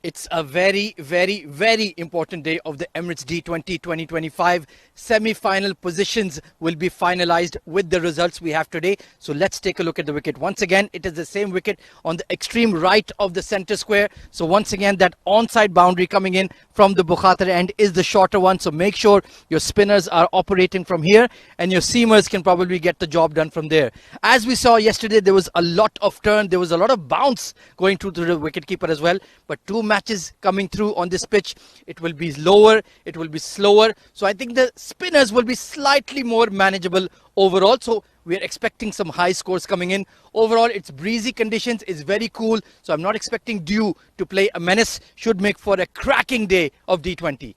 It's a very, very, very important day of the Emirates D20 2025. Semi-final positions will be finalized with the results we have today. So let's take a look at the wicket. Once again, it is the same wicket on the extreme right of the center square. So once again, that onside boundary coming in from the Bukhatar end is the shorter one. So make sure your spinners are operating from here and your seamers can probably get the job done from there. As we saw yesterday, there was a lot of turn. There was a lot of bounce going through to the wicketkeeper as well. But two matches coming through on this pitch, it will be lower, it will be slower. So I think the spinners will be slightly more manageable overall. So we are expecting some high scores coming in. Overall, it's breezy conditions, it's very cool. So I'm not expecting Dew to play a menace. Should make for a cracking day of D20.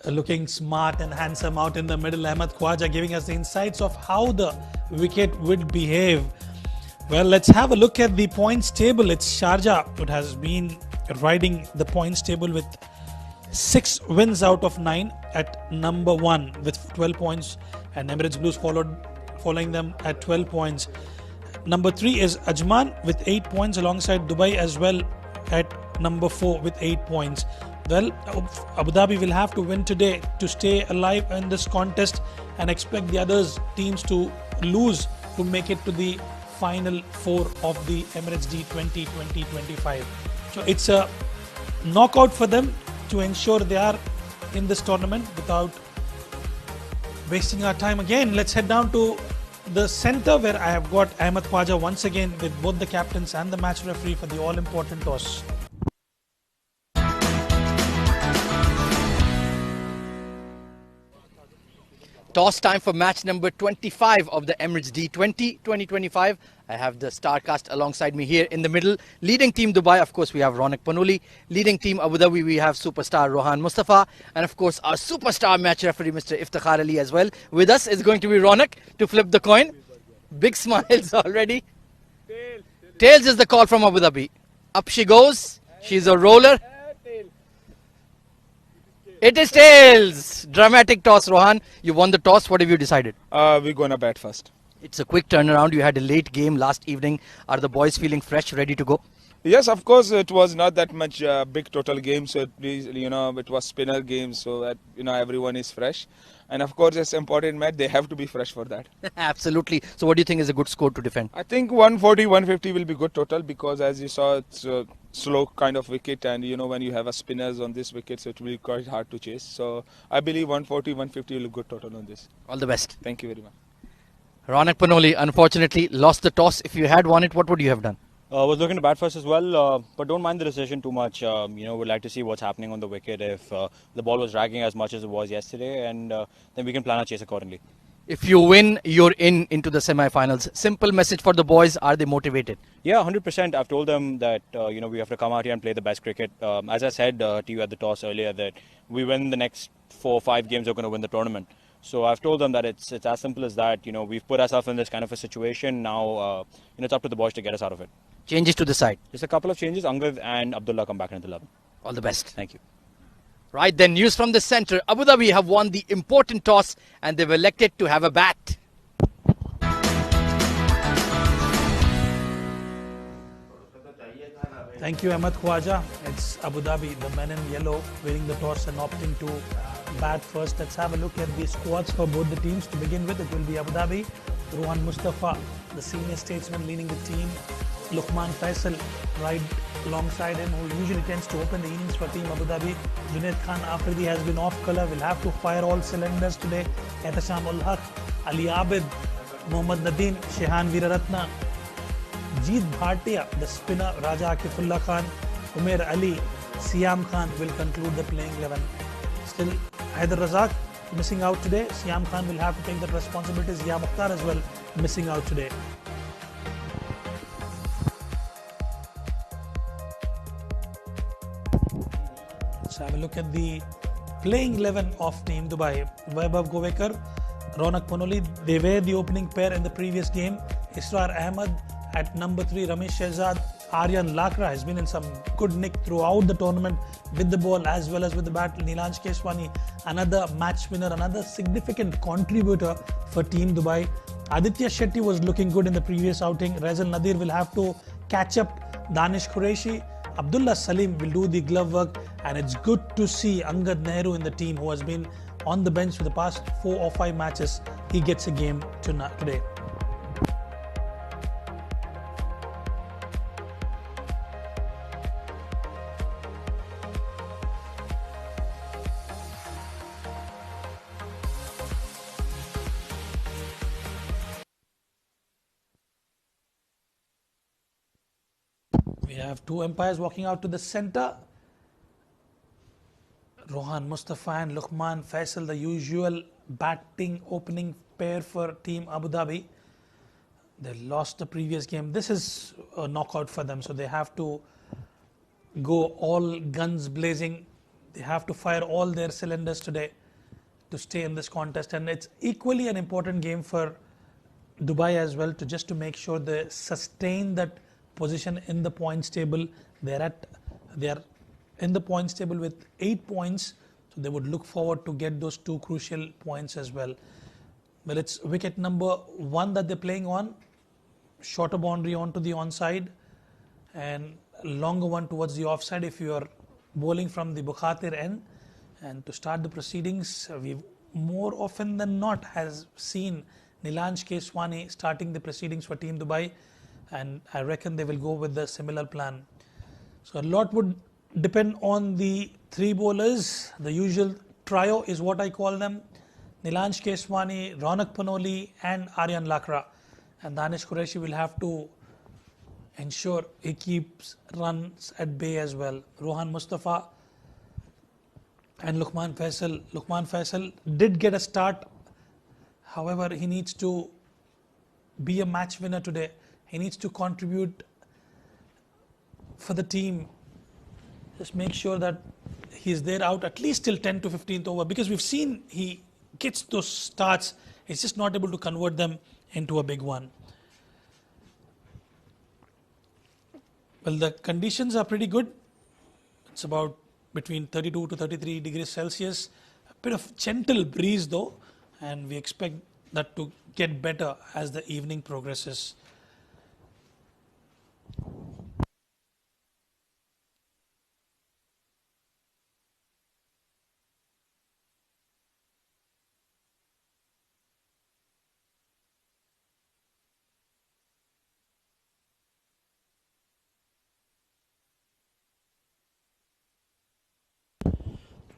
Looking smart and handsome out in the middle, Ahmed Khwaja giving us the insights of how the wicket would behave. Well, let's have a look at the points table. It's Sharjah who has been riding the points table with 6 wins out of 9 at number 1 with 12 points, and Emirates Blues following them at 12 points. Number 3 is Ajman with 8 points alongside Dubai as well at number 4 with 8 points. Well, Abu Dhabi will have to win today to stay alive in this contest, and expect the other teams to lose to make it to the final 4 of the Emirates D20 2025. So it's a knockout for them to ensure they are in this tournament. Without wasting our time again, let's head down to the center where I have got Ahmed Khwaja once again with both the captains and the match referee for the all-important toss. Toss time for match number 25 of the Emirates D20 2025. I have the star cast alongside me here in the middle. Leading team Dubai, of course, we have Ronak Panoli. Leading team Abu Dhabi, we have superstar Rohan Mustafa. And of course, our superstar match referee, Mr. Iftikhar Ali as well. With us is going to be Ronak to flip the coin. Big smiles already. Tails is the call from Abu Dhabi. Up she goes. She's a roller. It is tails. Dramatic toss, Rohan. You won the toss. What have you decided? We're gonna bat first. It's a quick turnaround. You had a late game last evening. Are the boys feeling fresh, ready to go? Yes, of course. It was not that much big total game, so it was spinner game, so that everyone is fresh. And of course, it's important match. They have to be fresh for that. Absolutely. So, what do you think is a good score to defend? I think 140, 150 will be good total, because as you saw, it's a slow kind of wicket, and when you have a spinners on this wicket, so it will be quite hard to chase. So I believe 140, 150 will be good total on this. All the best. Thank you very much. Ronak Panoli unfortunately lost the toss. If you had won it, what would you have done? Was looking to bat first as well, but don't mind the decision too much. Would like to see what's happening on the wicket if the ball was dragging as much as it was yesterday, and then we can plan our chase accordingly. If you win, you're into the semi-finals. Simple message for the boys. Are they motivated? Yeah, 100%. I've told them that we have to come out here and play the best cricket. As I said to you at the toss earlier, that we win the next 4 or 5 games, we're going to win the tournament. So I've told them that it's as simple as that. We've put ourselves in this kind of a situation. Now it's up to the boys to get us out of it. Changes to the side. Just a couple of changes. Angad and Abdullah come back into the 11. All the best. Thank you. Right then, news from the centre. Abu Dhabi have won the important toss and they've elected to have a bat. Thank you, Ahmed Khwaja. It's Abu Dhabi, the men in yellow, winning the toss and opting to bat first. Let's have a look at the squads for both the teams. To begin with, it will be Abu Dhabi. Rohan Mustafa, the senior statesman leading the team. Luqman Faisal right alongside him, who usually tends to open the innings for Team Abu Dhabi. Junaid Khan Afridi has been off colour, will have to fire all cylinders today. Ehtasham ul Haq, Ali Abid, Mohammad Nadeem, Shehan Veeraratna, Jeet Bhatia, the spinner Raja Akifullah Khan, Umair Ali, Siam Khan will conclude the playing 11. Still, Haider Razak missing out today. Siam Khan will have to take that responsibility. Zia Mukhtar as well missing out today. Let's have a look at the playing 11 of Team Dubai. Vaibhav Govekar, Ronak Panoli, they were the opening pair in the previous game. Israr Ahmed at number 3, Ramesh Shehzad, Aryan Lakra has been in some good nick throughout the tournament with the ball as well as with the bat. Nilanj Keswani, another match winner, another significant contributor for Team Dubai. Aditya Shetty was looking good in the previous outing. Rezal Nadir will have to catch up Danish Qureshi. Abdullah Salim will do the glove work, and it's good to see Angad Nehru in the team, who has been on the bench for the past 4 or 5 matches. He gets a game today. We have 2 umpires walking out to the center. Rohan Mustafa and Luqman Faisal, the usual batting opening pair for Team Abu Dhabi. They lost the previous game. This is a knockout for them, so they have to go all guns blazing. They have to fire all their cylinders today to stay in this contest, and it's equally an important game for Dubai as well, to make sure they sustain that position in the points table. They are in the points table with 8 points, so they would look forward to get those 2 crucial points as well. Well, it's wicket number 1 that they're playing on. Shorter boundary onto the onside and longer one towards the offside if you are bowling from the Bukhatir end. And to start the proceedings, we've more often than not has seen Nilanj Keswani starting the proceedings for Team Dubai, and I reckon they will go with the similar plan. So a lot would depend on the 3 bowlers. The usual trio is what I call them: Nilanj Keswani, Ronak Panoli and Aryan Lakra. And Danish Qureshi will have to ensure he keeps runs at bay as well. Rohan Mustafa and Luqman Faisal. Luqman Faisal did get a start. However, he needs to be a match winner today. He needs to contribute for the team. Just make sure that he's there out at least till 10 to 15th over, because we've seen he gets those starts. He's just not able to convert them into a big one. Well, the conditions are pretty good. It's about between 32 to 33 degrees Celsius. A bit of gentle breeze though, and we expect that to get better as the evening progresses.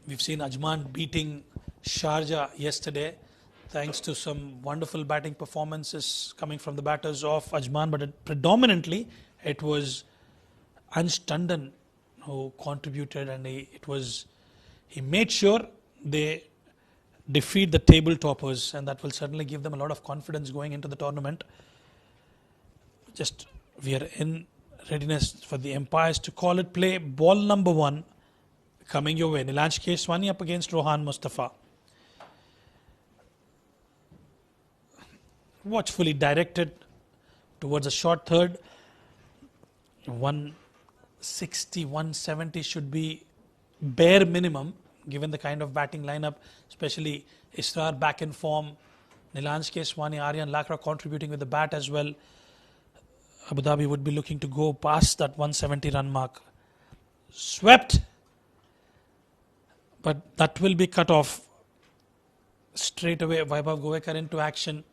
We've seen Ajman beating Sharjah yesterday, thanks to some wonderful batting performances coming from the batters of Ajman, but predominantly it was Ansh Tandon who contributed, and he made sure they defeat the table toppers, and that will certainly give them a lot of confidence going into the tournament. We are in readiness for the umpires to call it play. Ball number 1 coming your way. Nilanj Keswani up against Rohan Mustafa. Watchfully directed towards a short third. 160, 170 should be bare minimum given the kind of batting lineup, especially Israr back in form. Nilanj Keswani, Aryan Lakra contributing with the bat as well. Abu Dhabi would be looking to go past that 170 run mark. Swept, but that will be cut off straight away. Vaibhav Govekar into action.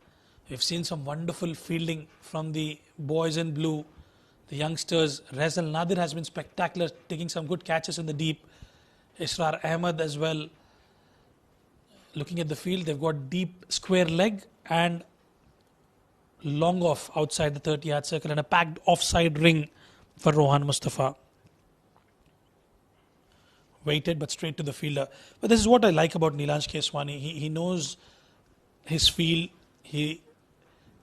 We've seen some wonderful fielding from the boys in blue, the youngsters. Rezal Nadir has been spectacular, taking some good catches in the deep. Israr Ahmed as well. Looking at the field, they've got deep square leg and long off outside the 30-yard circle, and a packed offside ring for Rohan Mustafa. Waited but straight to the fielder. But this is what I like about Nilanj Keswani. He knows his field. He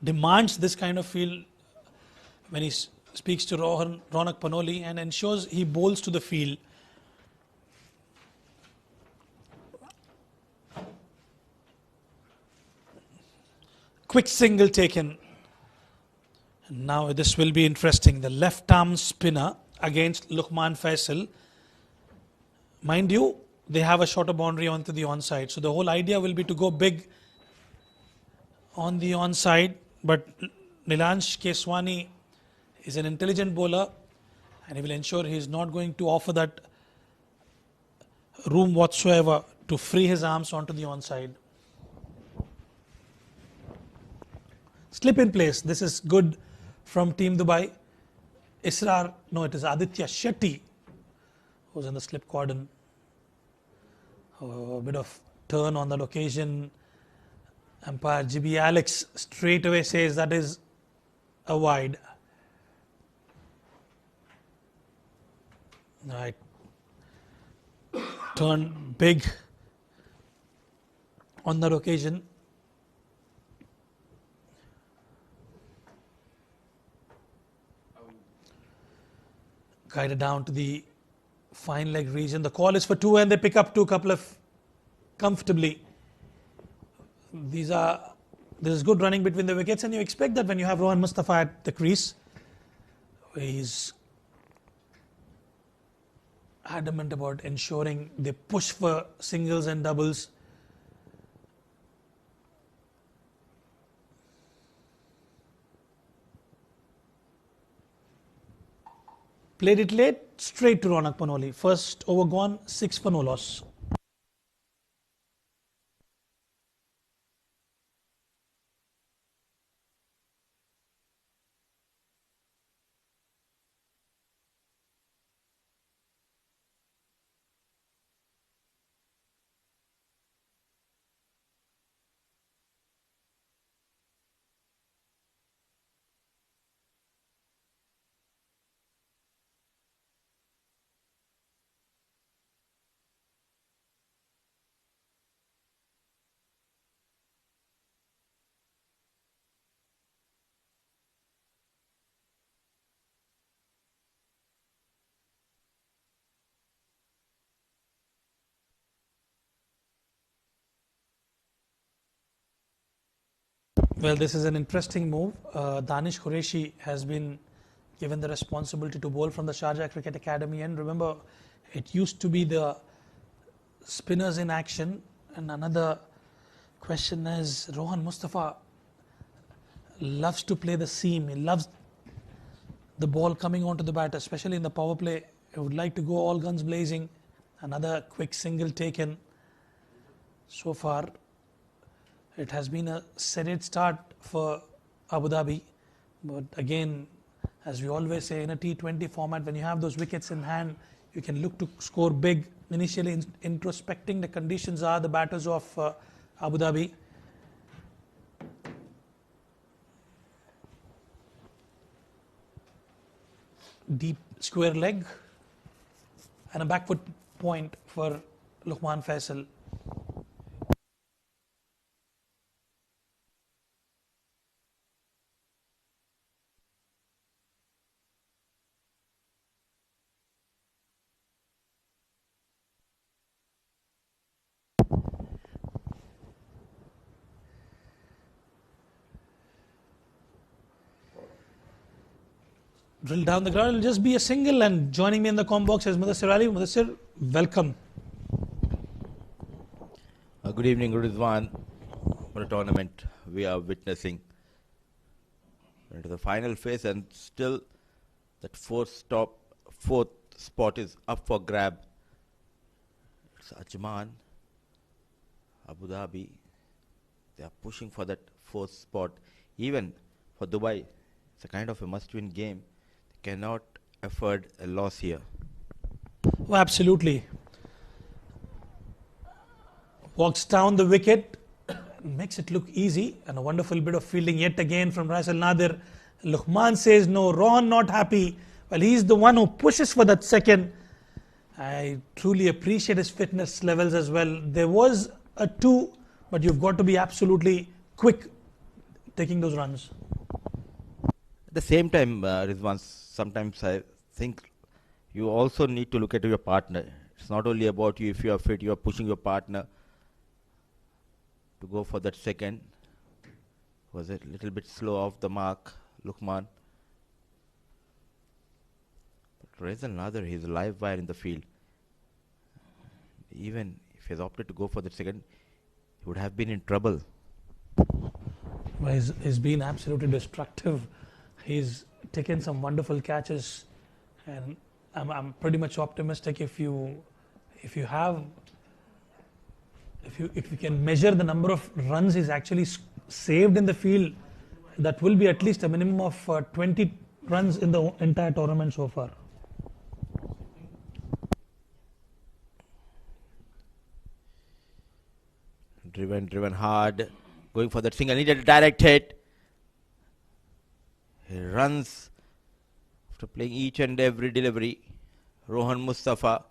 demands this kind of field when he speaks to Ronak Panoli, and ensures he bowls to the field. Quick single taken. Now this will be interesting. The left arm spinner against Luqman Faisal. Mind you, they have a shorter boundary onto the onside. So the whole idea will be to go big on the onside. But Nilansh Keswani is an intelligent bowler, and he will ensure he is not going to offer that room whatsoever to free his arms onto the onside. Slip in place. This is good from Team Dubai. It is Aditya Shetty who's in the slip cordon. A bit of turn on that occasion. Umpire GB Alex straight away says that is a wide. Right. Turn big on that occasion. Guided down to the fine leg region. The call is for 2 and they pick up 2 couple of comfortably. This is good running between the wickets, and you expect that when you have Rohan Mustafa at the crease. He's adamant about ensuring they push for singles and doubles. Played it late, straight to Ronak Panoli. First over gone, 6 for no loss. Well, this is an interesting move. Danish Qureshi has been given the responsibility to bowl from the Sharjah Cricket Academy, and remember, it used to be the spinners in action. And another question is, Rohan Mustafa loves to play the seam. He loves the ball coming onto the bat, especially in the power play. He would like to go all guns blazing. Another quick single taken. So far, it has been a sedate start for Abu Dhabi. But again, as we always say, in a T20 format, when you have those wickets in hand, you can look to score big. Initially introspecting the conditions are the batters of Abu Dhabi. Deep square leg and a back foot point for Luqman Faisal. Drill down the ground, it'll just be a single, and joining me in the comm box is Mudassir Ali. Mudassir, welcome. Good evening, Ridwan. What a tournament we are witnessing. Into the final phase, and still that fourth spot is up for grab. It's Ajman, Abu Dhabi. They are pushing for that fourth spot. Even for Dubai, it's a kind of a must-win game. Cannot afford a loss here. Oh, absolutely. Walks down the wicket, makes it look easy, and a wonderful bit of fielding yet again from Rais Al Nadir. Luqman says no, Rohan not happy. Well, he's the one who pushes for that second. I truly appreciate his fitness levels as well. There was a 2, but you've got to be absolutely quick taking those runs. At the same time, Rizwan, sometimes I think you also need to look at your partner. It's not only about you. If you are fit, you are pushing your partner to go for that second. Was a little bit slow off the mark, Luqman. But Rais Al Nadir, he's a live wire in the field. Even if he has opted to go for the second, he would have been in trouble. He's been absolutely destructive. He's taken some wonderful catches, and I'm pretty much optimistic if you can measure the number of runs he's actually saved in the field, that will be at least a minimum of 20 runs in the entire tournament so far. Driven hard, going for that single, needed a direct hit. He runs after playing each and every delivery. Rohan Mustafa,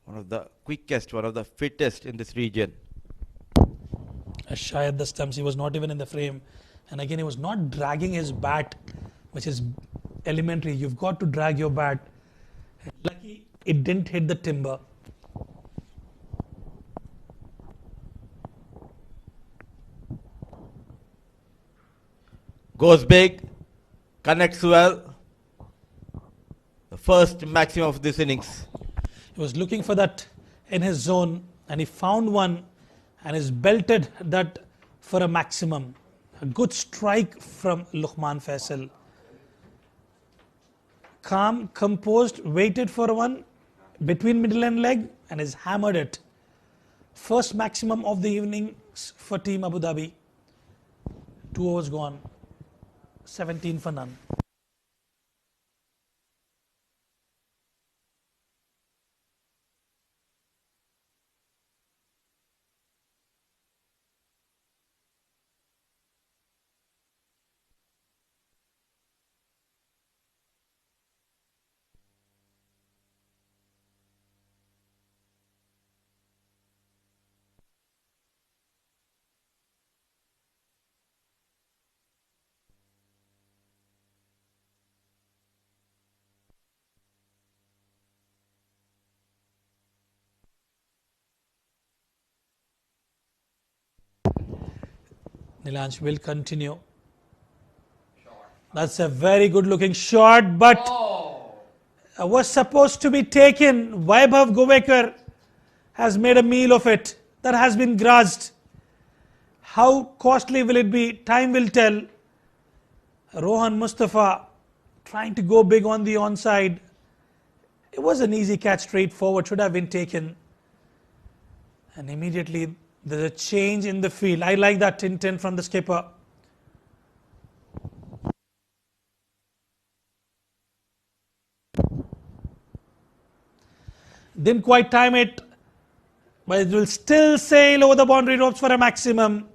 one of the quickest, one of the fittest in this region. Shy at the stumps, he was not even in the frame, and again he was not dragging his bat, which is elementary. You've got to drag your bat. Lucky it didn't hit the timber. Goes big, connects well. The first maximum of this innings. He was looking for that in his zone, and he found one, and he's belted that for a maximum. A good strike from Luqman Faisal. Calm, composed, waited for one between middle and leg, and has hammered it. First maximum of the evening for Team Abu Dhabi. 2 overs gone. 17 for none. Nilansh will continue. That's a very good looking shot, but was supposed to be taken. Vaibhav Govekar has made a meal of it. That has been grasped. How costly will it be? Time will tell. Rohan Mustafa trying to go big on the onside. It was an easy catch, straightforward, should have been taken. And immediately there's a change in the field. I like that Tintin from the skipper. Didn't quite time it, but it will still sail over the boundary ropes for a maximum.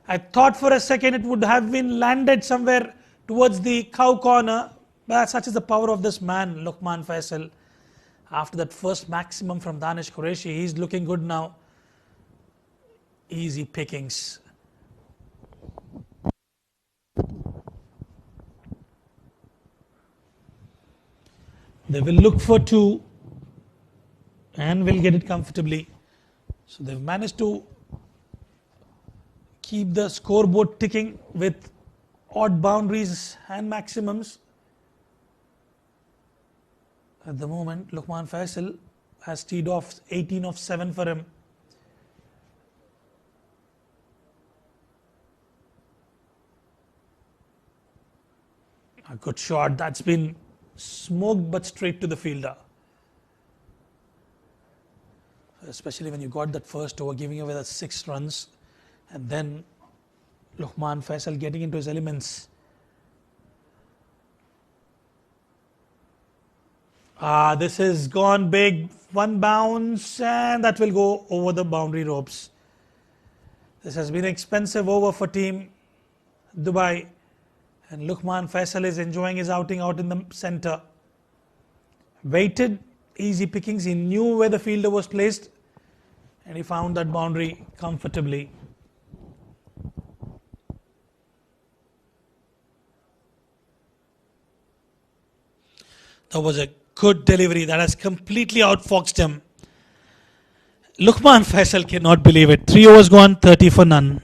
I thought for a second it would have been landed somewhere towards the cow corner, but such is the power of this man, Luqman Faisal. After that first maximum from Danish Qureshi, he's looking good now. Easy pickings. They will look for 2 and will get it comfortably. So they've managed to keep the scoreboard ticking with odd boundaries and maximums. At the moment, Luqman Faisal has teed off 18 of 7 for him. A good shot. That's been smoked but straight to the fielder. Especially when you got that first over, giving away that 6 runs, and then Luqman Faisal getting into his elements. This has gone big. 1 bounce, and that will go over the boundary ropes. This has been an expensive over for Team Dubai. And Luqman Faisal is enjoying his outing out in the center. Waited, easy pickings. He knew where the fielder was placed, and he found that boundary comfortably. That was a good delivery that has completely outfoxed him. Luqman Faisal cannot believe it. 3 overs gone, 30 for none.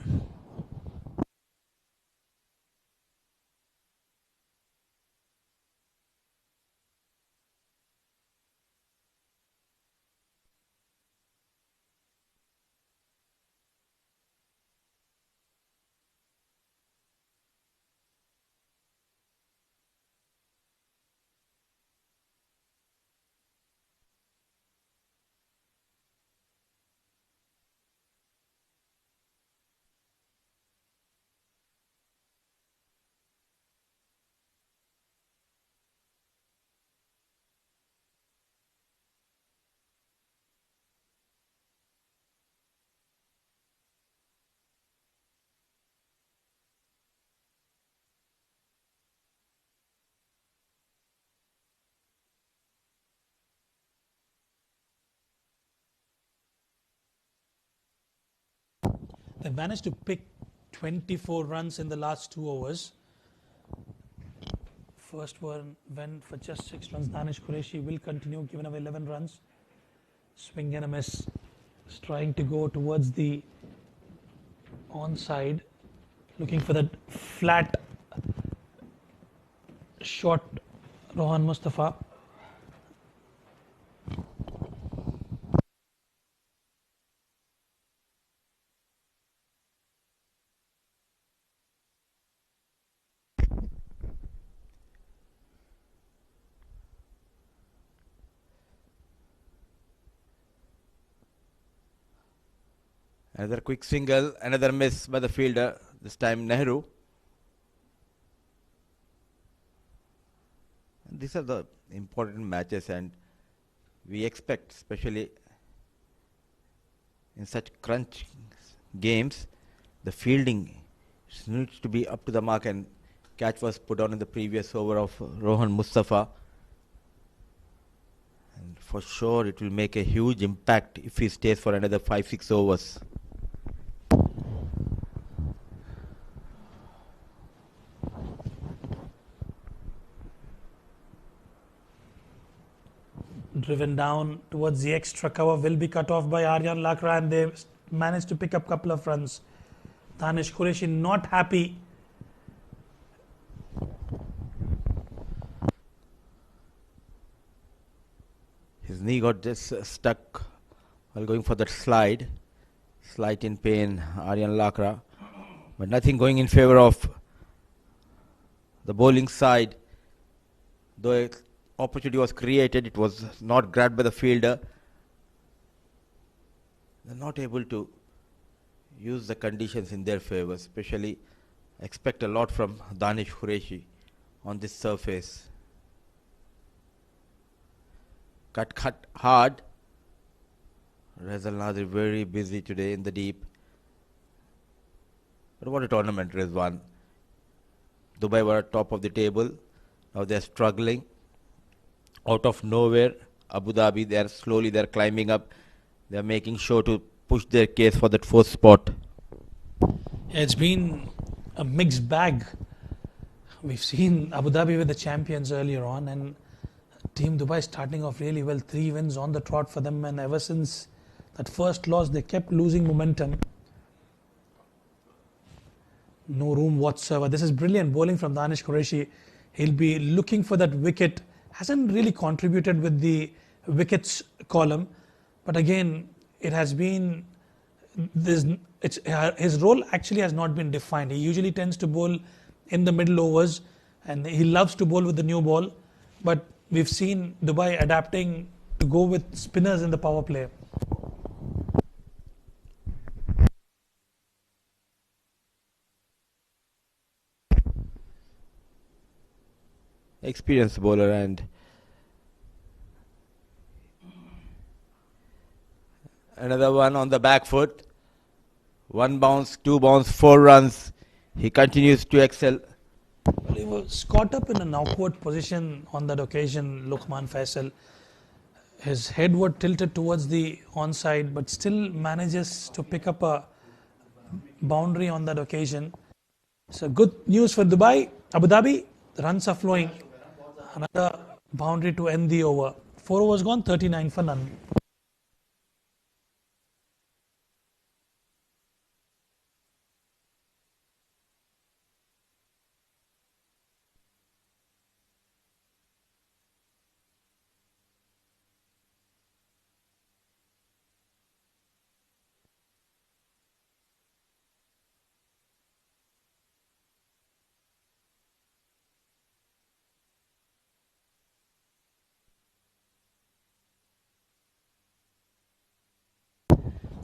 They managed to pick 24 runs in the last 2 overs. First one went for just 6 runs. Danish Qureshi will continue, giving away 11 runs. Swing and a miss. Is trying to go towards the onside, looking for that flat shot. Rohan Mustafa. Another quick single, another miss by the fielder, this time Nehru. And these are the important matches, and we expect, especially in such crunch games, the fielding needs to be up to the mark, and catch was put on in the previous over of Rohan Mustafa. And for sure it will make a huge impact if he stays for another 5-6 overs. Driven down towards the extra cover, will be cut off by Aryan Lakra, and they managed to pick up a couple of runs. Danish Qureshi not happy. His knee got just stuck while going for that slide. Slight in pain, Aryan Lakra. But nothing going in favor of the bowling side. Though an opportunity was created, it was not grabbed by the fielder. They're not able to use the conditions in their favor, especially expect a lot from Danish Qureshi on this surface. Cut hard. Rezal Nadir very busy today in the deep. But what a tournament, Rizwan. Dubai were at top of the table. Now they're struggling. Out of nowhere, Abu Dhabi, they're climbing up. They're making sure to push their case for that 4th spot. It's been a mixed bag. We've seen Abu Dhabi with the champions earlier on, and Team Dubai starting off really well. 3 wins on the trot for them, and ever since that first loss, they kept losing momentum. No room whatsoever. This is brilliant bowling from Danish Qureshi. He'll be looking for that wicket. Hasn't really contributed with the wickets column, but again, it has been his role actually has not been defined. He usually tends to bowl in the middle overs, and he loves to bowl with the new ball. But we've seen Dubai adapting to go with spinners in the power play. Experienced bowler, and another one on the back foot. 1 bounce, 2 bounce, 4 runs. He continues to excel. Well, he was caught up in an awkward position on that occasion, Luqman Faisal. His head was tilted towards the onside, but still manages to pick up a boundary on that occasion. So good news for Dubai. Abu Dhabi, the runs are flowing. Another boundary to end the over. 4 overs gone, 39 for none.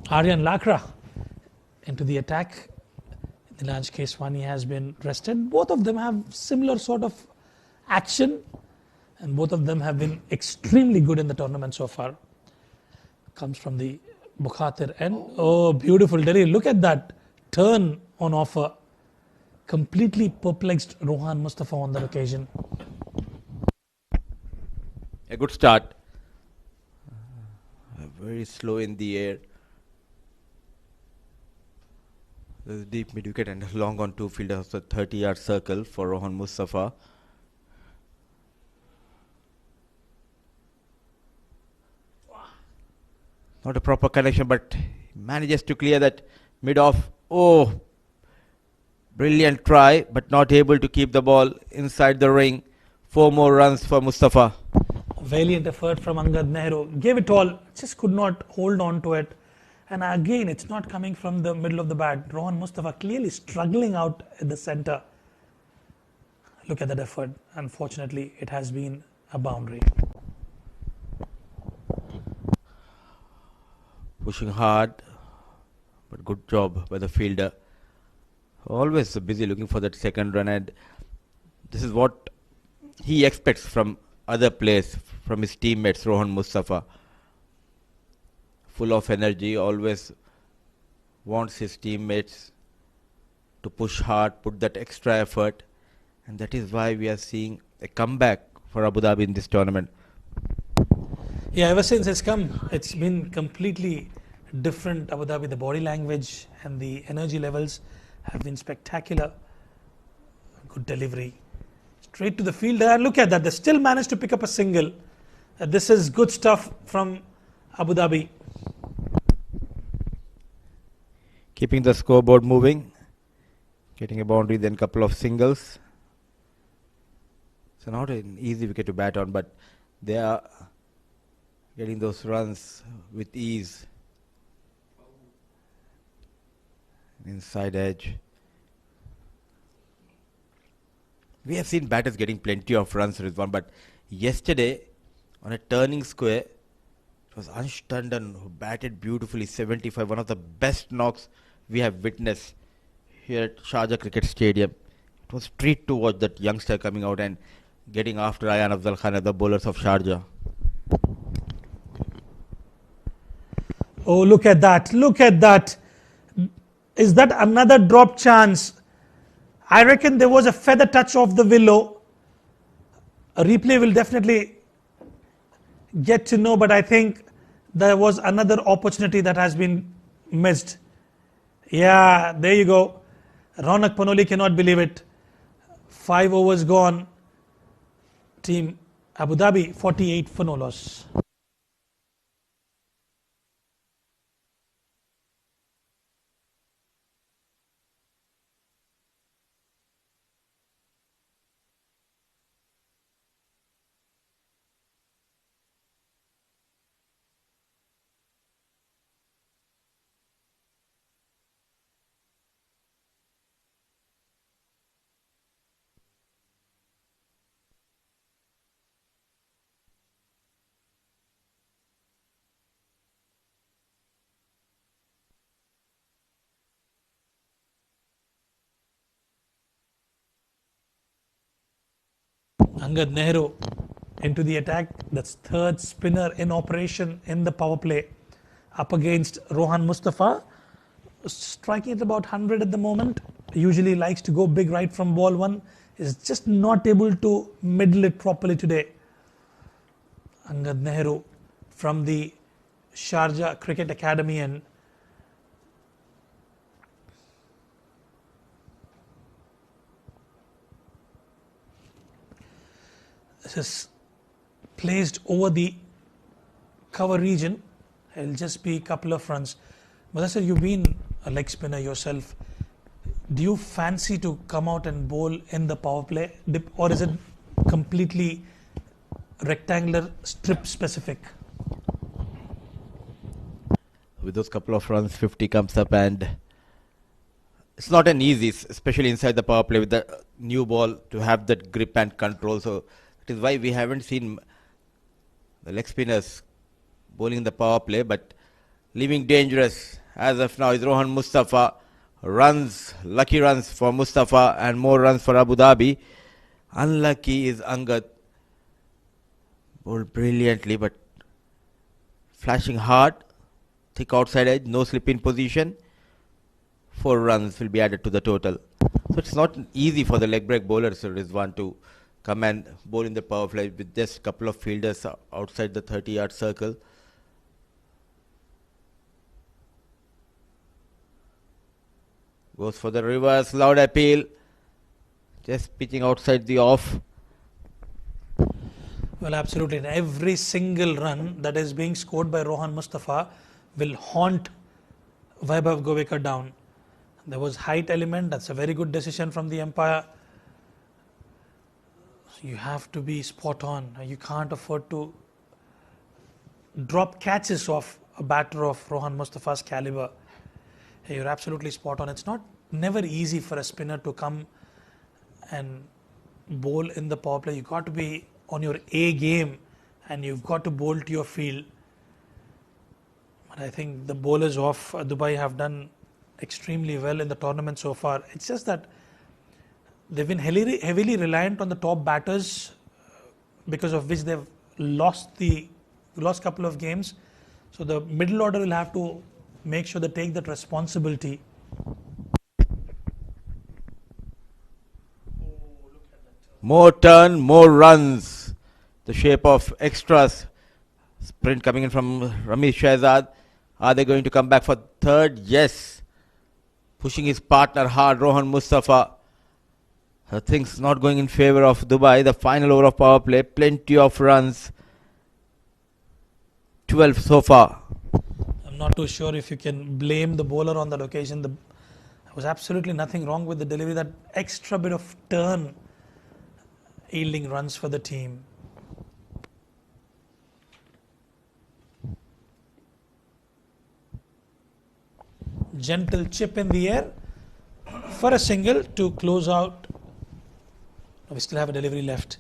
Aryan Lakra into the attack. Nilanj Keswani has been rested. Both of them have similar sort of action, and both of them have been extremely good in the tournament so far. Comes from the Bukhatir end. Oh, beautiful Delhi. Look at that turn on offer. Completely perplexed Rohan Mustafa on that occasion. A good start. Very slow in the air. There's deep mid wicket and long on two fielders, a 30-yard circle for Rohan Mustafa. Not a proper connection, but manages to clear that mid off. Oh, brilliant try, but not able to keep the ball inside the ring. 4 more runs for Mustafa. Valiant effort from Angad Nehru. Gave it all, just could not hold on to it. And again, it's not coming from the middle of the bat. Rohan Mustafa clearly struggling out at the centre. Look at that effort. Unfortunately, it has been a boundary. Pushing hard, but good job by the fielder. Always busy looking for that second run, and this is what he expects from other players, from his teammates. Rohan Mustafa, full of energy, always wants his teammates to push hard, put that extra effort, and that is why we are seeing a comeback for Abu Dhabi in this tournament. Yeah, ever since it's come, it's been completely different. Abu Dhabi, the body language and the energy levels have been spectacular. Good delivery. Straight to the fielder, and look at that. They still managed to pick up a single. This is good stuff from Abu Dhabi. Keeping the scoreboard moving, getting a boundary, then couple of singles. So not an easy wicket to bat on, but they are getting those runs with ease. Inside edge. We have seen batters getting plenty of runs, Rizwan, but yesterday on a turning square, it was Ansh Tandon who batted beautifully, 75, one of the best knocks we have witnessed here at Sharjah Cricket Stadium. It was a treat to watch that youngster coming out and getting after Ayan Afzal Khan and the bowlers of Sharjah. Oh, look at that. Look at that. Is that another drop chance? I reckon there was a feather touch off the willow. A replay will definitely get to know, but I think there was another opportunity that has been missed. Yeah, there you go. Ronak Panoli cannot believe it. 5 overs gone. Team Abu Dhabi 48 for no loss. Angad Nehru into the attack. That's third spinner in operation in the power play. Up against Rohan Mustafa. Striking at about 100 at the moment. Usually likes to go big right from ball one. Is just not able to middle it properly today. Angad Nehru from the Sharjah Cricket Academy, and this is placed over the cover region. It'll just be a couple of runs. Mudassir, you've been a leg spinner yourself. Do you fancy to come out and bowl in the power play, or is it completely rectangular strip specific? With those couple of runs, 50 comes up, and it's not an easy, especially inside the power play with the new ball, to have that grip and control. So that is why we haven't seen the leg spinners bowling the power play, but leaving dangerous as of now is Rohan Mustafa. Runs, lucky runs for Mustafa and more runs for Abu Dhabi. Unlucky is Angad. Bowled brilliantly, but flashing hard, thick outside edge, no slip in position. 4 runs will be added to the total. So it's not easy for the leg break bowlers, Rizwan, to come and bowl in the power play with just a couple of fielders outside the 30-yard circle. Goes for the reverse, loud appeal. Just pitching outside the off. Well, absolutely. And every single run that is being scored by Rohan Mustafa will haunt Vaibhav Govekar down. There was height element. That's a very good decision from the umpire. So you have to be spot on. You can't afford to drop catches of a batter of Rohan Mustafa's caliber. Hey, you're absolutely spot on. It's never easy for a spinner to come and bowl in the power play. You got to be on your A game and you've got to bowl to your field. But I think the bowlers of Dubai have done extremely well in the tournament so far. It's just that they've been heavily reliant on the top batters, because of which they've lost couple of games. So the middle order will have to make sure they take that responsibility. More turn, more runs. The shape of extras. Sprint coming in from Ramesh Shahzad. Are they going to come back for third? Yes. Pushing his partner hard, Rohan Mustafa. Things not going in favor of Dubai. The final over of power play. Plenty of runs. 12 so far. I'm not too sure if you can blame the bowler on that occasion. There was absolutely nothing wrong with the delivery. That extra bit of turn yielding runs for the team. Gentle chip in the air for a single to close out. We still have a delivery left.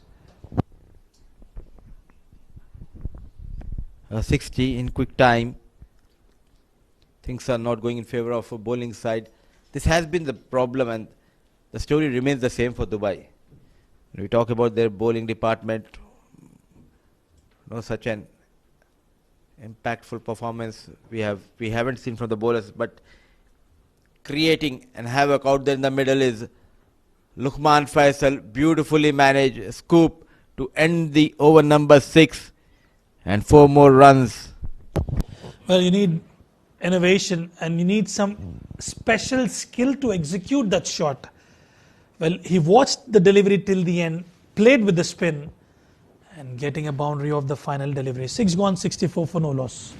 60 in quick time. Things are not going in favor of a bowling side. This has been the problem, and the story remains the same for Dubai. When we talk about their bowling department, no such an impactful performance we haven't seen from the bowlers, but creating and havoc out there in the middle is Luqman Faisal. Beautifully managed scoop to end the over number 6, and 4 more runs. Well, you need innovation and you need some special skill to execute that shot. Well, he watched the delivery till the end, played with the spin, and getting a boundary of the final delivery. 6 gone, 64 for no loss.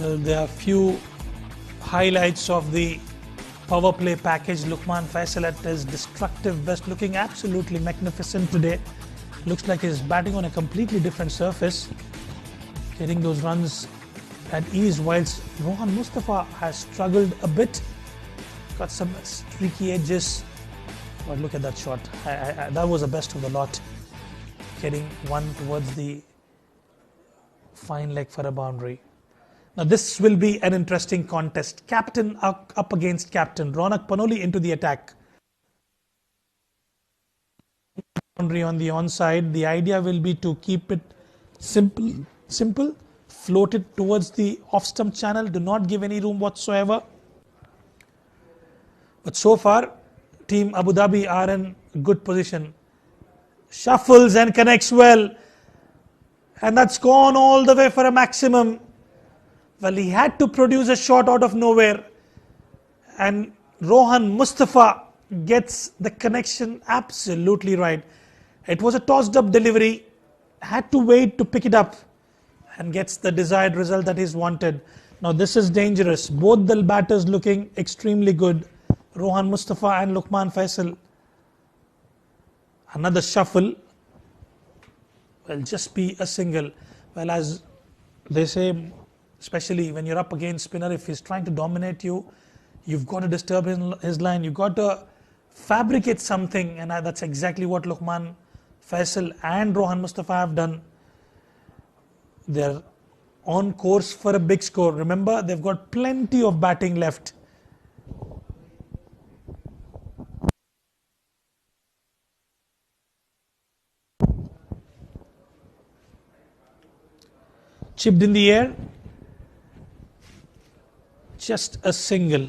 There are few highlights of the power play package. Luqman Faisal at his destructive best, looking absolutely magnificent today. Looks like he's batting on a completely different surface, getting those runs at ease, whilst Rohan Mustafa has struggled a bit, got some streaky edges. But look at that shot. That was the best of the lot, getting one towards the fine leg for a boundary. Now this will be an interesting contest. Captain up against captain. Ronak Panoli into the attack. Boundary on the onside. The idea will be to keep it simple. Float it towards the off-stump channel. Do not give any room whatsoever. But so far, Team Abu Dhabi are in good position. Shuffles and connects well. And that's gone all the way for a maximum. Well, he had to produce a shot out of nowhere. And Rohan Mustafa gets the connection absolutely right. It was a tossed up delivery. Had to wait to pick it up and gets the desired result that is wanted. Now this is dangerous. Both the batters looking extremely good. Rohan Mustafa and Luqman Faisal. Another shuffle. Will just be a single. Well, as they say, especially when you're up against spinner, if he's trying to dominate you, you've got to disturb his line. You've got to fabricate something, and that's exactly what Luqman Faisal and Rohan Mustafa have done. They're on course for a big score. Remember, they've got plenty of batting left. Chipped in the air. Just a single.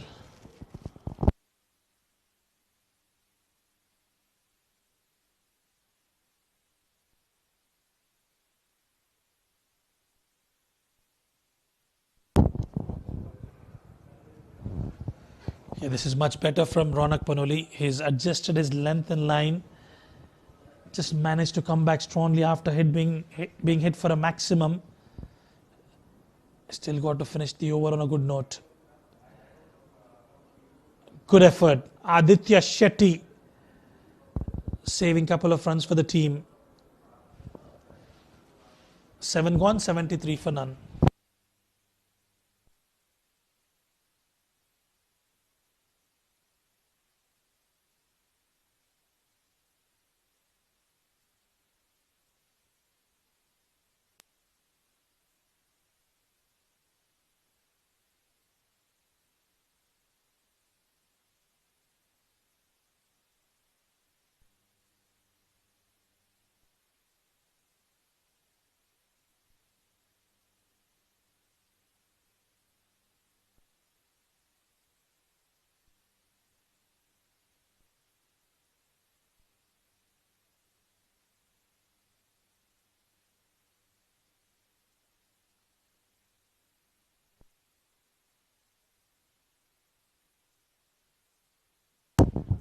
Yeah, this is much better from Ronak Panoli. He's adjusted his length and line. Just managed to come back strongly after being hit for a maximum. Still got to finish the over on a good note. Good effort. Aditya Shetty saving couple of runs for the team. 7 gone, 73 for none.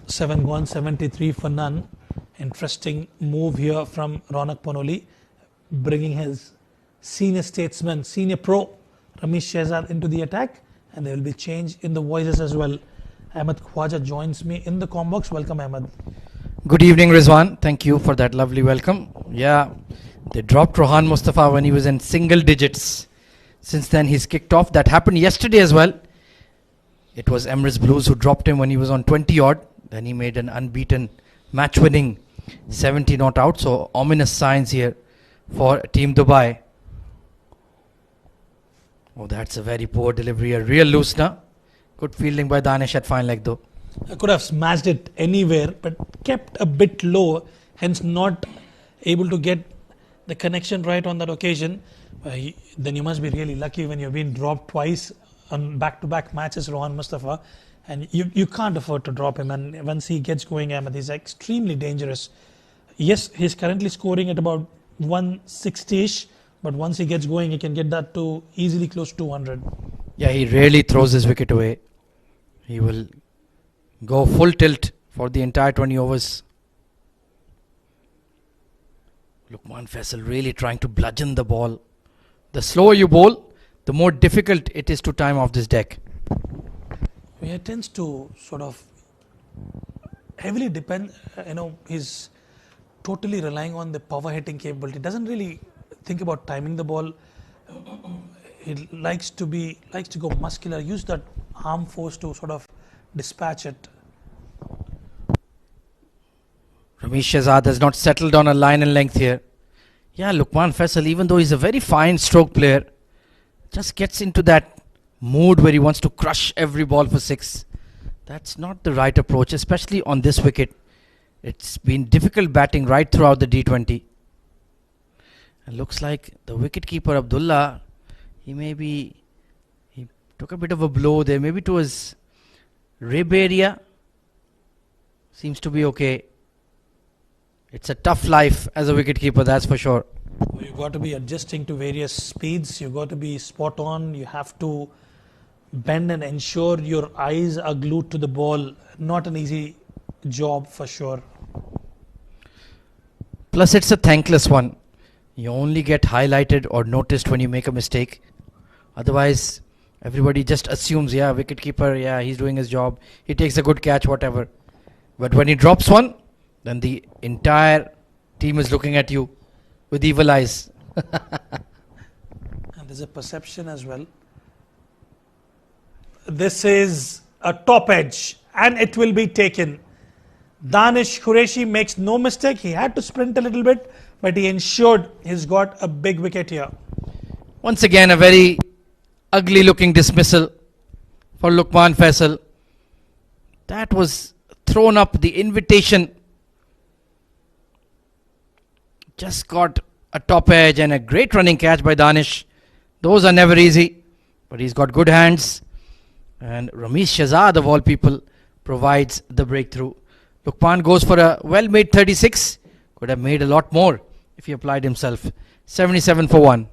Seven gone, 73 for none. Interesting move here from Ronak Panoli, bringing his senior statesman, senior pro Ramesh Shehzad into the attack, and there will be change in the voices as well. Ahmed Khwaja joins me in the com box. Welcome, Ahmed. Good evening, Rizwan. Thank you for that lovely welcome. Yeah, they dropped Rohan Mustafa when he was in single digits. Since then, he's kicked off. That happened yesterday as well. It was Emirates Blues who dropped him when he was on 20 odd. Then he made an unbeaten match-winning 70 not out. So ominous signs here for Team Dubai. Oh, that's a very poor delivery. A real loosener. Good fielding by Danish at fine leg though. I could have smashed it anywhere, but kept a bit low, hence not able to get the connection right on that occasion. Then you must be really lucky when you've been dropped twice on back-to-back matches, Rohan Mustafa. And you can't afford to drop him. And once he gets going, Ahmed, he's extremely dangerous. Yes, he's currently scoring at about 160-ish. But once he gets going, he can get that to easily close to 200. Yeah, he rarely throws his wicket away. He will go full tilt for the entire 20 overs. Lukman Faisal really trying to bludgeon the ball. The slower you bowl, the more difficult it is to time off this deck. He tends to sort of heavily depend, he's totally relying on the power hitting capability. Doesn't really think about timing the ball. He likes to go muscular, use that arm force to sort of dispatch it. Ramesh Shehzad has not settled on a line and length here. Yeah, Lukman Faisal, even though he's a very fine stroke player, just gets into that mood where he wants to crush every ball for six. That's not the right approach, especially on this wicket. It's been difficult batting right throughout the D20. It looks like the wicketkeeper Abdullah, he took a bit of a blow there, maybe to his rib area. Seems to be okay. It's a tough life as a wicketkeeper, that's for sure. You've got to be adjusting to various speeds. You've got to be spot on. You have to bend and ensure your eyes are glued to the ball. Not an easy job for sure. Plus it's a thankless one. You only get highlighted or noticed when you make a mistake. Otherwise, everybody just assumes, yeah, wicketkeeper, yeah, he's doing his job. He takes a good catch, whatever. But when he drops one, then the entire team is looking at you with evil eyes. And there's a perception as well. This is a top edge and it will be taken. Danish Qureshi makes no mistake. He had to sprint a little bit, but he ensured he's got a big wicket here. Once again, a very ugly looking dismissal for Lukman Faisal. That was thrown up, the invitation. Just got a top edge and a great running catch by Danish. Those are never easy, but he's got good hands. And Ramesh Shahzad, of all people, provides the breakthrough. Lukman goes for a well-made 36. Could have made a lot more if he applied himself. 77 for 1.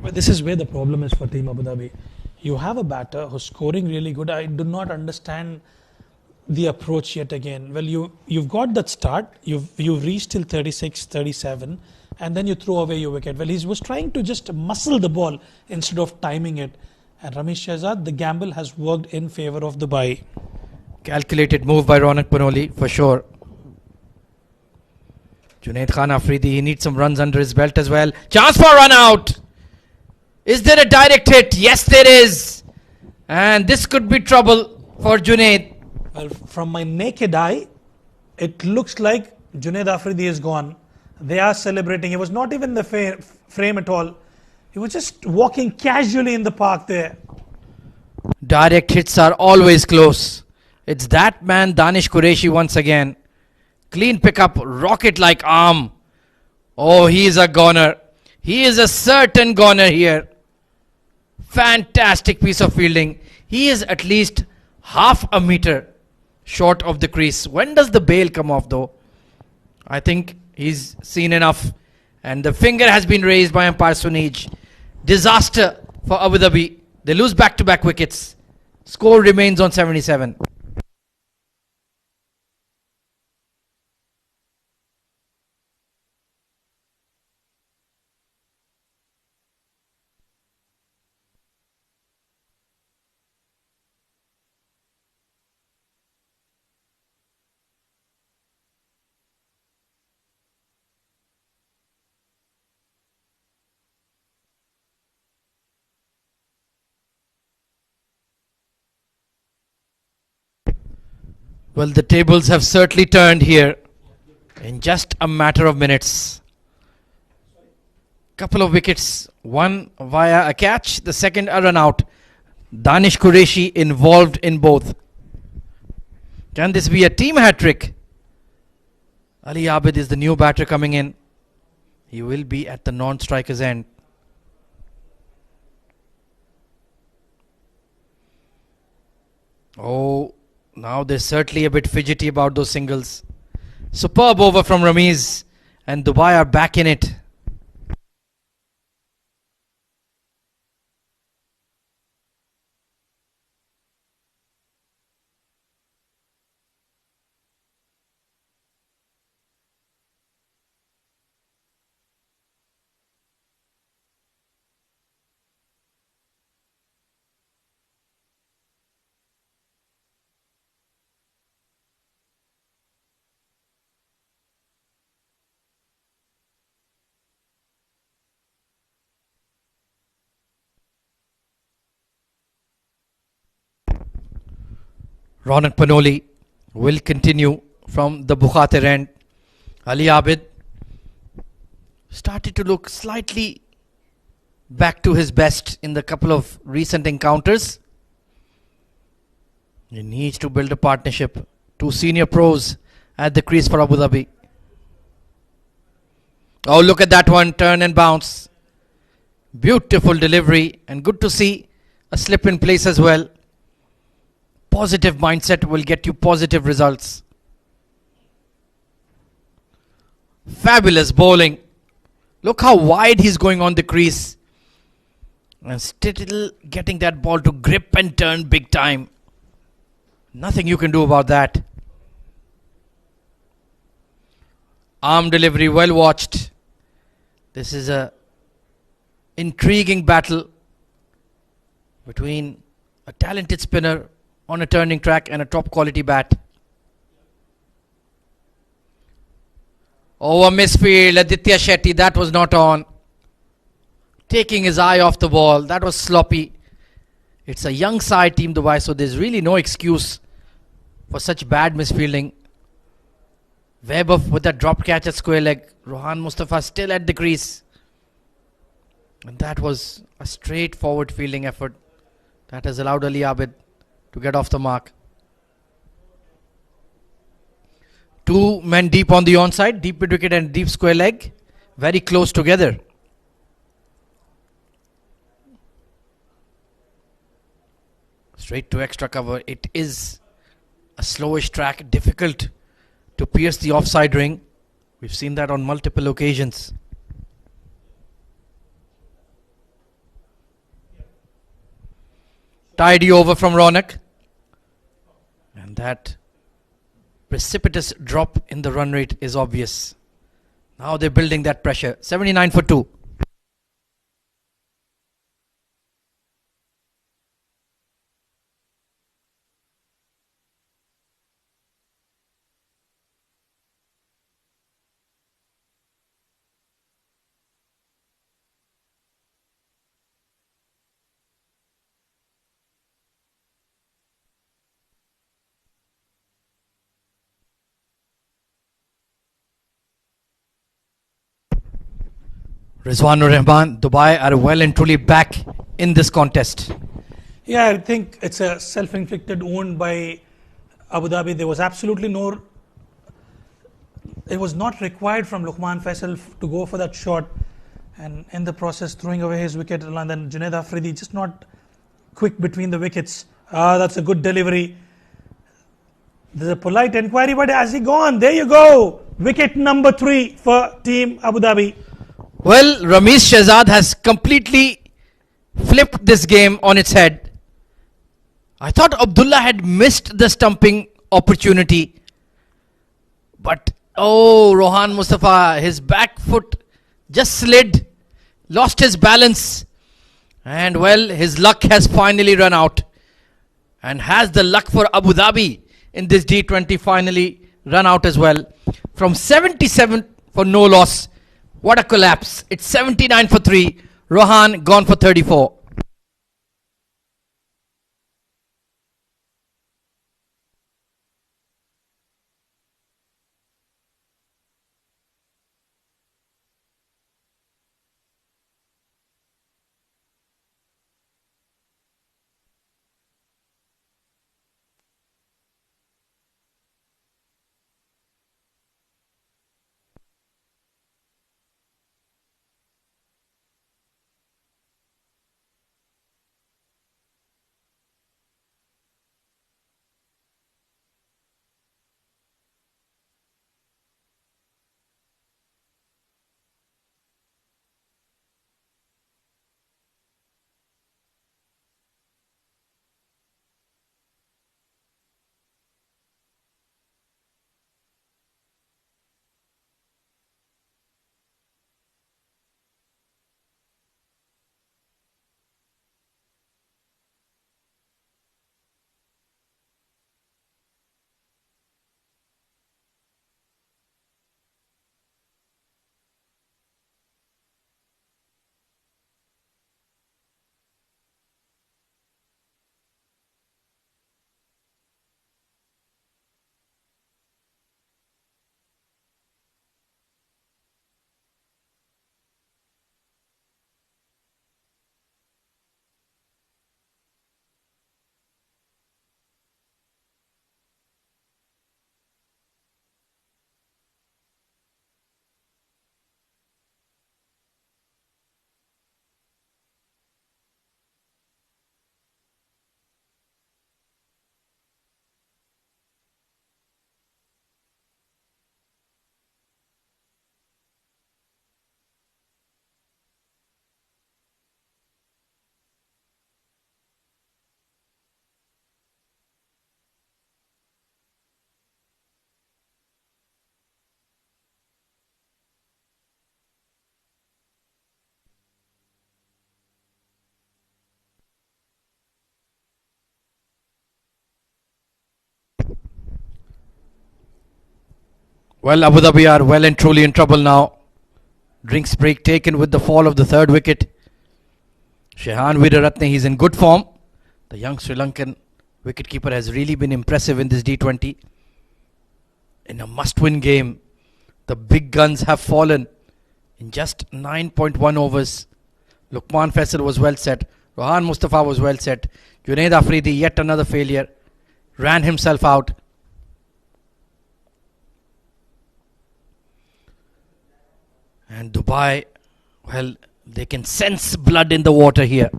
But this is where the problem is for Team Abu Dhabi. You have a batter who's scoring really good. I do not understand the approach yet again. Well, you've got that start. You've reached till 36, 37, and then you throw away your wicket. Well, he was trying to just muscle the ball instead of timing it. And Ramesh Shahzad, the gamble has worked in favour of Dubai. Calculated move by Ronak Panoli for sure. Junaid Khan Afridi, he needs some runs under his belt as well. Chance for run out. Is there a direct hit? Yes, there is. And this could be trouble for Junaid. Well, from my naked eye, it looks like Junaid Afridi is gone. They are celebrating. He was not even in the frame at all. He was just walking casually in the park there. Direct hits are always close. It's that man Danish Qureshi once again. Clean pickup, rocket-like arm. Oh, he is a goner. He is a certain goner here. Fantastic piece of fielding. He is at least half a meter short of the crease. When does the bail come off though? I think he's seen enough. And the finger has been raised by umpire Sunij. Disaster for Abu Dhabi. They lose back-to-back wickets. Score remains on 77. Well, the tables have certainly turned here in just a matter of minutes. Couple of wickets, one via a catch, the second a run out. Danish Qureshi involved in both. Can this be a team hat-trick? Ali Abid is the new batter coming in. He will be at the non-striker's end. Oh, now they're certainly a bit fidgety about those singles. Superb over from Ramiz, and Dubai are back in it. Ronak Panoli will continue from the Bukhatir end. Ali Abid started to look slightly back to his best in the couple of recent encounters. He needs to build a partnership. Two senior pros at the crease for Abu Dhabi. Oh, look at that one, turn and bounce. Beautiful delivery, and good to see a slip in place as well. Positive mindset will get you positive results. Fabulous bowling. Look how wide he's going on the crease. And still getting that ball to grip and turn big time. Nothing you can do about that. Arm delivery well watched. This is a intriguing battle between a talented spinner on a turning track and a top quality bat. Oh, a misfield, Aditya Shetty, that was not on. taking his eye off the ball. That was sloppy. It's a young side, Team Dubai, so there's really no excuse for such bad misfielding. Weber with that drop catch at square leg. Rohan Mustafa still at the crease. And that was a straightforward fielding effort that has allowed Ali Abid to get off the mark. 2 men deep on the onside, deep mid wicket and deep square leg, very close together. Straight to extra cover. It is a slowish track, difficult to pierce the offside ring. We've seen that on multiple occasions. Tidy over from Ronak. And that precipitous drop in the run rate is obvious. Now they're building that pressure. 79 for 2. Rizwanur Rahman, Dubai are well and truly back in this contest. Yeah, I think it's a self-inflicted wound by Abu Dhabi. There was absolutely no... It was not required from Luqman Faisal to go for that shot, and in the process throwing away his wicket. And then Junaid Afridi just not quick between the wickets. That's a good delivery. There's a polite inquiry, but has he gone? There you go. Wicket number 3 for Team Abu Dhabi. Well, Ramesh Shehzad has completely flipped this game on its head. I thought Abdullah had missed the stumping opportunity. But, oh, Rohan Mustafa, his back foot just slid, lost his balance. And, well, his luck has finally run out. And has the luck for Abu Dhabi in this D20 finally run out as well. From 77 for no loss. What a collapse. It's 79 for 3. Rohan gone for 34. Well, Abu Dhabi are well and truly in trouble now. Drinks break taken with the fall of the third wicket. Shehan Weeraratne, he's in good form. The young Sri Lankan wicketkeeper has really been impressive in this D20. In a must-win game, the big guns have fallen in just 9.1 overs. Lukman Faisal was well set. Rohan Mustafa was well set. Junaid Afridi, yet another failure, ran himself out. And Dubai, well, they can sense blood in the water here.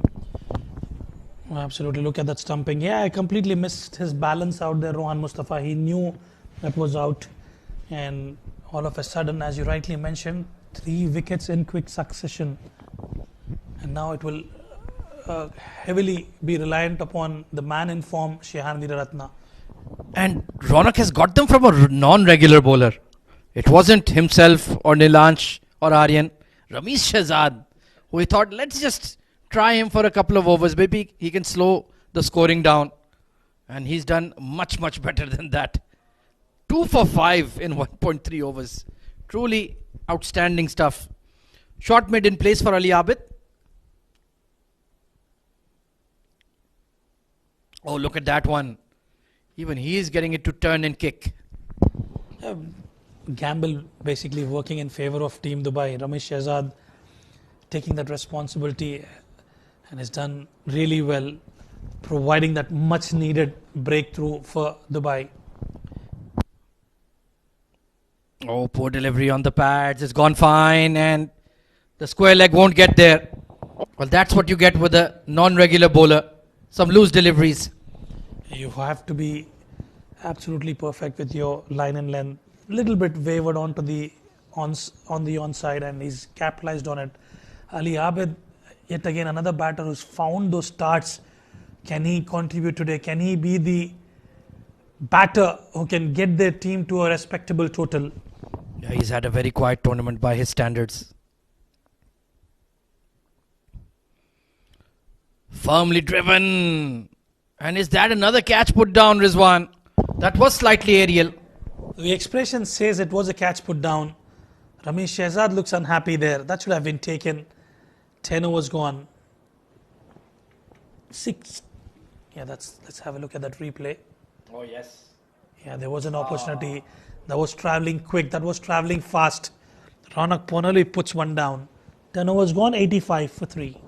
Absolutely. Look at that stumping. Yeah, I completely missed his balance out there, Rohan Mustafa. He knew that was out. And all of a sudden, as you rightly mentioned, 3 wickets in quick succession. And now it will heavily be reliant upon the man in form, Shehan Weeraratne. And Ronak has got them from a non-regular bowler. It wasn't himself or Nilansh or Aryan. Ramesh Shahzad, who he thought, let's just try him for a couple of overs. Maybe he can slow the scoring down. And he's done much, much better than that. 2 for 5 in 1.3 overs. Truly outstanding stuff. Shot made in place for Ali Abid. Oh, look at that one. Even he is getting it to turn and kick. Gamble basically working in favor of Team Dubai. Ramesh Shahzad taking that responsibility and has done really well, providing that much needed breakthrough for Dubai. Oh, poor delivery on the pads. It's gone fine and the square leg won't get there. Well, that's what you get with a non-regular bowler. Some loose deliveries. You have to be absolutely perfect with your line and length. Little bit wavered onto the on the onside, and he's capitalized on it. Ali Abid, yet again another batter who's found those starts. Can he contribute today? Can he be the batter who can get their team to a respectable total? Yeah, he's had a very quiet tournament by his standards. Firmly driven. And is that another catch put down, Rizwan? That was slightly aerial. The expression says it was a catch put down. Ramesh Shahzad looks unhappy there. That should have been taken. 10 overs gone. 6. Yeah, let's have a look at that replay. Oh, yes. Yeah, there was an opportunity. That was travelling quick. That was travelling fast. Ronak Ponali puts one down. 10 overs gone, 85 for 3.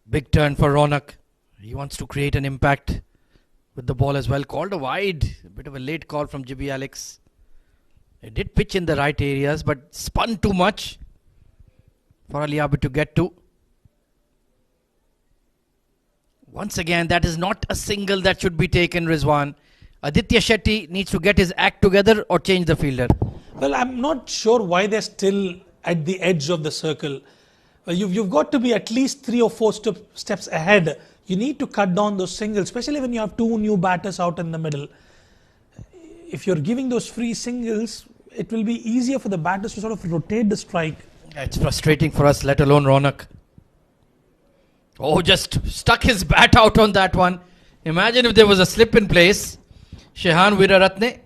Big turn for Ronak. He wants to create an impact with the ball as well. Called a wide. A bit of a late call from Jibby Alex. It did pitch in the right areas, but spun too much for Ali Abid to get to. Once again, that is not a single that should be taken, Rizwan. Aditya Shetty needs to get his act together or change the fielder. Well, I'm not sure why they're still at the edge of the circle. Well, you've got to be at least 3 or 4 steps ahead. You need to cut down those singles, especially when you have 2 new batters out in the middle. If you're giving those free singles, it will be easier for the batters to sort of rotate the strike. It's frustrating for us, let alone Ronak. Oh, just stuck his bat out on that one. Imagine if there was a slip in place. Shehan Weeraratne,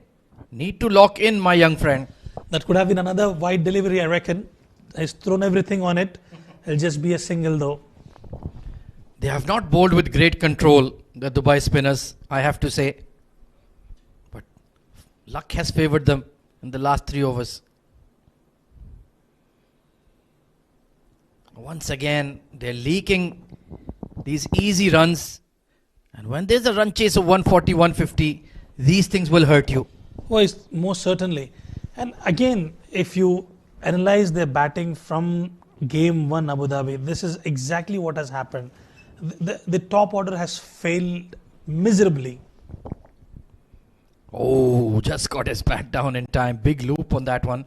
need to lock in, my young friend. That could have been another wide delivery, I reckon. He's thrown everything on it. It'll just be a single though. They have not bowled with great control, the Dubai spinners, I have to say. But luck has favoured them in the last 3 overs. Once again, they're leaking these easy runs. And when there's a run chase of 140, 150, these things will hurt you. Well, most certainly. And again, if you analyze their batting from game 1 Abu Dhabi, this is exactly what has happened. The top order has failed miserably. Oh, just got his bat down in time. Big loop on that one.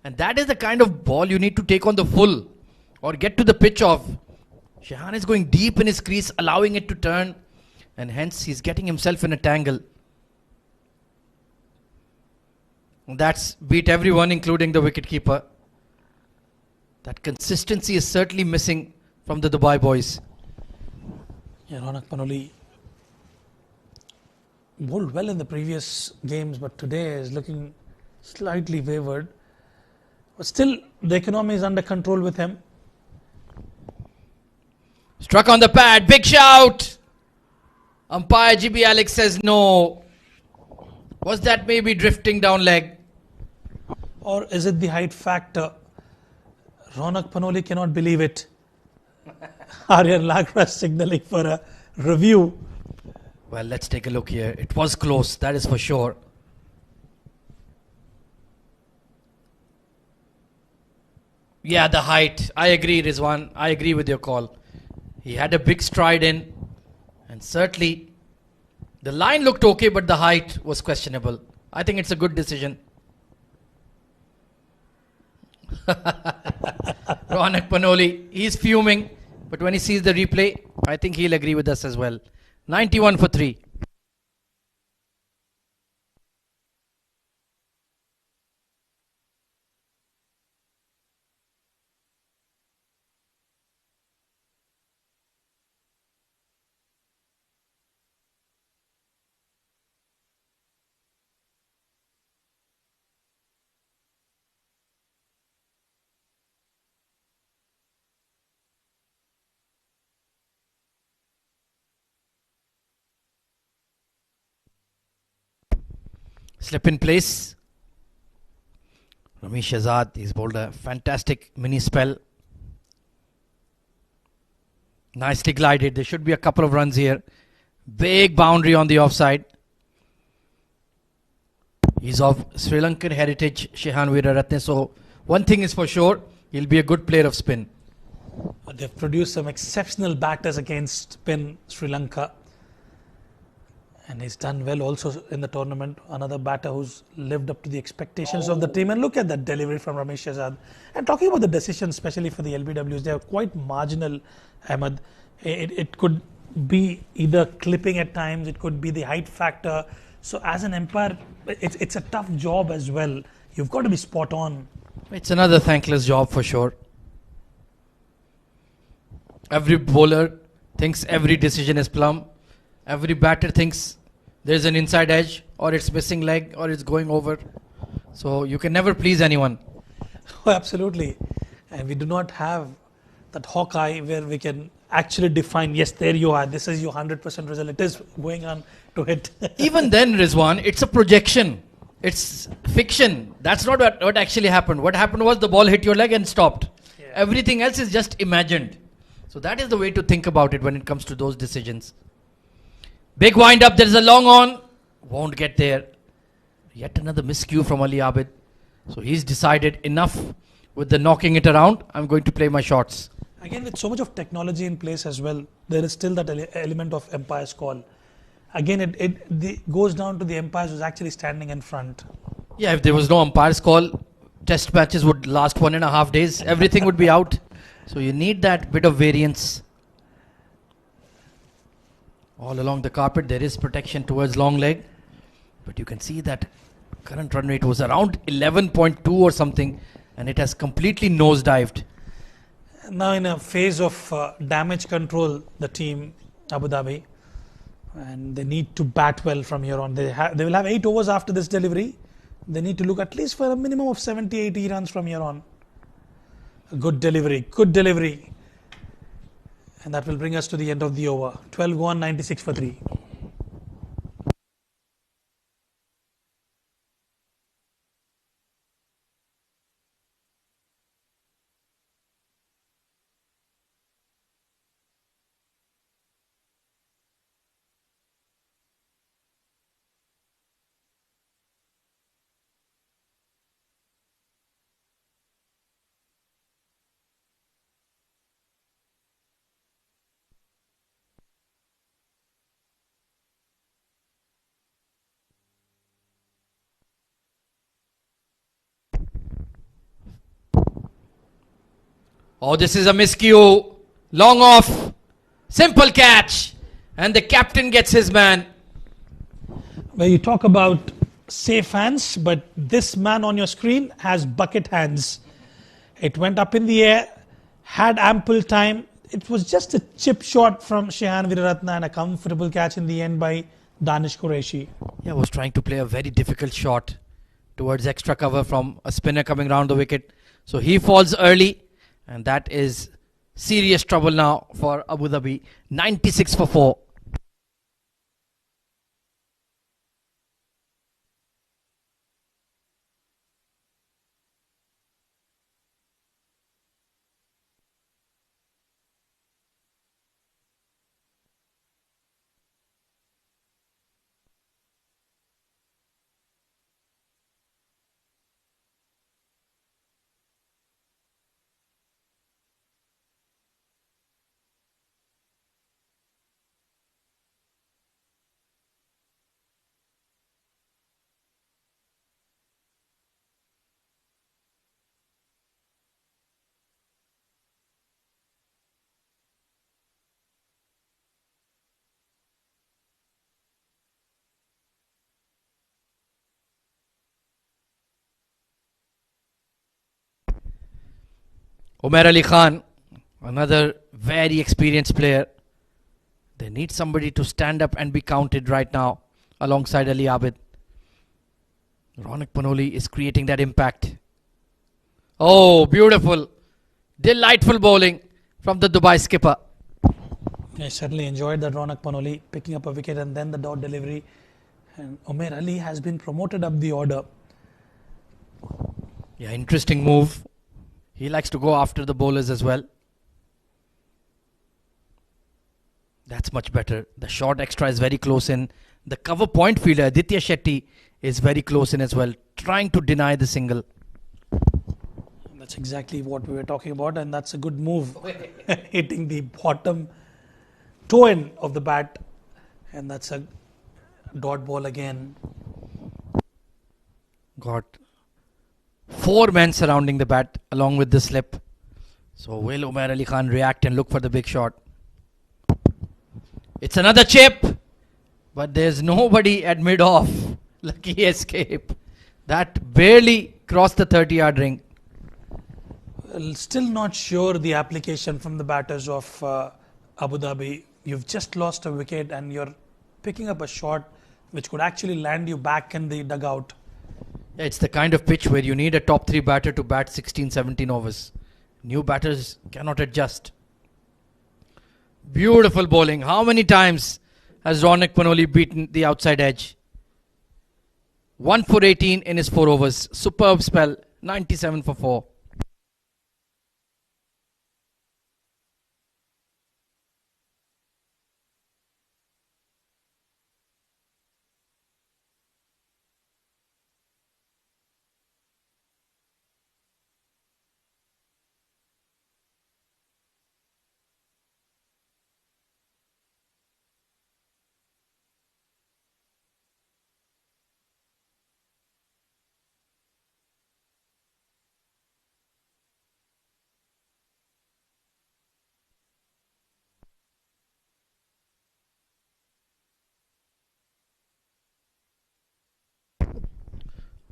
And that is the kind of ball you need to take on the full or get to the pitch of. Shehan is going deep in his crease, allowing it to turn. And hence he's getting himself in a tangle. That's beat everyone, including the wicketkeeper. That consistency is certainly missing from the Dubai boys. Yeah, Ronak Panoli bowled well in the previous games, but today is looking slightly wavered. But still, the economy is under control with him. Struck on the pad, big shout! Umpire GB Alex says no. Was that maybe drifting down leg? Or is it the height factor? Ronak Panoli cannot believe it. Aryan Lagra signaling for a review. Well, let's take a look here. It was close, that is for sure. Yeah, the height. I agree, Rizwan. I agree with your call. He had a big stride in, and certainly the line looked okay, but the height was questionable. I think it's a good decision. Ronak Panoli, he's fuming, but when he sees the replay, I think he'll agree with us as well. 91 for 3. Slip in place. Ramesh Azad, he's bowled a fantastic mini spell. Nicely glided. There should be a couple of runs here. Big boundary on the offside. He's of Sri Lankan heritage, Shehan Weeraratne. So one thing is for sure, he'll be a good player of spin. They've produced some exceptional batters against spin Sri Lanka. And he's done well also in the tournament. Another batter who's lived up to the expectations of the team. And look at that delivery from Ramesh Azad. And talking about the decisions, especially for the LBWs, they are quite marginal, Ahmed. It could be either clipping at times, it could be the height factor. So as an umpire, it's a tough job as well. You've got to be spot on. It's another thankless job for sure. Every bowler thinks every decision is plumb. Every batter thinks there's an inside edge, or it's missing leg, or it's going over. So you can never please anyone. Oh, absolutely. And we do not have that hawk eye where we can actually define, yes, there you are, this is your 100% result. It is going on to hit. Even then, Rizwan, it's a projection. It's fiction. That's not what actually happened. What happened was the ball hit your leg and stopped. Yeah. Everything else is just imagined. So that is the way to think about it when it comes to those decisions. Big wind up, there's a long on. Won't get there. Yet another miscue from Ali Abid. So he's decided enough with the knocking it around. I'm going to play my shots. Again, with so much of technology in place as well, there is still that element of umpire's call. Again, it goes down to the umpires who's actually standing in front. Yeah, if there was no umpire's call, test matches would last 1.5 days. Everything would be out. So you need that bit of variance. All along the carpet, there is protection towards long leg. But you can see that current run rate was around 11.2 or something. And it has completely nosedived. Now in a phase of damage control, the team, Abu Dhabi. And they need to bat well from here on. They will have 8 overs after this delivery. They need to look at least for a minimum of 70-80 runs from here on. A good delivery, good delivery. And that will bring us to the end of the over. 12 gone, 96 for 3. Oh, this is a miscue. Long off. Simple catch. And the captain gets his man. Where you talk about safe hands, but this man on your screen has bucket hands. It went up in the air, had ample time. It was just a chip shot from Shehan Viraratna and a comfortable catch in the end by Danish Qureshi. Yeah, was trying to play a very difficult shot towards extra cover from a spinner coming round the wicket. So he falls early, and that is serious trouble now for Abu Dhabi. 96 for 4. Umair Ali Khan, another very experienced player. They need somebody to stand up and be counted right now alongside Ali Abid. Ronak Panoli is creating that impact. Oh, beautiful. Delightful bowling from the Dubai skipper. I certainly enjoyed that Ronak Panoli picking up a wicket and then the dot delivery. And Umair Ali has been promoted up the order. Yeah, interesting move. He likes to go after the bowlers as well. That's much better. The short extra is very close in. The cover point fielder, Aditya Shetty, is very close in as well, trying to deny the single. That's exactly what we were talking about, and that's a good move. Hitting the bottom toe end of the bat, and that's a dot ball again. Got 4 men surrounding the bat along with the slip. So will Umair Ali Khan react and look for the big shot? It's another chip, but there's nobody at mid-off. Lucky escape. That barely crossed the 30-yard ring. Still not sure the application from the batters of Abu Dhabi. You've just lost a wicket and you're picking up a shot which could actually land you back in the dugout. It's the kind of pitch where you need a top 3 batter to bat 16, 17 overs. New batters cannot adjust. Beautiful bowling. How many times has Ronak Panoli beaten the outside edge? 1 for 18 in his 4 overs. Superb spell. 97 for 4.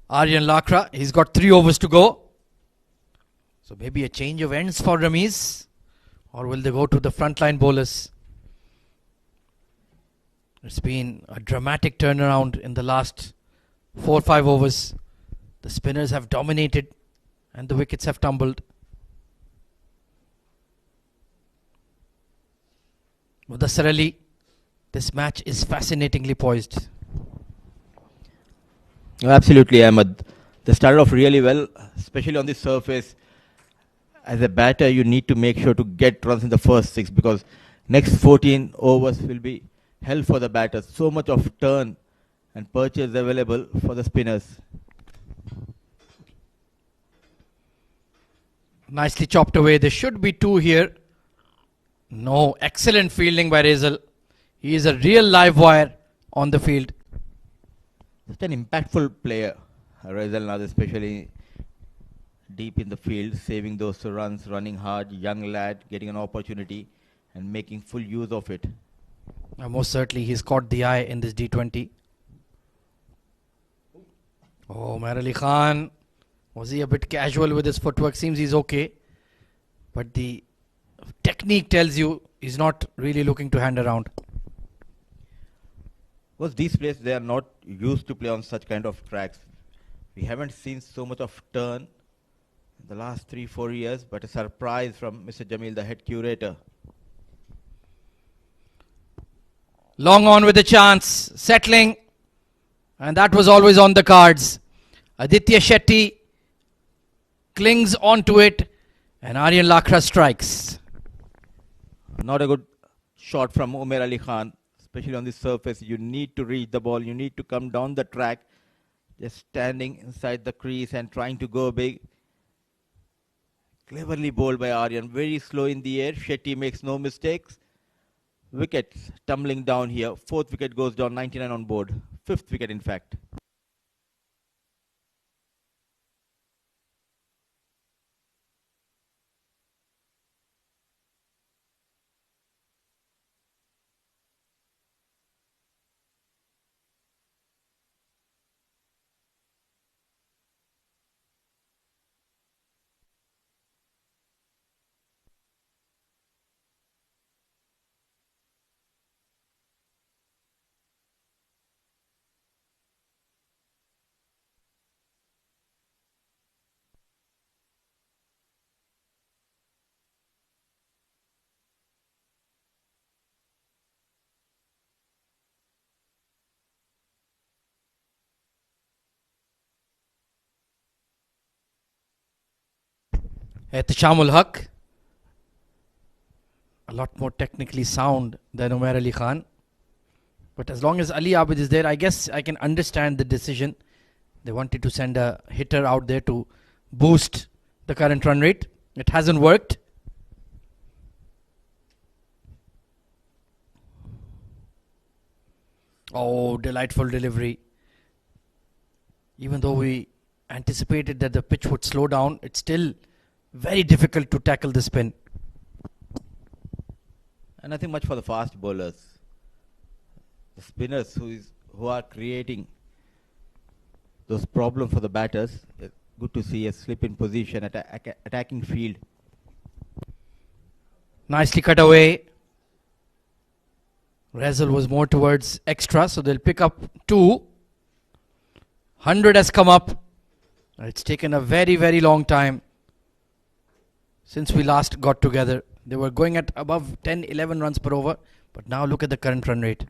Aryan Lakra, he's got 3 overs to go. So maybe a change of ends for Ramiz. Or will they go to the frontline bowlers? It's been a dramatic turnaround in the last 4-5 overs. The spinners have dominated and the wickets have tumbled. Mudassar Ali, this match is fascinatingly poised. Absolutely, Ahmed. They started off really well, especially on the surface. As a batter, you need to make sure to get runs in the first 6 because next 14 overs will be hell for the batters. So much of turn and purchase available for the spinners. Nicely chopped away. There should be 2 here. No, excellent fielding by Razel. He is a real live wire on the field. Such an impactful player, Razel Naz, especially deep in the field, saving those runs, running hard, young lad, getting an opportunity and making full use of it. Most certainly he's caught the eye in this D20. Oh, Umar Ali Khan. Was he a bit casual with his footwork? Seems he's okay. But the technique tells you he's not really looking to hand around. Because these players, they are not used to play on such kind of tracks. We haven't seen so much of turn in the last 3-4 years, but a surprise from Mr. Jamil, the head curator. Long on with a chance, settling, and that was always on the cards. Aditya Shetty clings onto it, and Aryan Lakra strikes. Not a good shot from Umar Ali Khan, especially on the surface. You need to reach the ball, you need to come down the track. Just standing inside the crease and trying to go big. Cleverly bowled by Aryan, very slow in the air. Shetty makes no mistakes. Wickets tumbling down here. Fourth wicket goes down, 99 on board. Fifth wicket, in fact. Ehtishamul Haq, a lot more technically sound than Umar Ali Khan. But as long as Ali Abid is there, I guess I can understand the decision. They wanted to send a hitter out there to boost the current run rate. It hasn't worked. Oh, delightful delivery. Even though we anticipated that the pitch would slow down, it's still very difficult to tackle the spin. And nothing much for the fast bowlers. The spinners who are creating those problems for the batters. Good to see a slip in position, attacking field. Nicely cut away. Razzle was more towards extra, so they'll pick up 2. 100 has come up. It's taken a very, very long time since we last got together. They were going at above 10, 11 runs per over, but now look at the current run rate.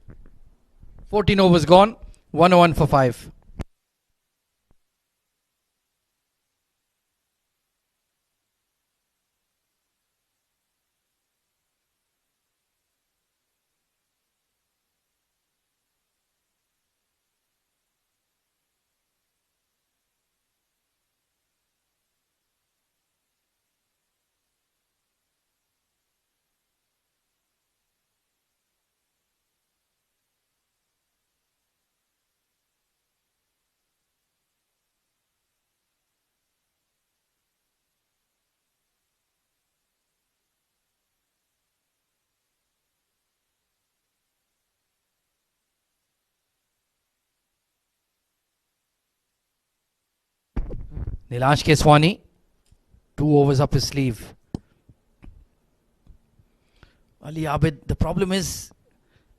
14 overs gone, 101 for 5. Nilansh Keswani, 2 overs up his sleeve. Ali Abid, the problem is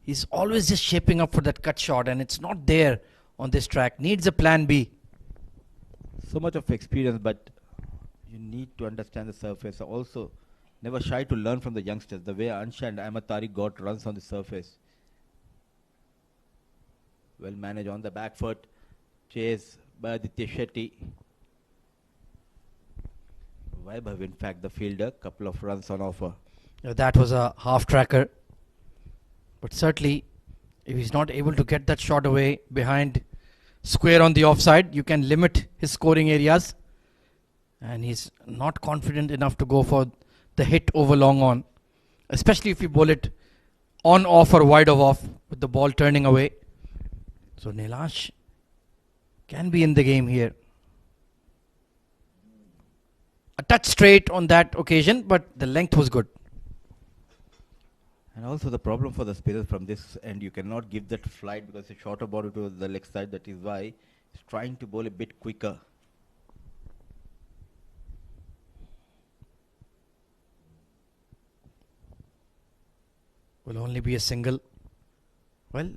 he's always just shaping up for that cut shot, and it's not there on this track. Needs a plan B. So much of experience, but you need to understand the surface. Also, never shy to learn from the youngsters. The way Ansha and Ahmad Tariq got runs on the surface. Well managed on the back foot. Chase by Aditya Shetty. Vaibhav, in fact, the fielder. Couple of runs on offer. That was a half tracker. But certainly, if he's not able to get that shot away behind square on the offside, you can limit his scoring areas. And he's not confident enough to go for the hit over long on. Especially if you bowl it on off or wide of off with the ball turning away. So Nilansh can be in the game here. A touch straight on that occasion, but the length was good. And also the problem for the spinners from this end, you cannot give that flight because it's a shorter ball to the leg side. That is why He's trying to bowl a bit quicker. Will only be a single. Well,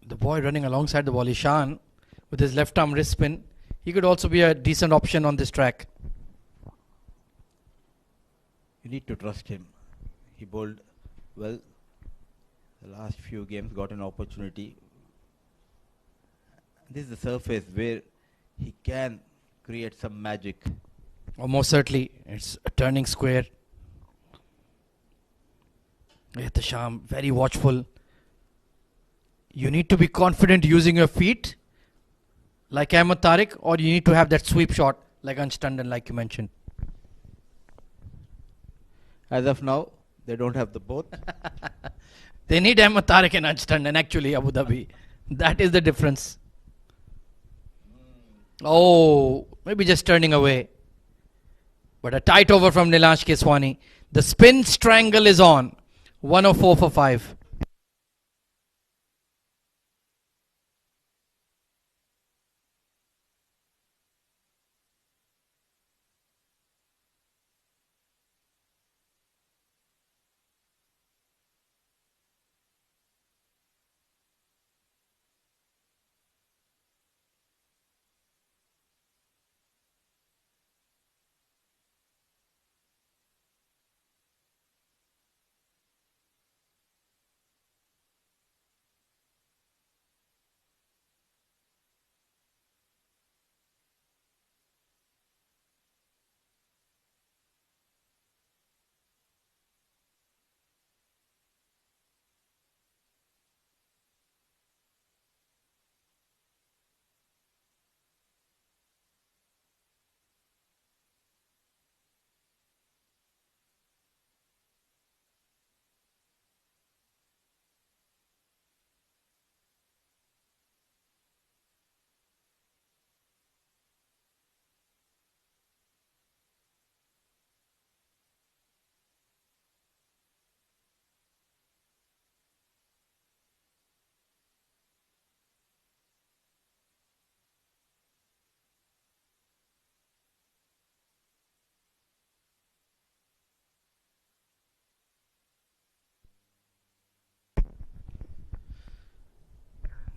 the boy running alongside the ball, Ishan, with his left arm wrist spin, he could also be a decent option on this track. You need to trust him. He bowled well the last few games, got an opportunity. This is the surface where he can create some magic. Or most certainly, it's a turning square. Ehtisham, very watchful. You need to be confident using your feet like Ahmed Tariq, or you need to have that sweep shot like Ansh Tandon, like you mentioned. As of now, they don't have the both. They need Ahmed Tariq and Ansh Tandon, actually, Abu Dhabi. That is the difference. Oh, maybe just turning away. But a tight over from Nilansh Keswani. The spin strangle is on. 104 for 5.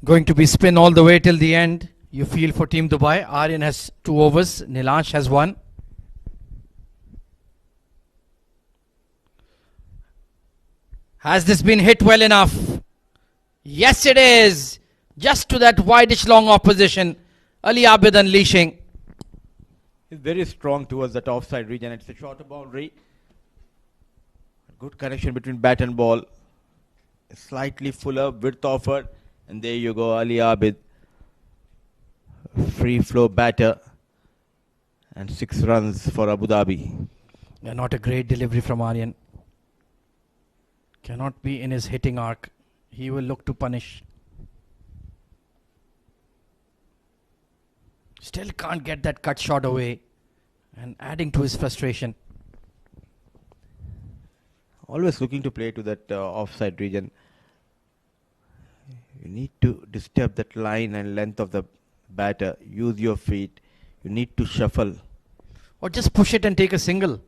Going to be spin all the way till the end. You feel for Team Dubai. Aryan has 2 overs. Nilansh has 1. Has this been hit well enough? Yes, it is. Just to that wideish long opposition. Ali Abid unleashing. He's very strong towards that offside region. It's a shorter boundary. Good connection between bat and ball. Slightly fuller width offered. And there you go, Ali Abid. Free flow batter. And 6 runs for Abu Dhabi. Yeah, not a great delivery from Aryan. Cannot be in his hitting arc. He will look to punish. Still can't get that cut shot away. And adding to his frustration. Always looking to play to that offside region. You need to disturb that line and length of the batter. Use your feet. You need to shuffle. Or just push it and take a single.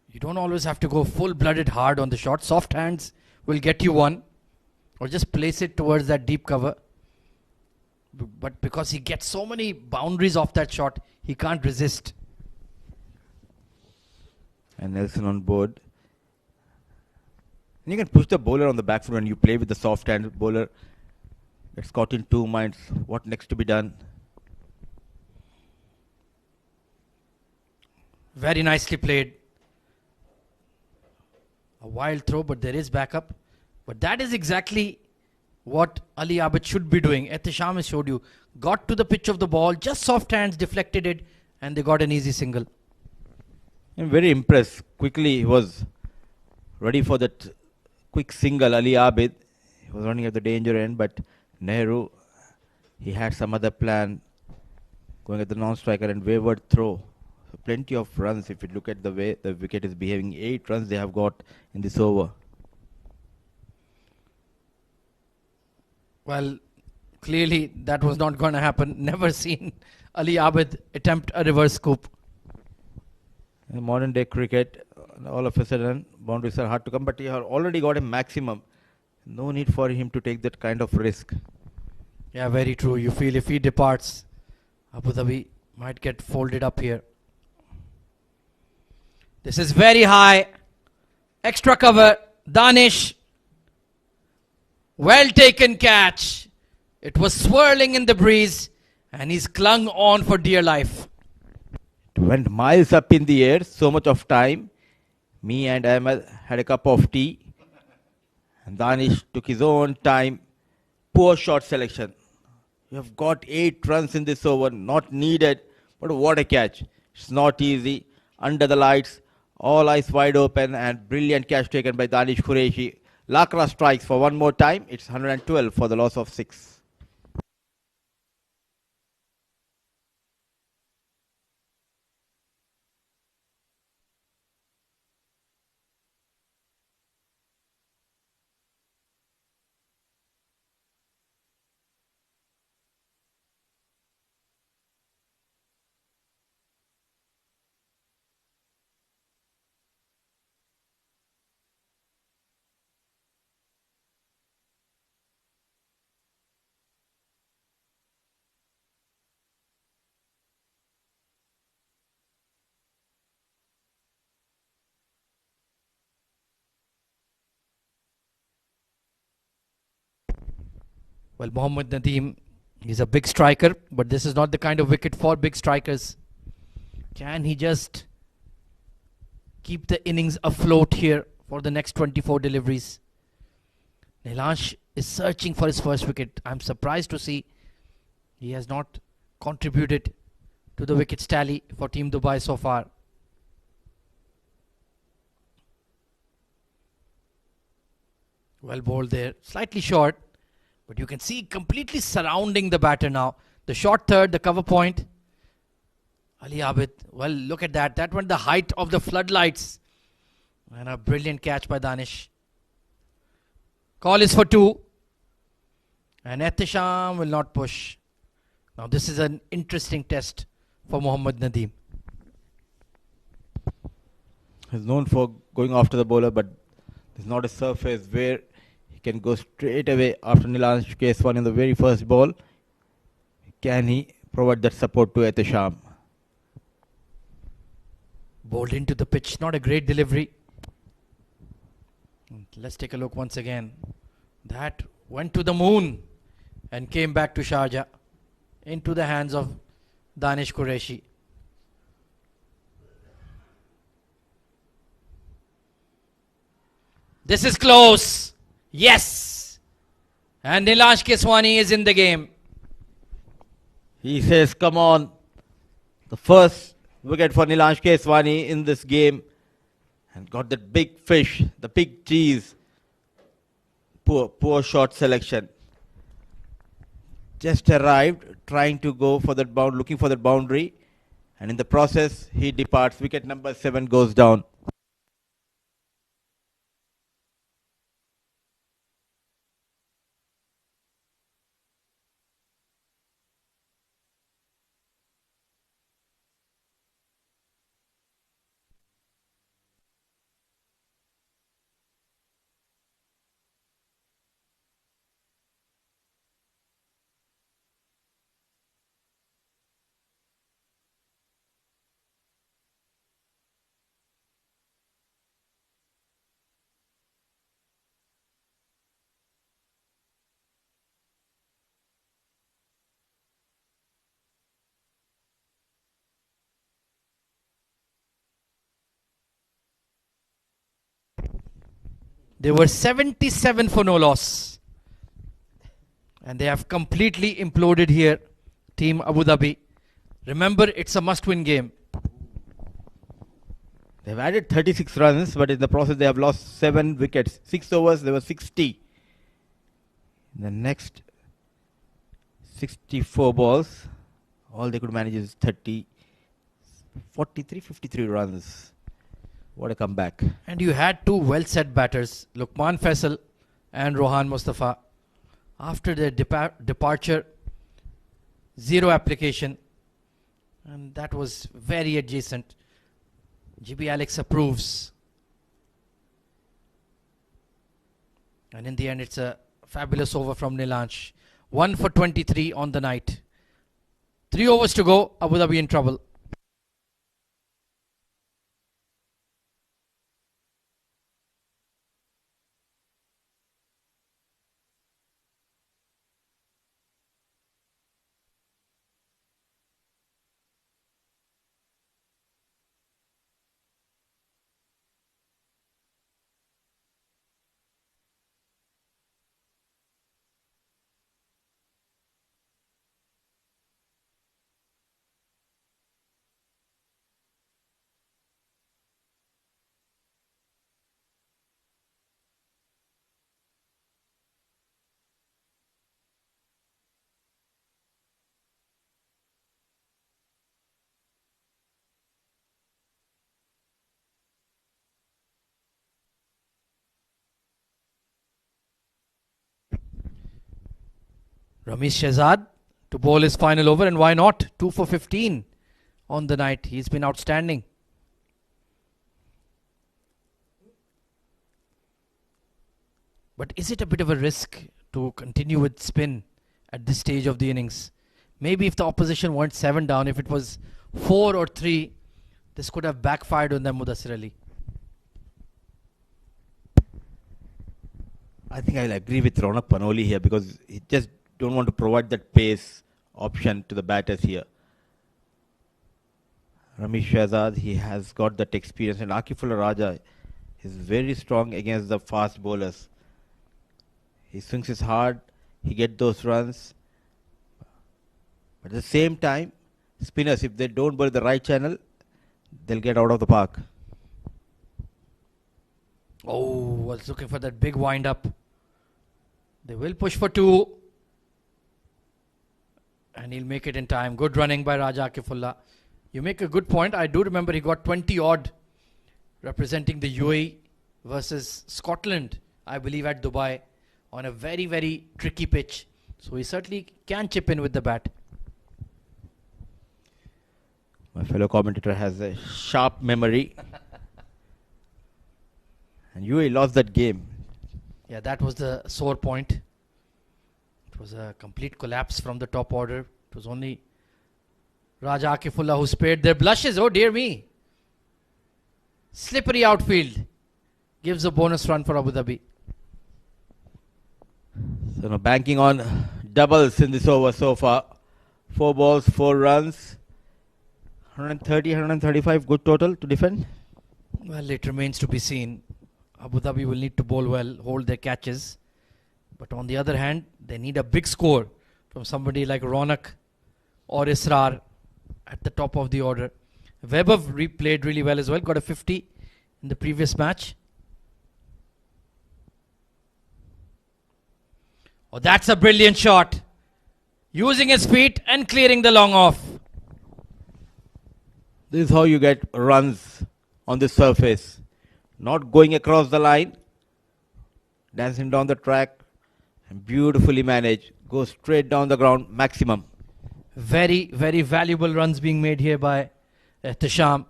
You don't always have to go full-blooded hard on the shot. Soft hands will get you one. Or just place it towards that deep cover. But because he gets so many boundaries off that shot, he can't resist. And Nelson on board. And you can push the bowler on the back foot when you play with the soft hand bowler. It's caught in 2 minds. What next to be done? Very nicely played. A wild throw, but there is backup. But that is exactly what Ali Abid should be doing. Ehtisham has showed you. Got to the pitch of the ball, just soft hands, deflected it, and they got an easy single. I'm very impressed. Quickly he was ready for that quick single. Ali Abid, he was running at the danger end, but Nehru, he had some other plan, going at the non-striker and wayward throw. So plenty of runs if you look at the way the wicket is behaving. 8 runs they have got in this over. Well, Clearly, that was not going to happen. Never seen Ali Abid attempt a reverse scoop. In modern day cricket, all of a sudden, boundaries are hard to come, but he has already got a maximum. No need for him to take that kind of risk. Yeah, very true. You feel if he departs, Abu Dhabi might get folded up here. This is very high. Extra cover. Danish. Well taken catch. It was swirling in the breeze and he's clung on for dear life. It went miles up in the air, so much of time. Me and Ahmed had a cup of tea. And Danish took his own time. Poor shot selection. You have got 8 runs in this over, not needed. But what a catch. It's not easy. Under the lights, all eyes wide open, and brilliant catch taken by Danish Qureshi. Lakra strikes for one more time. It's 112 for the loss of 6. Well, Mohammad Nadeem, he's a big striker, but this is not the kind of wicket for big strikers. Can he just keep the innings afloat here for the next 24 deliveries? Nilansh is searching for his first wicket. I'm surprised to see he has not contributed to the wickets tally for Team Dubai so far. Well bowled there, slightly short, but you can see completely surrounding the batter now. The short third, the cover point. Ali Abid, well, look at that. That went the height of the floodlights. And a brilliant catch by Danish. Call is for 2. And Ehtisham will not push. Now this is an interesting test for Mohammad Nadeem. He's known for going after the bowler, but there's not a surface where he can go straight away after Nilansh case one in the very first ball. Can he provide that support to Ehtisham? Bowled into the pitch, not a great delivery. Let's take a look once again. That went to the moon and came back to Sharjah into the hands of Danish Qureshi. This is close. Yes. And Nilansh Keswani is in the game. He says, come on. The first wicket for Nilansh Keswani in this game. And got that big fish, the big cheese. Poor shot selection. Just arrived, trying to go for that bound, looking for that boundary. And in the process, he departs. Wicket number 7 goes down. They were 77 for no loss. And they have completely imploded here, Team Abu Dhabi. Remember, it's a must-win game. They've added 36 runs, but in the process they have lost 7 wickets. 6 overs, they were 60. In the next 64 balls, all they could manage is 53 runs. What a comeback. And you had 2 well-set batters, Lukman Faisal and Rohan Mustafa. After their departure, zero application. And that was very adjacent. GB Alex approves. And in the end, it's a fabulous over from Nilansh. 1 for 23 on the night. 3 overs to go. Abu Dhabi in trouble. Ramesh Shehzad to bowl his final over, and why not? 2 for 15 on the night. He's been outstanding. But is it a bit of a risk to continue with spin at this stage of the innings? Maybe if the opposition weren't 7 down, if it was 4 or 3, this could have backfired on them, Mudassir Ali. I think I'll agree with Ronak Panoli here because he just don't want to provide that pace option to the batters here. Ramesh Shehzad, he has got that experience, and Akifullah Raja is very strong against the fast bowlers. He swings his hard, he gets those runs. But at the same time, spinners, if they don't bowl the right channel, they'll get out of the park. Oh, was looking for that big wind up. They will push for 2. And he'll make it in time. Good running by Raja Akifullah. You make a good point. I do remember he got 20 odd representing the UAE versus Scotland, I believe, at Dubai on a very, very tricky pitch. So he certainly can chip in with the bat. My fellow commentator has a sharp memory. And UAE lost that game. Yeah, that was the sore point. It was a complete collapse from the top order. It was only Raja Akifullah who spared their blushes. Oh dear me. Slippery outfield. Gives a bonus run for Abu Dhabi. So now banking on doubles in this over so far. 4 balls, 4 runs. 130, 135 good total to defend. Well, it remains to be seen. Abu Dhabi will need to bowl well, hold their catches. But on the other hand, they need a big score from somebody like Ronak or Israr at the top of the order. Webber played really well as well, got a 50 in the previous match. Oh, that's a brilliant shot. Using his feet and clearing the long off. This is how you get runs on this surface. Not going across the line, dancing down the track, and beautifully managed. Go straight down the ground, maximum. Very, very valuable runs being made here by Ihtisham.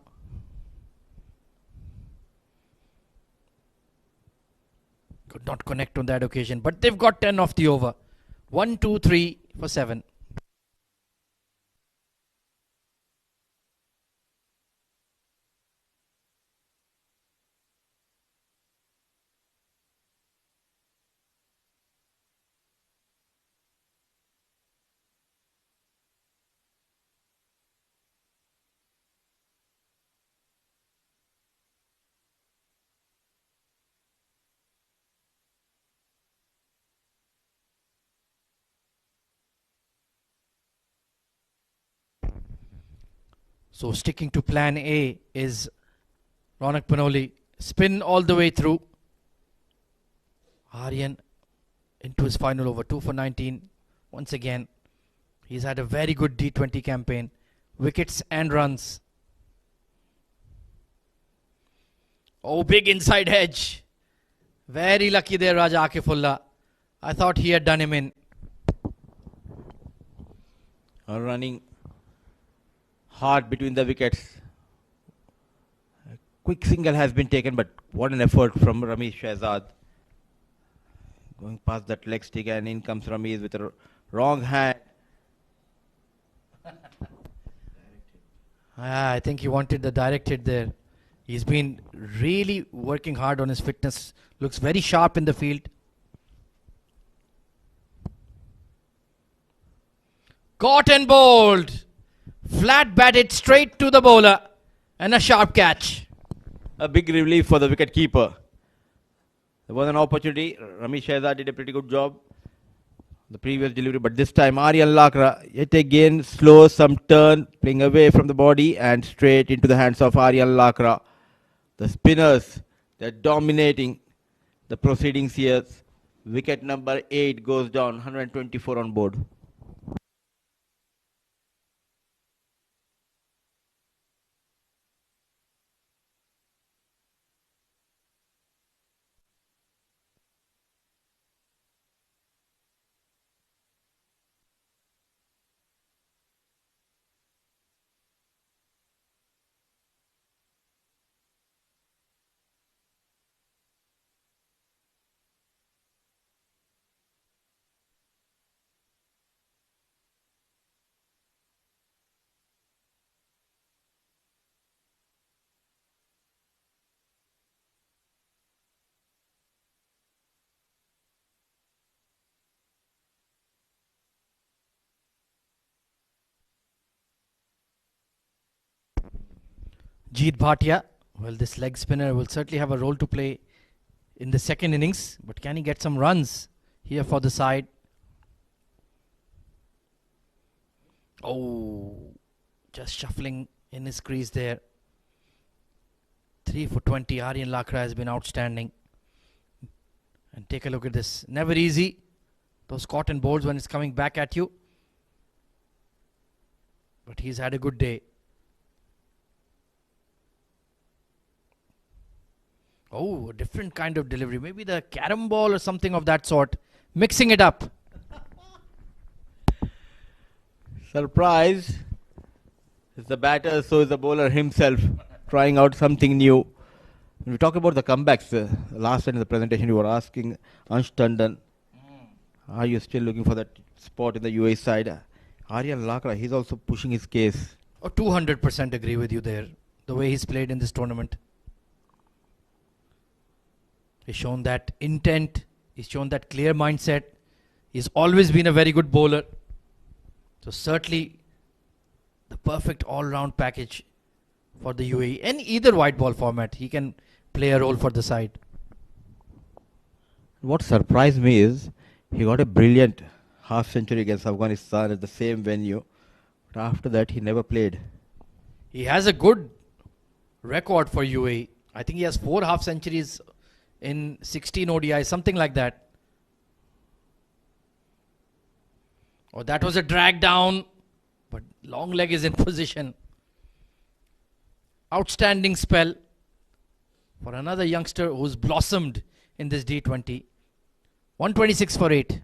Could not connect on that occasion, but they've got 10 off the over. 1, 2, 3 for 7. So sticking to plan A is Ronak Panoli. Spin all the way through. Aryan into his final over. 2 for 19. Once again, he's had a very good D20 campaign. Wickets and runs. Oh, big inside hedge. Very lucky there, Raja Akifullah. I thought he had done him in. Running hard between the wickets. A quick single has been taken, but what an effort from Ramesh Shehzad. Going past that leg stick, and in comes Ramesh with a wrong hand. I think he wanted the direct hit there. He's been really working hard on his fitness. Looks very sharp in the field. Caught and bowled. Flat batted straight to the bowler. And a sharp catch. A big relief for the wicket keeper. There was an opportunity. Ramesh Shehzad did a pretty good job the previous delivery, but this time Aryan Lakra yet again slow, some turn, playing away from the body and straight into the hands of Aryan Lakra. The spinners, they're dominating the proceedings here. Wicket number 8 goes down, 124 on board. Jeet Bhatia. Well, this leg spinner will certainly have a role to play in the second innings. But can he get some runs here for the side? Oh, just shuffling in his crease there. 3 for 20. Aryan Lakra has been outstanding. And take a look at this. Never easy. Those cotton balls when it's coming back at you. But he's had a good day. Oh, a different kind of delivery. Maybe the carom ball or something of that sort. Mixing it up. Surprise is the batter, so is the bowler himself, trying out something new. When we talk about the comebacks, last time in the presentation you were asking Ansh Tandon, are you still looking for that spot in the UAE side? Aryan Lakra, he's also pushing his case. Oh, 200% agree with you there. The way he's played in this tournament. He's shown that intent. He's shown that clear mindset. He's always been a very good bowler. So certainly the perfect all-round package for the UAE. In either white ball format, he can play a role for the side. What surprised me is he got a brilliant half century against Afghanistan at the same venue. But after that, he never played. He has a good record for UAE. I think he has 4 half centuries in 16 ODI, something like that. Oh, that was a drag down, but long leg is in position. Outstanding spell for another youngster who's blossomed in this D20. 126 for 8.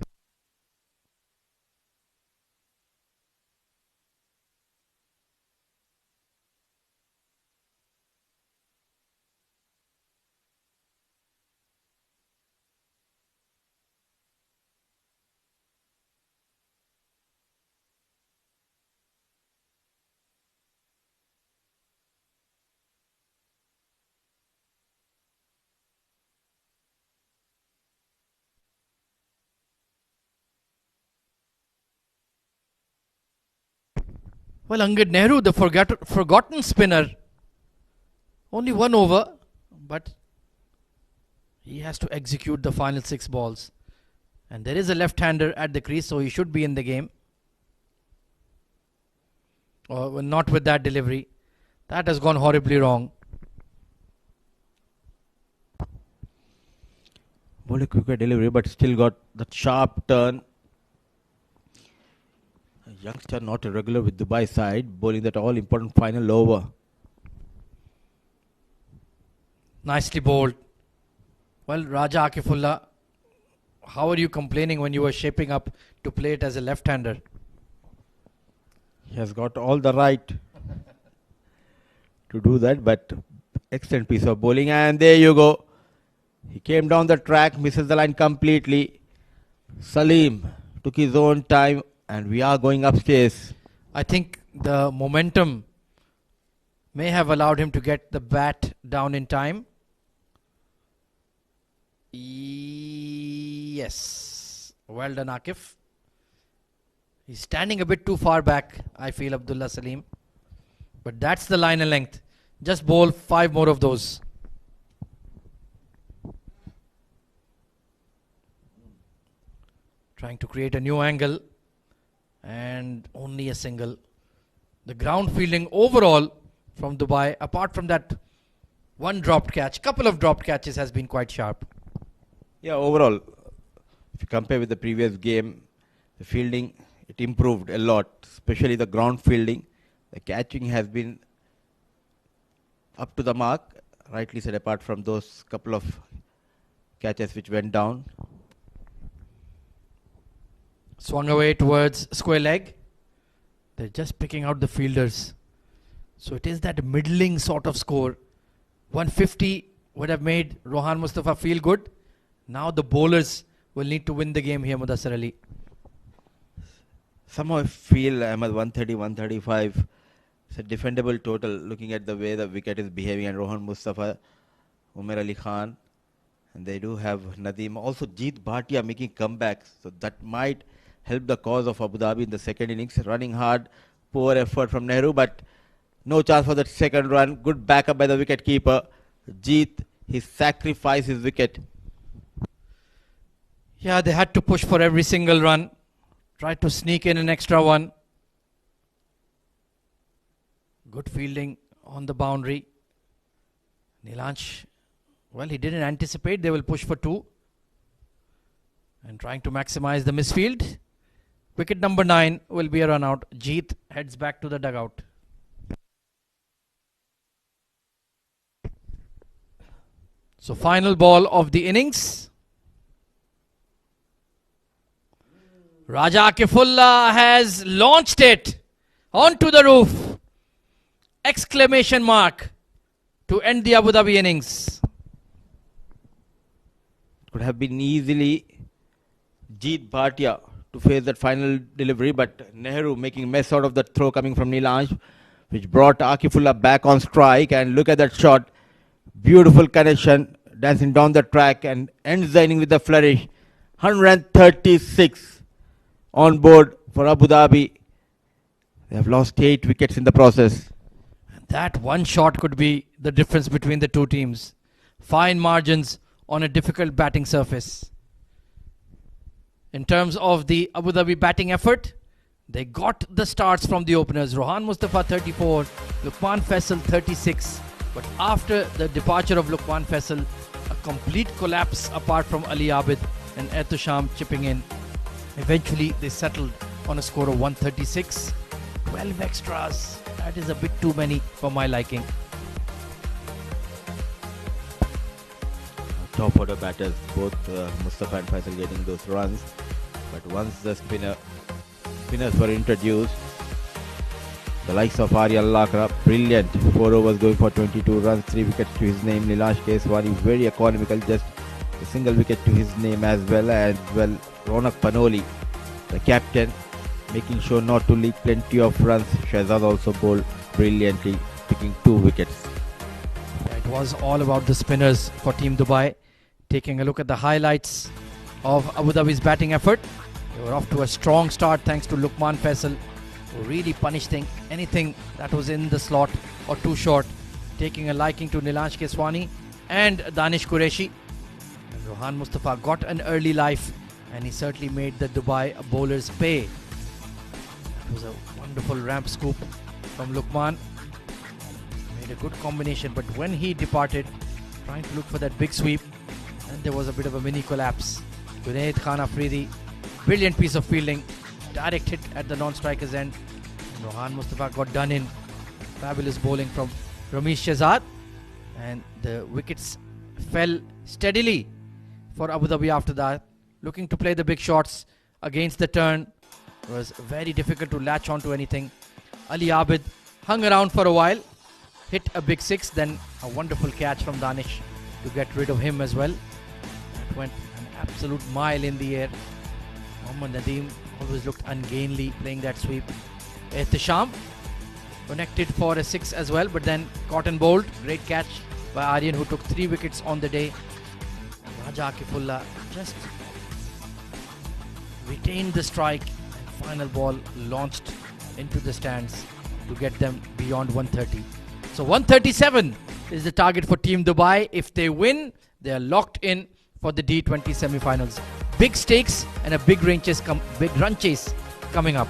Well, Angad Nehru, the forgotten spinner, only 1 over, but he has to execute the final 6 balls. And there is a left-hander at the crease, so he should be in the game. Or not with that delivery. That has gone horribly wrong. Bowled a quicker delivery, but still got that sharp turn. A youngster not a regular with Dubai side, bowling that all-important final over. Nicely bowled. Well, Raja Akifullah How are you complaining when you were shaping up to play it as a left-hander? He has got all the right to do that, but excellent piece of bowling. And there you go. He came down the track, misses the line completely. Salim took his own time, and we are going upstairs. I think the momentum may have allowed him to get the bat down in time. Yes. Well done, Akif. He's standing a bit too far back, I feel, Abdullah Salim. But that's the line and length. Just bowl 5 more of those. Trying to create a new angle. And only a single. The ground fielding overall from Dubai, apart from that one dropped catch, couple of dropped catches, has been quite sharp. Yeah, overall, if you compare with the previous game, the fielding, it improved a lot, especially the ground fielding. The catching has been up to the mark, rightly said, apart from those couple of catches which went down. Swung away towards square leg. They're just picking out the fielders. So it is that middling sort of score. 150 would have made Rohan Mustafa feel good. Now the bowlers will need to win the game here, Mudassar Ali. Somehow I feel Ahmed 130, 135. It's a defendable total looking at the way the wicket is behaving, and Rohan Mustafa, Umar Ali Khan, and they do have Nadeem. Also Jeet Bhatia making comebacks, so that might help the cause of Abu Dhabi in the second innings. Running hard, poor effort from Nehru, but no chance for that second run. Good backup by the wicket keeper. Jeet, he sacrificed his wicket. Yeah, they had to push for every single run. Tried to sneak in an extra one. Good fielding on the boundary. Nilansh, well, he didn't anticipate they will push for 2. And trying to maximize the misfield. Wicket number 9 will be a run out. Jeet heads back to the dugout. So final ball of the innings. Raja Akifullah has launched it onto the roof. Exclamation mark to end the Abu Dhabi innings. Could have been easily Jeet Bhatia to face that final delivery, but Nehru making mess out of that throw coming from Nilansh, which brought Akifullah back on strike. And look at that shot. Beautiful connection, dancing down the track, and ends the inning with a flourish. 136 on board for Abu Dhabi. They have lost 8 wickets in the process. That one shot could be the difference between the two teams. Fine margins on a difficult batting surface. In terms of the Abu Dhabi batting effort, they got the starts from the openers. Rohan Mustafa 34, Luqman Faisal 36. But after the departure of Luqman Faisal, a complete collapse apart from Ali Abid and Ehtusham chipping in. Eventually they settled on a score of 136. 12 extras. That is a bit too many for my liking. Top order batters, both Mustafa and Faisal getting those runs. But once the spinners were introduced, the likes of Arya Lakra, brilliant. 4 overs going for 22 runs, 3 wickets to his name. Nilansh Keswani, very economical, just a single wicket to his name as well. And well, Ronak Panoli, the captain, making sure not to leak plenty of runs. Shahzad also bowled brilliantly, picking 2 wickets. It was all about the spinners for Team Dubai. Taking a look at the highlights of Abu Dhabi's batting effort. They were off to a strong start thanks to Luqman Faisal, who really punished anything that was in the slot or too short. Taking a liking to Nilansh Keswani and Danish Qureshi. And Rohan Mustafa got an early life, and he certainly made the Dubai bowlers pay. It was a wonderful ramp scoop from Luqman. Made a good combination, but when he departed, trying to look for that big sweep, and there was a bit of a mini collapse. Junaid Khan Afridi, brilliant piece of fielding, direct hit at the non-striker's end. And Rohan Mustafa got done in. Fabulous bowling from Ramesh Shehzad, and the wickets fell steadily for Abu Dhabi after that. looking to play the big shots against the turn. It was very difficult to latch onto anything. Ali Abid hung around for a while, hit a big six, then a wonderful catch from Danish to get rid of him as well. That went an absolute mile in the air. Mohammad Nadeem always looked ungainly playing that sweep. Ehtisham connected for a six as well, but then caught and bowled. Great catch by Aryan, who took 3 wickets on the day. Raja Akifullah just retained the strike, and final ball launched into the stands to get them beyond 130. So 137 is the target for Team Dubai. If they win, they are locked in for the D20 semi-finals. Big stakes and a big run chase coming up.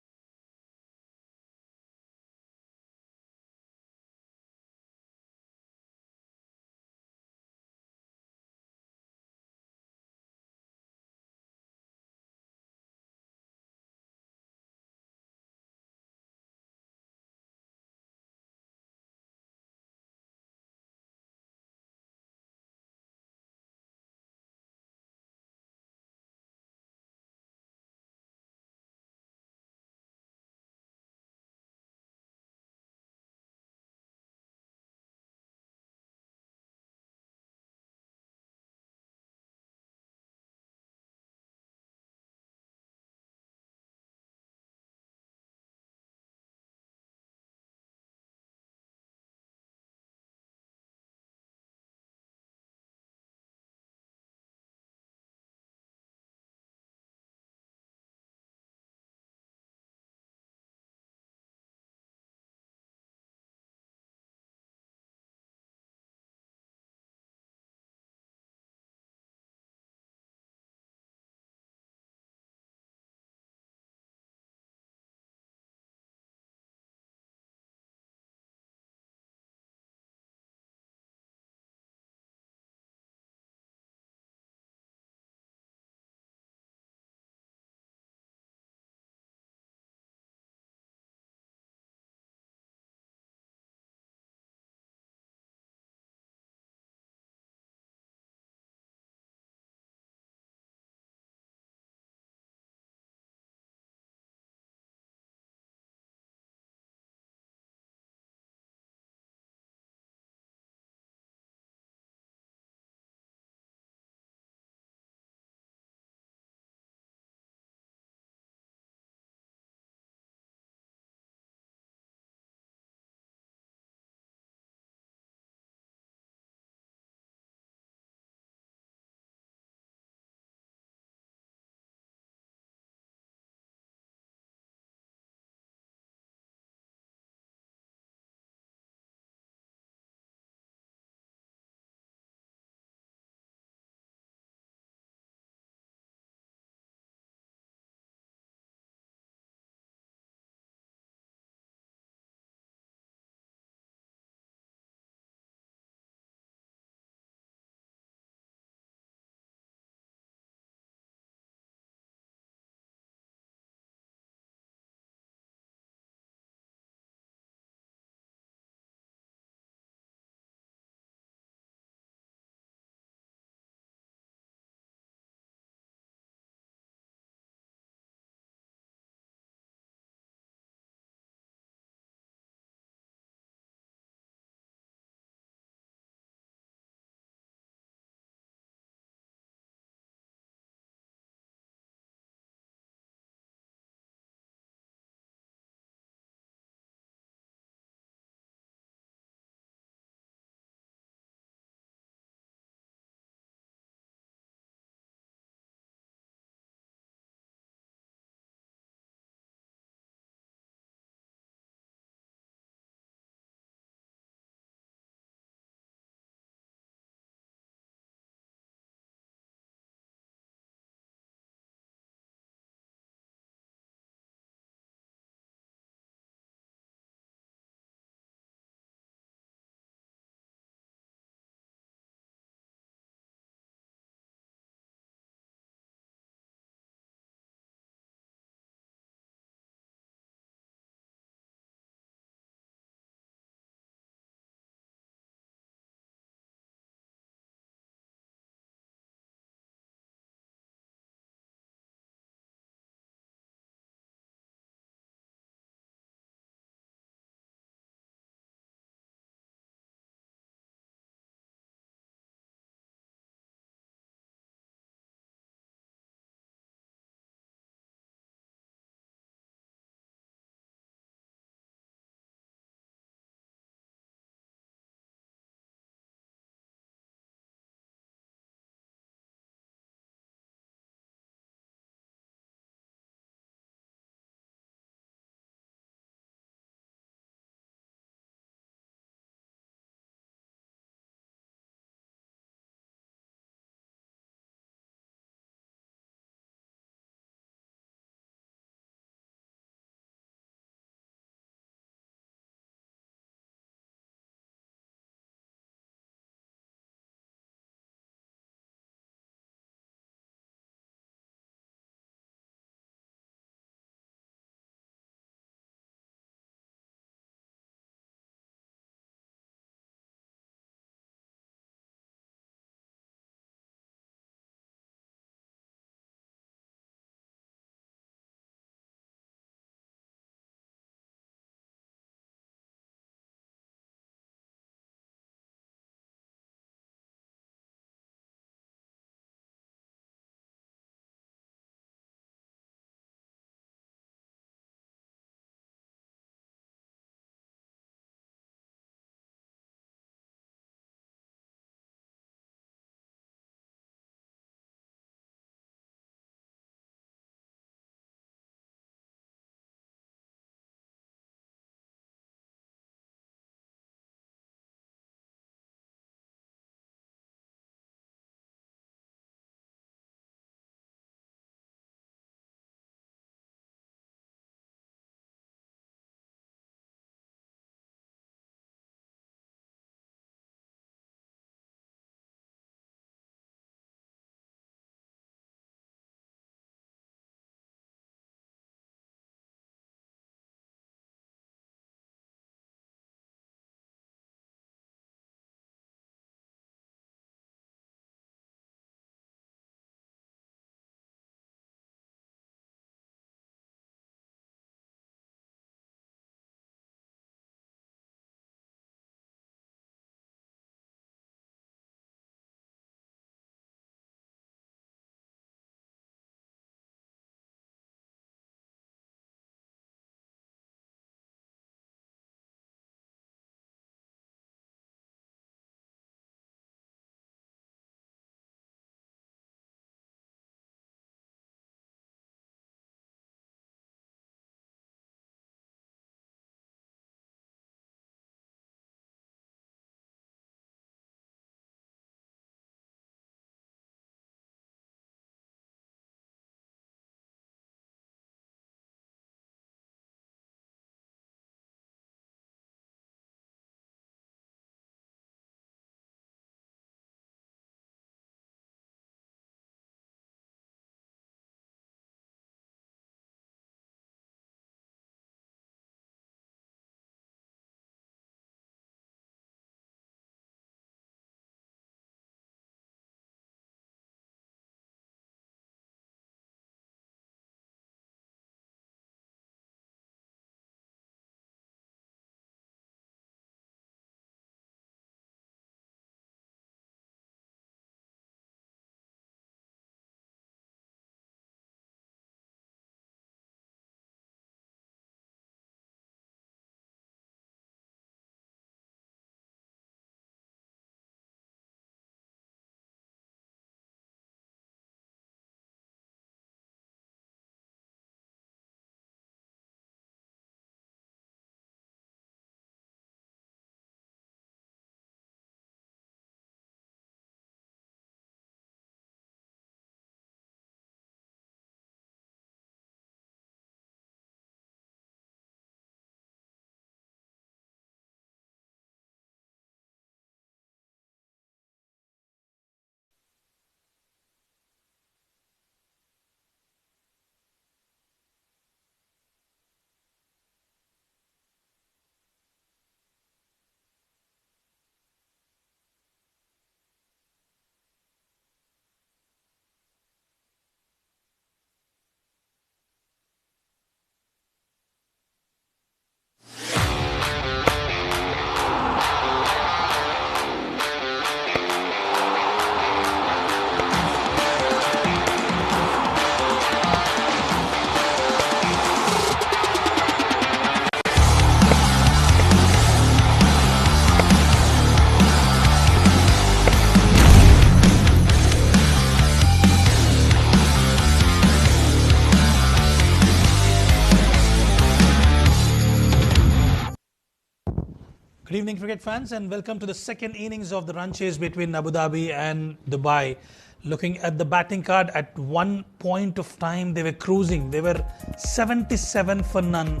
Good evening, cricket fans, and welcome to the second innings of the run chase between Abu Dhabi and Dubai. Looking at the batting card, at one point of time they were cruising. They were 77 for none,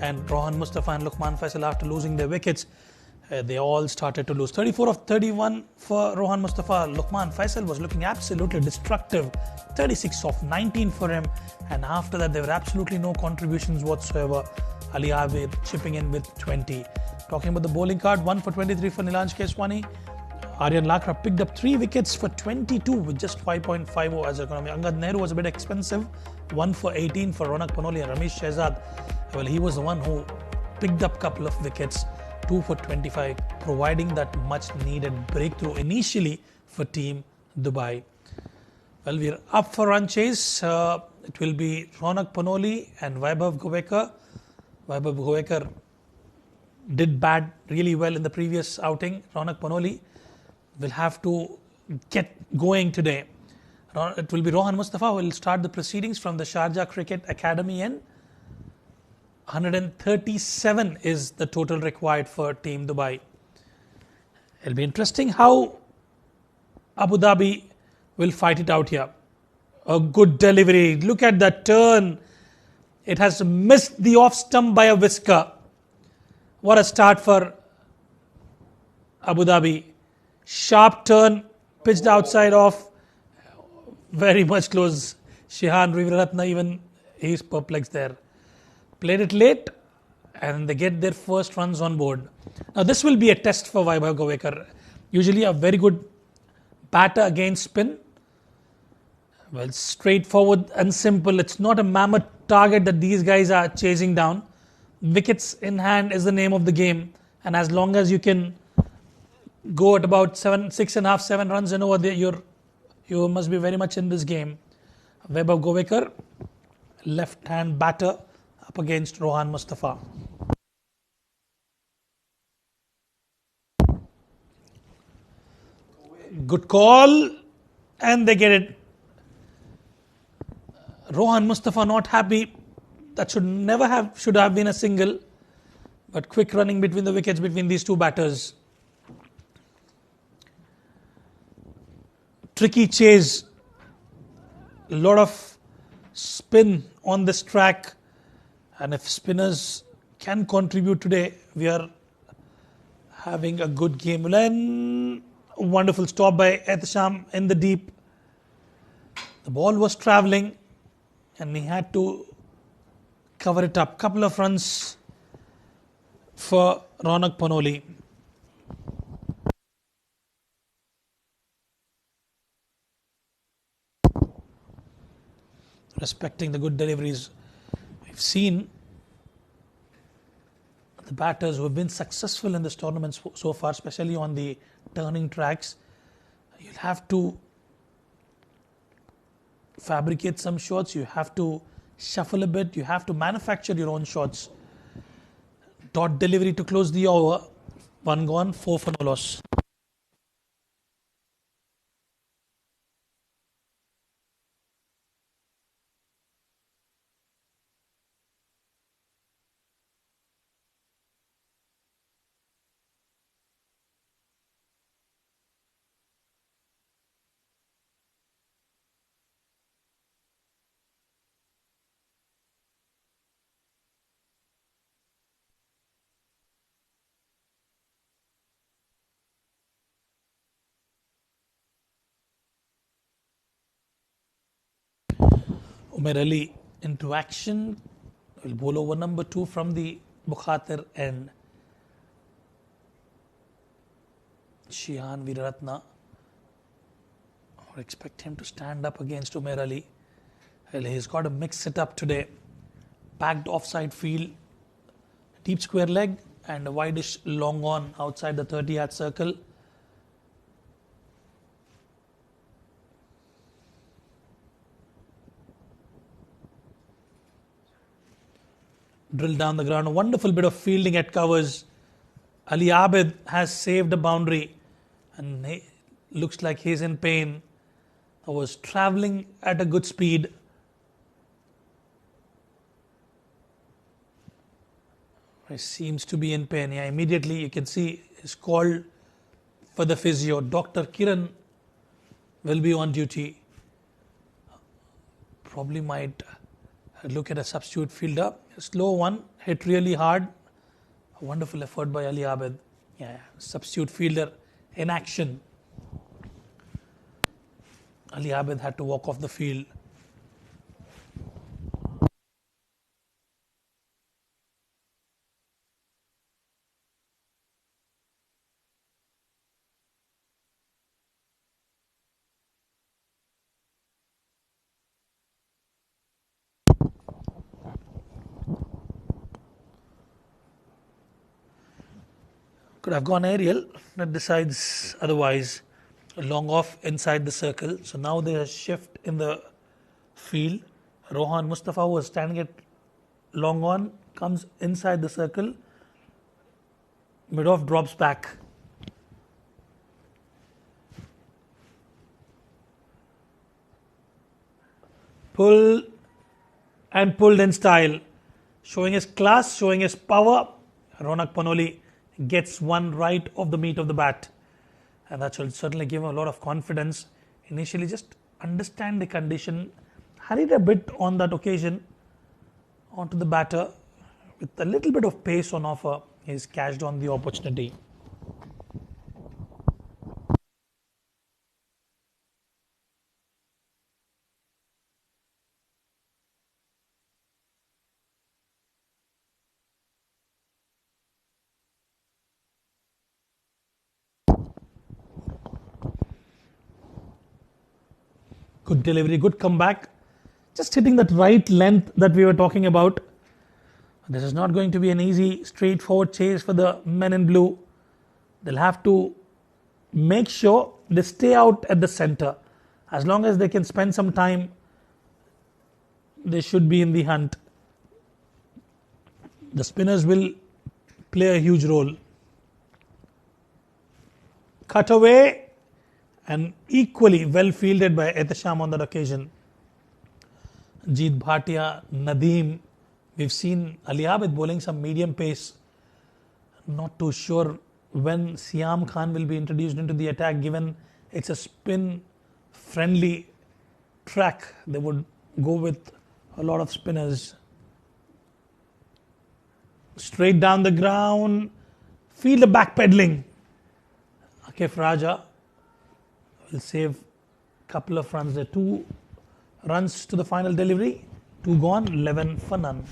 and Rohan Mustafa and Luqman Faisal, after losing their wickets, they all started to lose. 34 of 31 for Rohan Mustafa. Luqman Faisal was looking absolutely destructive. 36 of 19 for him, and after that there were absolutely no contributions whatsoever. Ali Abid chipping in with 20. Talking about the bowling card, 1 for 23 for Nilanj Keswani. Aryan Lakra picked up 3 wickets for 22 with just 5.50 as economy. Angad Nehru was a bit expensive. 1 for 18 for Ronak Panoli and Ramesh Shehzad. Well, he was the one who picked up a couple of wickets. 2 for 25, providing that much needed breakthrough initially for Team Dubai. Well, we're up for run chase. It will be Ronak Panoli and Vaibhav Govekar. Vaibhav Govekar did bat really well in the previous outing. Ronak Panoli will have to get going today. It will be Rohan Mustafa who will start the proceedings from the Sharjah Cricket Academy, and 137 is the total required for Team Dubai. It'll be interesting how Abu Dhabi will fight it out here. A good delivery. Look at that turn. It has missed the off stump by a whisker. What a start for Abu Dhabi. Sharp turn, pitched outside off. Very much close. Shihan Riviratna, even he's perplexed there. Played it late, and they get their first runs on board. Now this will be a test for Vaibhav Govekar. Usually a very good batter against spin. Well, straightforward and simple. It's not a mammoth target that these guys are chasing down. Wickets in hand is the name of the game, and as long as you can go at about 6.5, 7 runs and over there, you must be very much in this game. Vaibhav Govekar, left-hand batter, up against Rohan Mustafa. Good call, and they get it. Rohan Mustafa not happy. That should have been a single, but quick running between the wickets between these two batters. Tricky chase. A lot of spin on this track, and if spinners can contribute today, we are having a good game. And wonderful stop by Ehtisham in the deep. The ball was travelling, and he had to cover it up. Couple of runs for Ronak Panoli. Respecting the good deliveries. We've seen the batters who have been successful in this tournament so far, especially on the turning tracks. You'll have to fabricate some shots. You have to shuffle a bit. You have to manufacture your own shots. Dot delivery to close the over. 1 gone, 4 for no loss. Umair Ali into action. Will bowl over number 2 from the Mukhatir end. Shihan Veeraratna. I expect him to stand up against Umair Ali. Well, he's got a mixed setup today. Packed offside field, deep square leg, and a wideish long on outside the 30-yard circle. Drill down the ground. A wonderful bit of fielding at covers. Ali Abid has saved a boundary, and he looks like he's in pain. I was travelling at a good speed. He seems to be in pain. Yeah, immediately you can see he's called for the physio. Dr. Kiran will be on duty. Probably might look at a substitute fielder. A slow one, hit really hard. A wonderful effort by Ali Abid. Yeah, substitute fielder in action. Ali Abid had to walk off the field. Could have gone aerial, that decides otherwise. Long off inside the circle. So now there's a shift in the field. Rohan Mustafa was standing at long on, comes inside the circle. Mid-off drops back. Pull and pulled in style. Showing his class, showing his power. Ronak Panoli gets one right off the meat of the bat. And that will certainly give him a lot of confidence. Initially just understand the condition. Hurried a bit on that occasion onto the batter. With a little bit of pace on offer, he's cashed on the opportunity. Good delivery, good comeback. Just hitting that right length that we were talking about. This is not going to be an easy, straightforward chase for the men in blue. They'll have to make sure they stay out at the center. As long as they can spend some time, they should be in the hunt. The spinners will play a huge role. Cut away. And equally well fielded by Ehtisham on that occasion. Jeet Bhatia, Nadeem. We've seen Ali Abid bowling some medium pace. Not too sure when Siam Khan will be introduced into the attack, given it's a spin friendly track. They would go with a lot of spinners. Straight down the ground. Feel the backpedaling. Akif Raja will save a couple of runs there. 2 runs to the final delivery. 2 gone, 11 for none.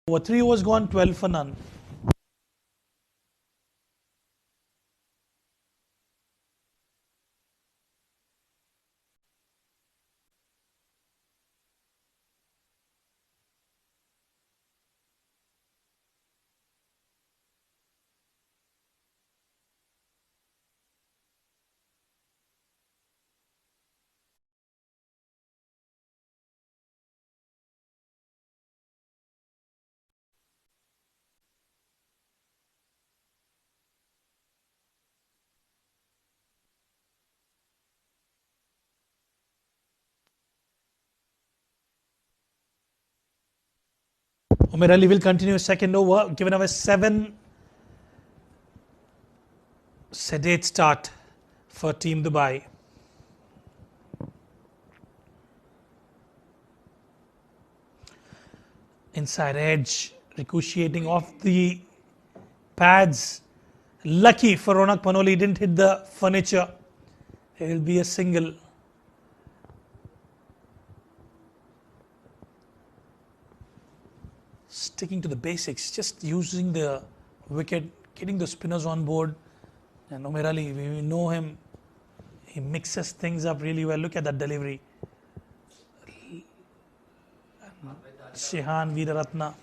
Over 3 overs gone, 12 for none. Umer Ali will continue second over, given away 7. Sedate start for Team Dubai. Inside edge, ricocheting off the pads. Lucky for Ronak Panoli, didn't hit the furniture. It will be a single. Sticking to the basics, just using the wicket, getting the spinners on board. And Umer Ali, we know him, He mixes things up really well. Look at that delivery. Shehan Veeraratna.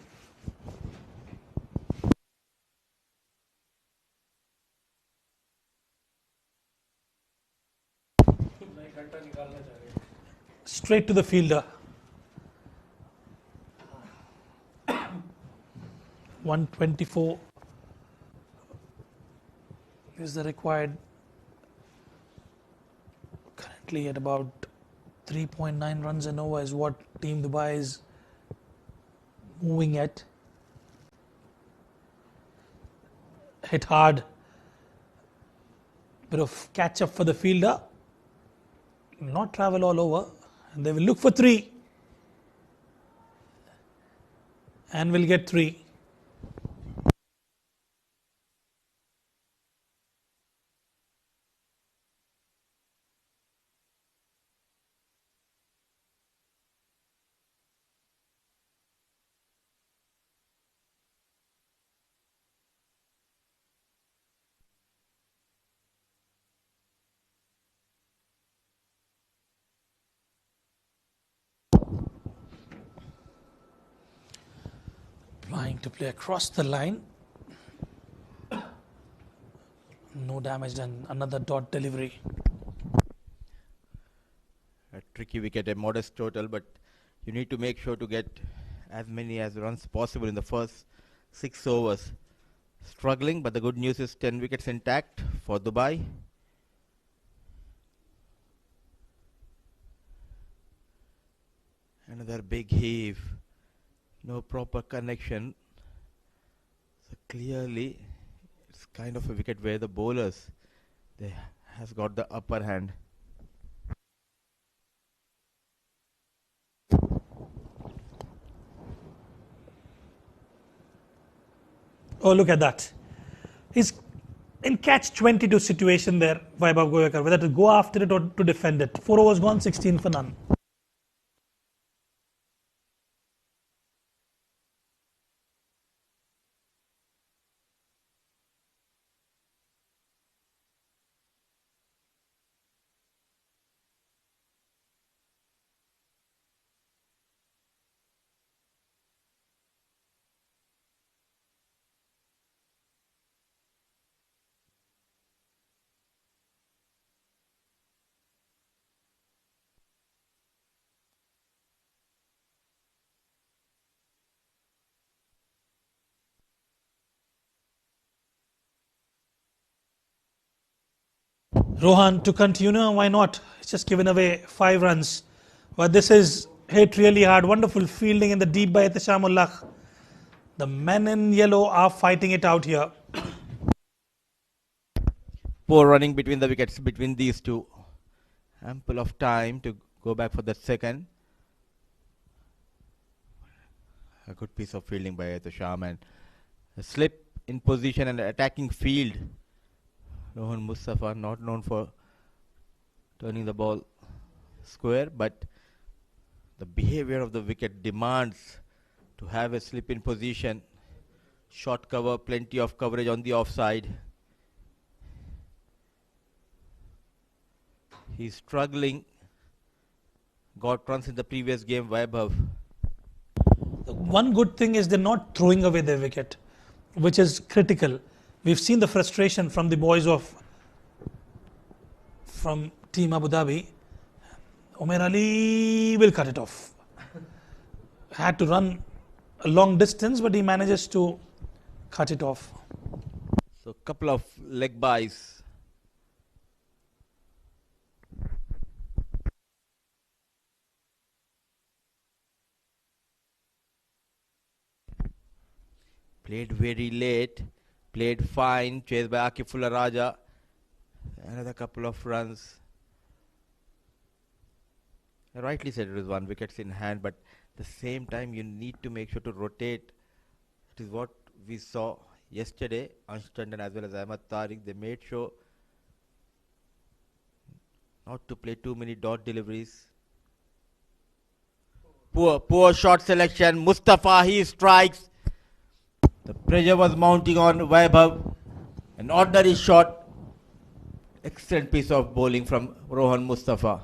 Straight to the fielder. 124 is the required. Currently at about 3.9 runs an over is what Team Dubai is moving at. Hit hard. Bit of catch up for the fielder. Not travel all over. And they will look for 3. And will get 3. Trying to play across the line. No damage done. Another dot delivery. A tricky wicket, a modest total, but you need to make sure to get as many as runs possible in the first 6 overs. Struggling, but the good news is 10 wickets intact for Dubai. Another big heave. No proper connection. So clearly, it's kind of a wicket where the bowlers has got the upper hand. Oh, look at that. He's in catch-22 situation there, Vaibhav Goyakar, whether to go after it or to defend it. 4 overs gone, 16 for none. Rohan to continue, why not? It's just given away 5 runs. But this is hit really hard. Wonderful fielding in the deep by Ihtisham-ul-Haq. The men in yellow are fighting it out here. Poor running between the wickets between these two. Ample of time to go back for the second. A good piece of fielding by Ihtisham and a slip in position and attacking field. Rohan Mustafa not known for turning the ball square, but the behavior of the wicket demands to have a slip in position. Short cover, plenty of coverage on the offside. He's struggling. Got runs in the previous game, Vaibhav. One good thing is they're not throwing away their wicket, which is critical. We've seen the frustration from the boys from Team Abu Dhabi. Umair Ali will cut it off. Had to run a long distance, but he manages to cut it off. So, couple of leg byes. Played very late. Played fine, chased by Akifullah Raja. Another couple of runs. Rightly said, it was 1 wickets in hand, but at the same time you need to make sure to rotate. It is what we saw yesterday. Ansh Tandon as well as Ahmad Tariq, they made sure not to play too many dot deliveries. Poor shot selection. Mustafa, he strikes. The pressure was mounting on Vaibhav. An ordinary shot. Excellent piece of bowling from Rohan Mustafa.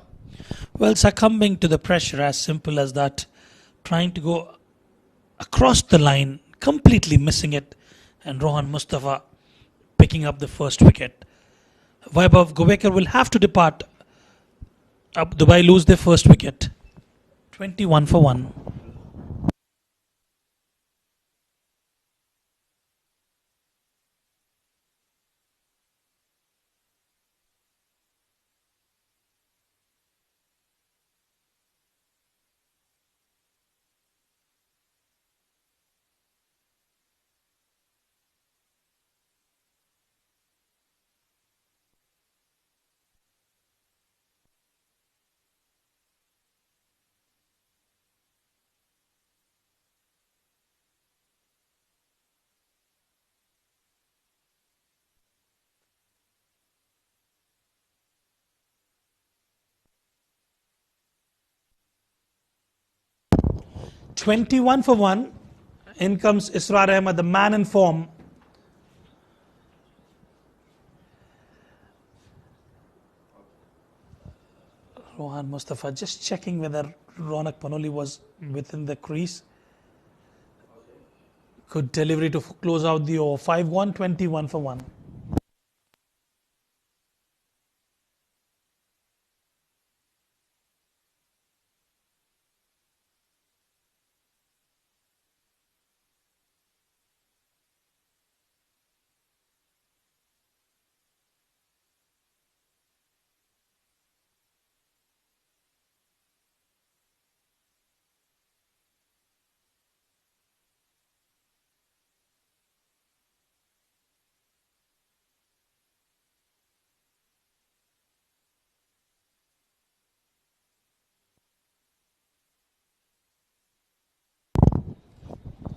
Well, succumbing to the pressure, as simple as that. Trying to go across the line, completely missing it, and Rohan Mustafa picking up the first wicket. Vaibhav Govekar will have to depart. Dubai lose their first wicket. 21 for 1. "21 for 1. In comes Israr Ahmed, the man in form. Rohan Mustafa just checking whether Ronak Panoli was within the crease. Good delivery to close out the over. 5-1, 21 for 1.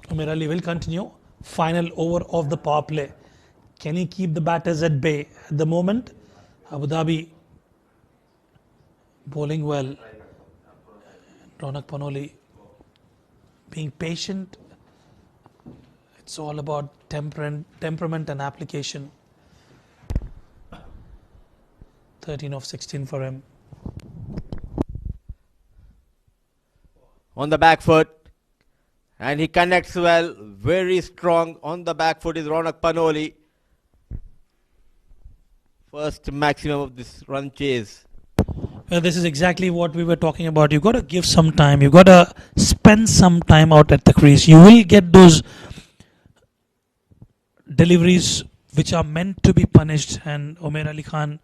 Umair Ali will continue. Final over of the power play. Can he keep the batters at bay? At the moment, Abu Dhabi bowling well. Ronak Panoli being patient. It's all about temperament and application. 13 of 16 for him. On the back foot. And he connects well, very strong on the back foot is Ronak Panoli. First maximum of this run chase. Well, this is exactly what we were talking about. You've got to give some time. You've got to spend some time out at the crease. You will get those deliveries which are meant to be punished. And Umair Ali Khan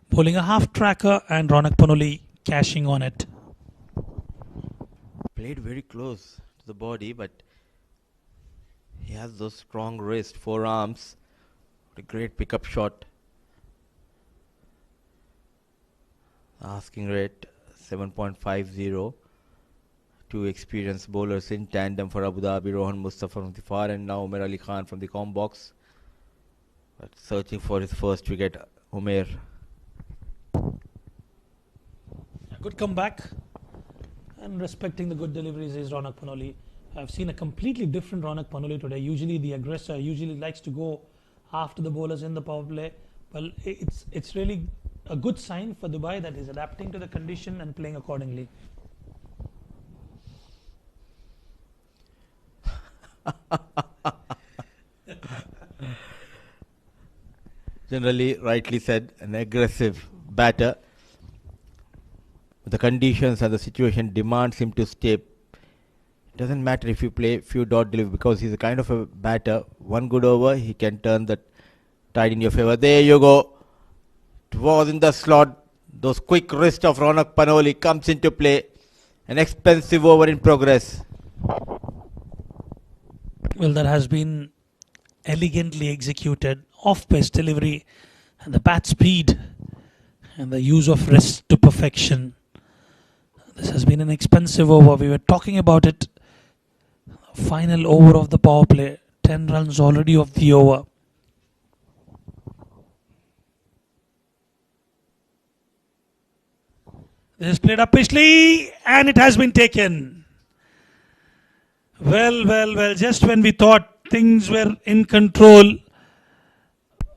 bowling a half tracker and Ronak Panoli cashing on it. Played very close the body, but he has those strong wrists, forearms. What a great pickup shot. Asking rate 7.50. Two experienced bowlers in tandem for Abu Dhabi, Rohan Mustafa from the far and now Umair Ali Khan from the com box. But searching for his first wicket, Umair. Good comeback. And respecting the good deliveries is Ronak Panoli. I've seen a completely different Ronak Panoli today. Usually the aggressor usually likes to go after the bowlers in the power play. Well, it's really a good sign for Dubai that he's adapting to the condition and playing accordingly. Generally, rightly said, an aggressive batter. The conditions and the situation demands him to stay. It doesn't matter if you play few dot delivery because he's a kind of a batter. One good over, he can turn the tide in your favor. There you go. It was in the slot. Those quick wrist of Ronak Panoli comes into play. An expensive over in progress. Well, that has been elegantly executed. Off-pace delivery and the bat speed and the use of wrist to perfection. This has been an expensive over. We were talking about it. Final over of the power play. 10 runs already of the over. This is played up pitchly and it has been taken. Well. Just when we thought things were in control,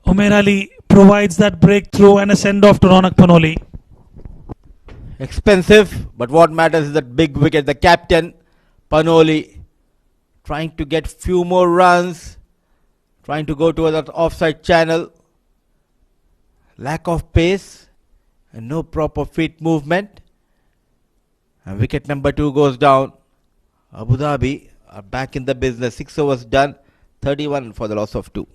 Umair Ali provides that breakthrough and a send-off to Ronak Panoli. Expensive, but what matters is that big wicket. The captain, Panoli, trying to get few more runs, trying to go to that offside channel. Lack of pace and no proper feet movement. And wicket number 2 goes down. Abu Dhabi are back in the business. 6 overs done, 31 for the loss of 2.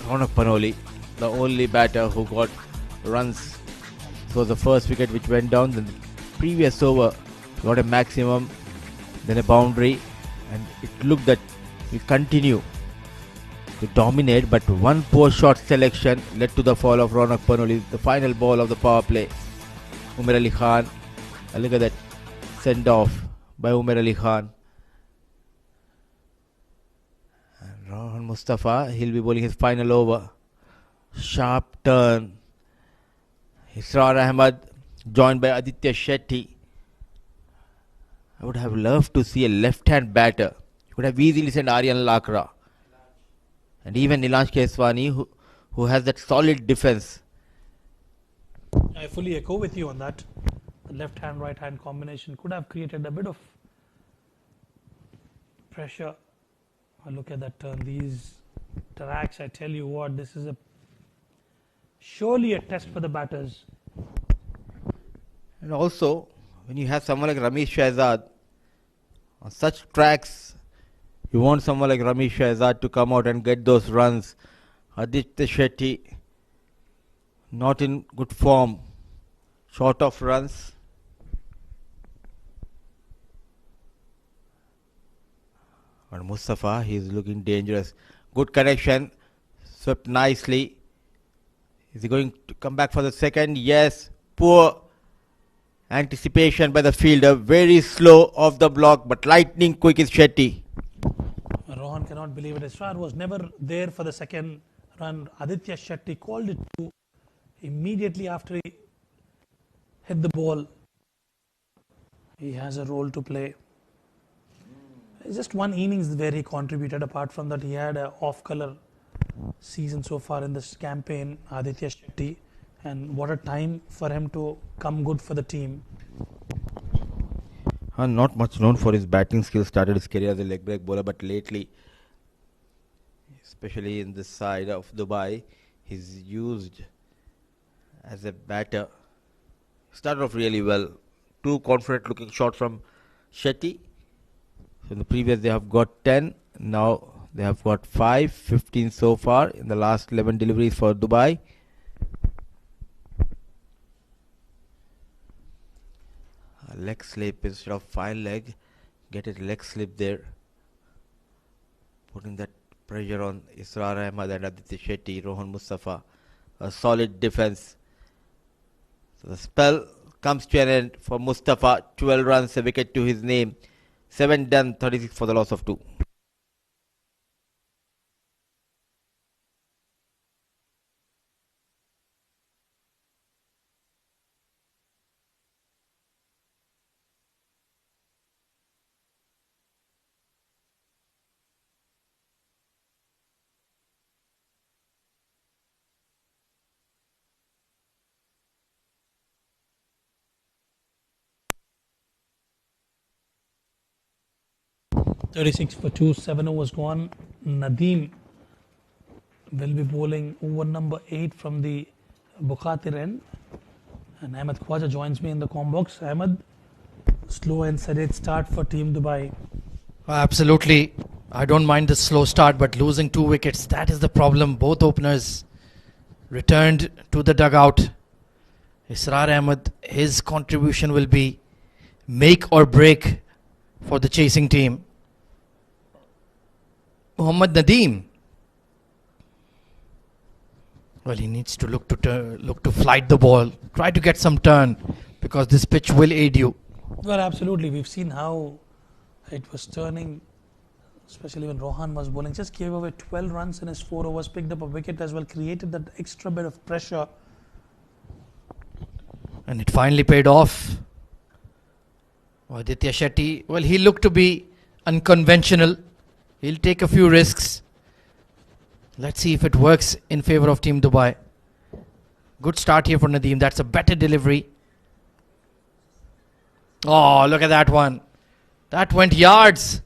Ronak Panoli, the only batter who got runs. So the first wicket which went down, the previous over got a maximum, then a boundary, and it looked that we continue to dominate, but one poor shot selection led to the fall of Ronak Panoli. The final ball of the power play, Umar Ali Khan. Look at that send off by Umar Ali Khan. Rohan Mustafa, he'll be bowling his final over. Sharp turn. Israr Ahmed joined by Aditya Shetty. I would have loved to see a left-hand batter. You could have easily sent Aryan Lakra. And even Nilansh Keswani, who has that solid defense. I fully echo with you on that. The left-hand, right-hand combination could have created a bit of pressure. Look at that turn. These tracks, I tell you what, this is surely a test for the batters. And also, when you have someone like Ramesh Shahzad, on such tracks, you want someone like Ramesh Shahzad to come out and get those runs. Aditya Shetty, not in good form, short of runs. And Mustafa, he is looking dangerous. Good connection, swept nicely. Is he going to come back for the second? Yes. Poor anticipation by the fielder. Very slow off the block, but lightning quick is Shetty. Rohan cannot believe it. Israr was never there for the second run. Aditya Shetty called it to immediately after he hit the ball. He has a role to play. Just one innings where he contributed. Apart from that, he had an off-color season so far in this campaign, Aditya Shetty. And what a time for him to come good for the team. Not much known for his batting skills. Started his career as a leg break bowler, but lately, especially in this side of Dubai, he's used as a batter. Started off really well. 2 confident looking shots from Shetty. So in the previous they have got 10, now they have got 5, 15 so far in the last 11 deliveries for Dubai. A leg slip instead of fine leg, get a leg slip there. Putting that pressure on Israr Ahmed and Aditya Shetty, Rohan Mustafa. A solid defense. So the spell comes to an end for Mustafa. 12 runs, a wicket to his name. 7 done, 36 for the loss of 2. .36 for 2, 7 overs gone. Nadeem will be bowling over number 8 from the Bukhatir end. And Ahmed Khwaja joins me in the com box. Ahmed, slow and sedate start for Team Dubai. Absolutely. I don't mind the slow start, but losing 2 wickets, that is the problem. Both openers returned to the dugout. Israr Ahmed, his contribution will be make or break for the chasing team. Mohammad Nadeem. Well, he needs to look to flight the ball, try to get some turn, because this pitch will aid you. Well, absolutely. We've seen how it was turning, especially when Rohan was bowling. Just gave away 12 runs in his 4 overs, picked up a wicket as well, created that extra bit of pressure. And it finally paid off. Aditya Shetty, well, he looked to be unconventional. He'll take a few risks. Let's see if it works in favour of Team Dubai. Good start here for Nadeem. That's a better delivery. Oh, look at that one. That went yards.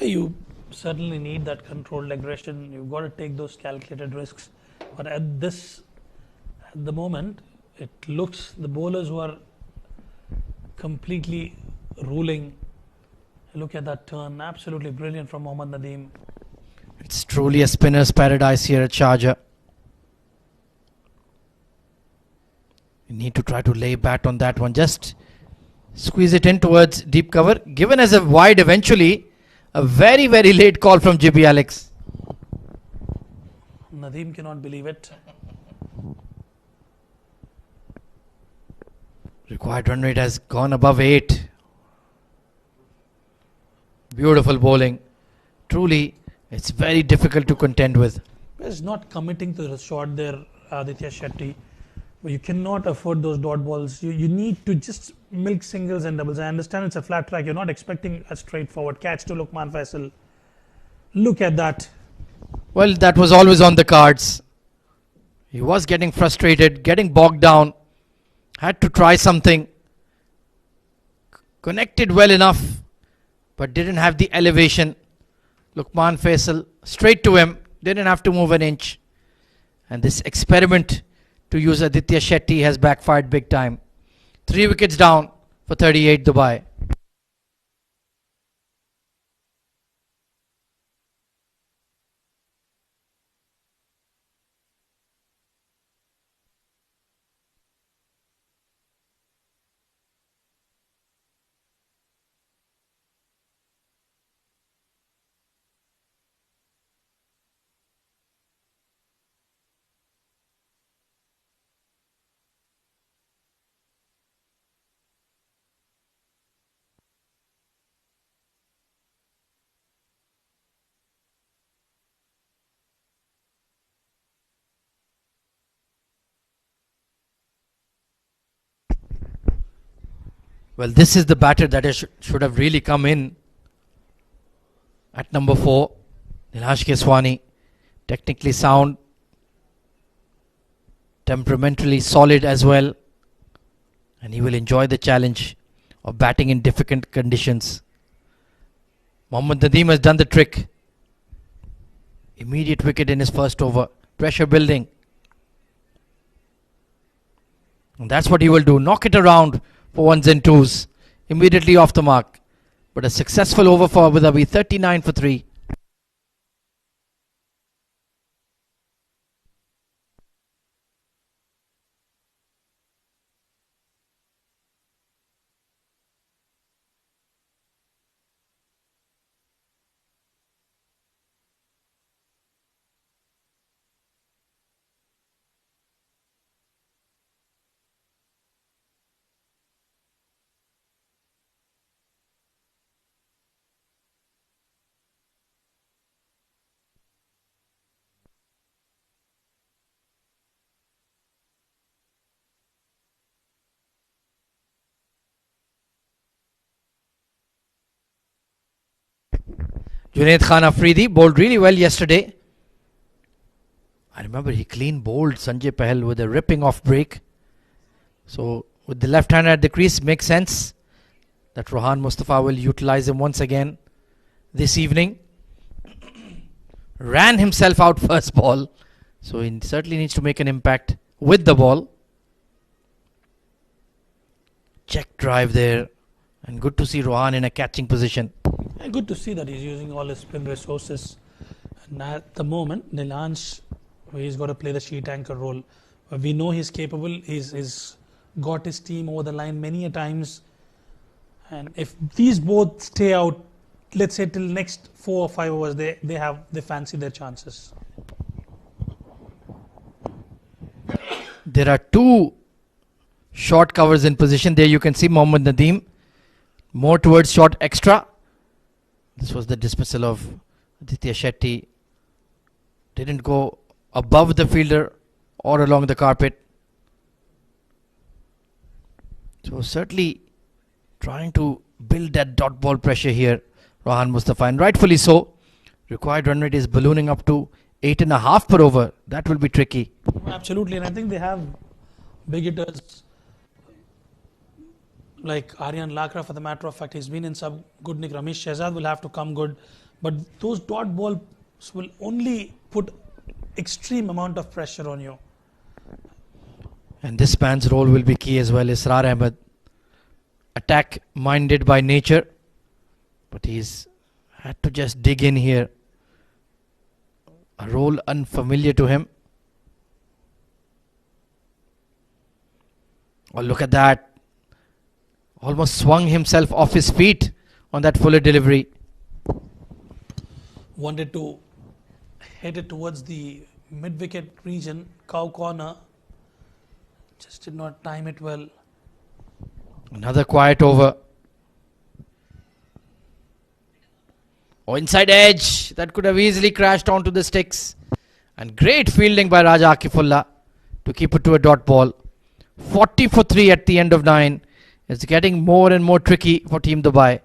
You certainly need that controlled aggression. You've got to take those calculated risks. But at the moment, it looks the bowlers who are completely ruling. Look at that turn. Absolutely brilliant from Mohammad Nadeem. It's truly a spinner's paradise here at Sharjah. You need to try to lay bat on that one. Just squeeze it in towards deep cover. Given as a wide eventually. A very, very late call from GB Alex. Nadeem cannot believe it. Required run rate has gone above 8. Beautiful bowling. Truly, it's very difficult to contend with. He's not committing to the shot there, Aditya Shetty. But you cannot afford those dot balls. You need to just milk singles and doubles. I understand it's a flat track. You're not expecting a straightforward catch to Luqman Faisal. Look at that. Well, that was always on the cards. He was getting frustrated, getting bogged down. Had to try something. Connected well enough, but didn't have the elevation. Luqman Faisal straight to him. Didn't have to move an inch. And this experiment to use Aditya Shetty has backfired big time. 3 wickets down for 38 Dubai. Well, this is the batter that should have really come in at number 4. Nilash Keswani, technically sound, temperamentally solid as well, and he will enjoy the challenge of batting in difficult conditions. Mohammad Nadeem has done the trick. Immediate wicket in his first over. Pressure building. And that's what he will do. Knock it around for 1s and 2s. Immediately off the mark. But a successful over for Abu Dhabi. 39 for 3. Junaid Khan Afridi bowled really well yesterday. I remember he clean bowled Sanjay Pahal with a ripping off break. So with the left hander at the crease, makes sense that Rohan Mustafa will utilize him once again this evening. Ran himself out first ball. So he certainly needs to make an impact with the ball. check drive there. And good to see Rohan in a catching position. And good to see that he's using all his spin resources. And at the moment, Nilansh, he's got to play the sheet anchor role. We know he's capable. He's got his team over the line many a times. And if these both stay out, let's say till next 4 or 5 overs, they fancy their chances. There are 2 short covers in position. There you can see Mohammad Nadeem. More towards short extra. This was the dismissal of Aditya Shetty. Didn't go above the fielder or along the carpet. So certainly trying to build that dot ball pressure here, Rohan Mustafa, and rightfully so. Required run rate is ballooning up to 8.5 per over. That will be tricky. Absolutely, and I think they have big hitters like Aryan Lakra, for the matter of fact. He's been in some good nick. Ramesh Shehzad will have to come good, but those dot balls will only put extreme amount of pressure on you. And this man's role will be key as well. Israr Ahmed, attack minded by nature, but he's had to just dig in here. A role unfamiliar to him. Oh, look at that. Almost swung himself off his feet on that Fuller delivery. Wanted to hit it towards the mid-wicket region, cow corner. Just did not time it well. Another quiet over. Oh, inside edge. That could have easily crashed onto the sticks. And great fielding by Raja Akifullah to keep it to a dot ball. 40 for 3 at the end of 9. It's getting more and more tricky for Team Dubai.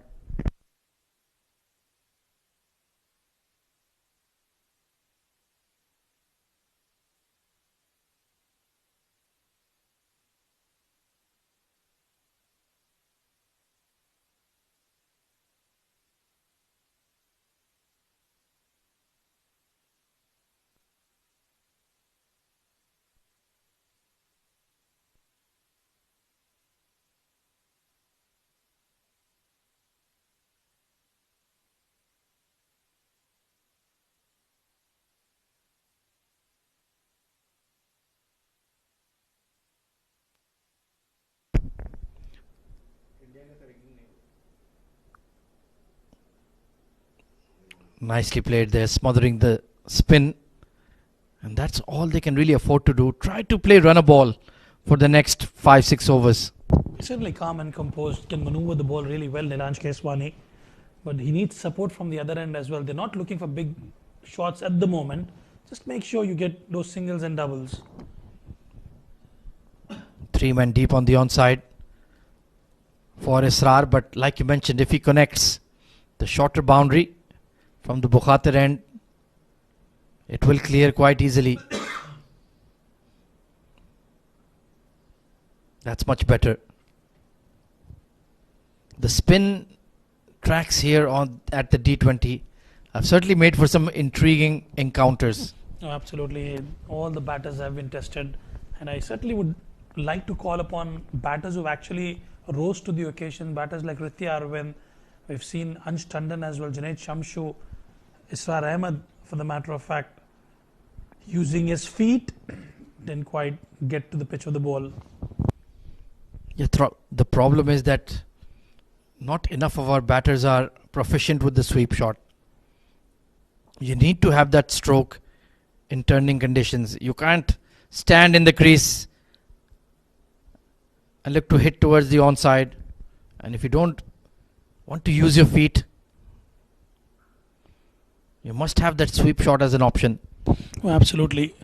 Nicely played there, smothering the spin. And that's all they can really afford to do. Try to play run a ball for the next 5-6 overs. Certainly calm and composed, can maneuver the ball really well, Nilansh Keswani. But he needs support from the other end as well. They're not looking for big shots at the moment. Just make sure you get those singles and doubles. 3 men deep on the onside for Israr. But like you mentioned, if he connects the shorter boundary from the Bukhatir end, it will clear quite easily. That's much better. The spin tracks here on at the D20 have certainly made for some intriguing encounters. Oh, absolutely. All the batters have been tested. And I certainly would like to call upon batters who actually rose to the occasion. Batters like Ritya Arvind. We've seen Ansh Tandon as well, Junaid Shamshu, Israr Ahmed, for the matter of fact, using his feet, didn't quite get to the pitch of the ball. Yeah, the problem is that not enough of our batters are proficient with the sweep shot. You need to have that stroke in turning conditions. You can't stand in the crease and look to hit towards the onside. And if you don't want to use your feet, you must have that sweep shot as an option. Oh, absolutely.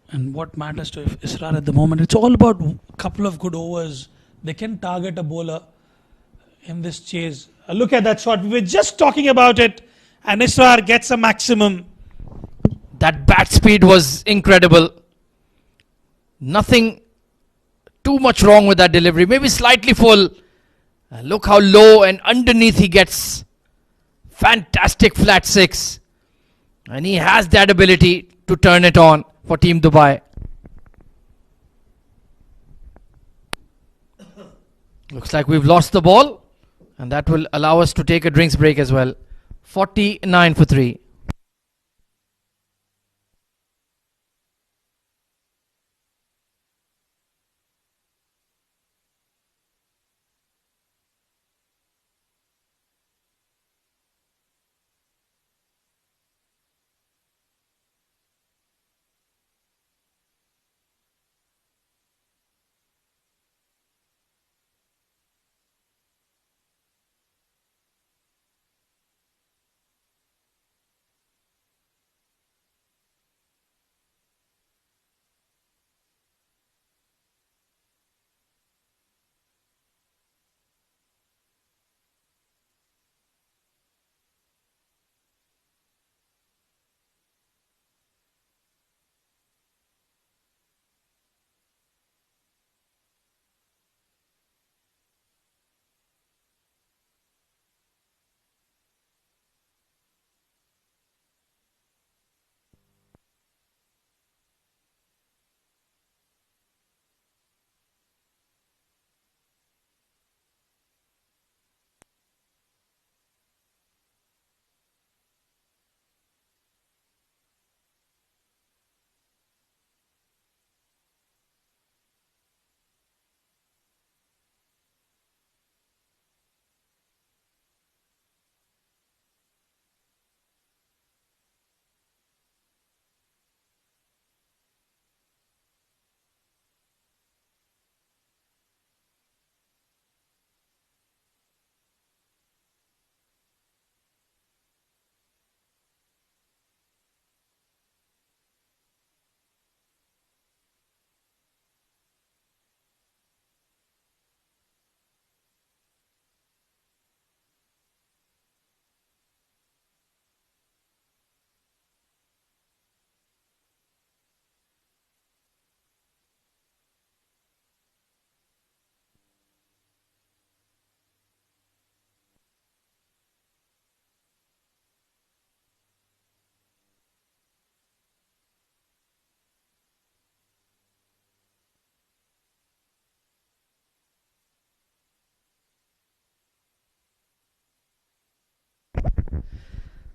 And what matters to Israr at the moment, it's all about a couple of good overs. They can target a bowler in this chase. Look at that shot. We were just talking about it. And Israr gets a maximum. That bat speed was incredible. Nothing too much wrong with that delivery. Maybe slightly full. Look how low and underneath he gets. Fantastic flat 6. And he has that ability to turn it on for Team Dubai. Looks like we've lost the ball, and that will allow us to take a drinks break as well. 49 for 3.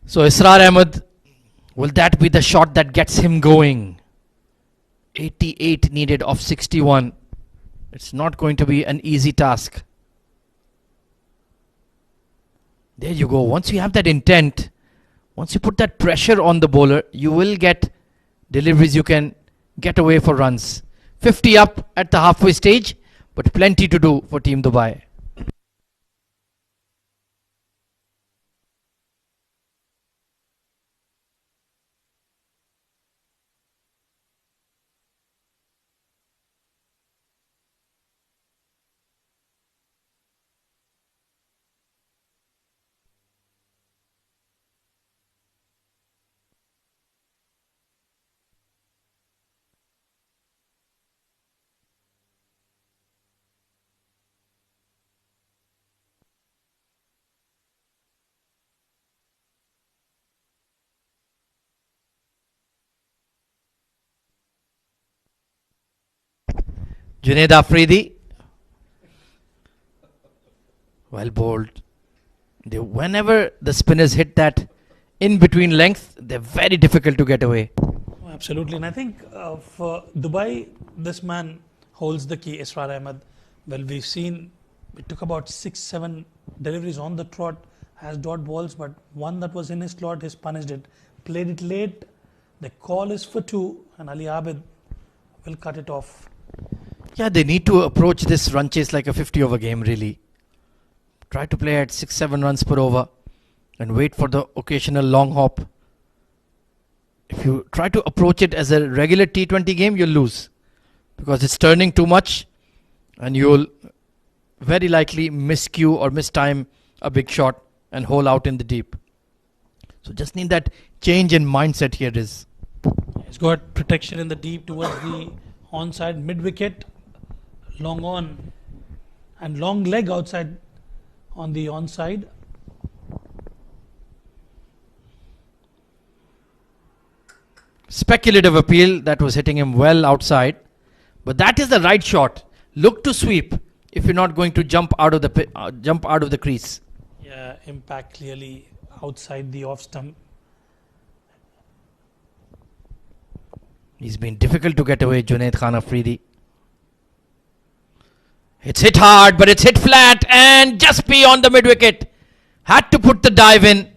So Israr Ahmed, will that be the shot that gets him going? 88 needed of 61. It's not going to be an easy task. There you go. Once you have that intent, once you put that pressure on the bowler, you will get deliveries you can get away for runs. 50 up at the halfway stage, but plenty to do for Team Dubai. Junaid Afridi, well bowled. Whenever the spinners hit that in between length, they're very difficult to get away. Oh, absolutely. And I think for Dubai, this man holds the key, Israr Ahmed. Well, we've seen it took about 6-7 deliveries on the trot, has dot balls, but one that was in his slot, he's punished it. Played it late. The call is for 2, and Ali Abid will cut it off. Yeah, they need to approach this run chase like a 50 over game, really. Try to play at 6-7 runs per over and wait for the occasional long hop. If you try to approach it as a regular T20 game, you'll lose because it's turning too much and you'll very likely miscue or mistime a big shot and hole out in the deep. So just need that change in mindset here. He's got protection in the deep towards the onside mid-wicket. Long on and long leg outside on the onside. Speculative appeal that was hitting him well outside, but that is the right shot. Look to sweep. if you're not going to jump out of the crease. Yeah, impact clearly outside the off stump. He's been difficult to get away, Junaid Khan Afridi. It's hit hard, but it's hit flat and just beyond the mid-wicket. Had to put the dive in,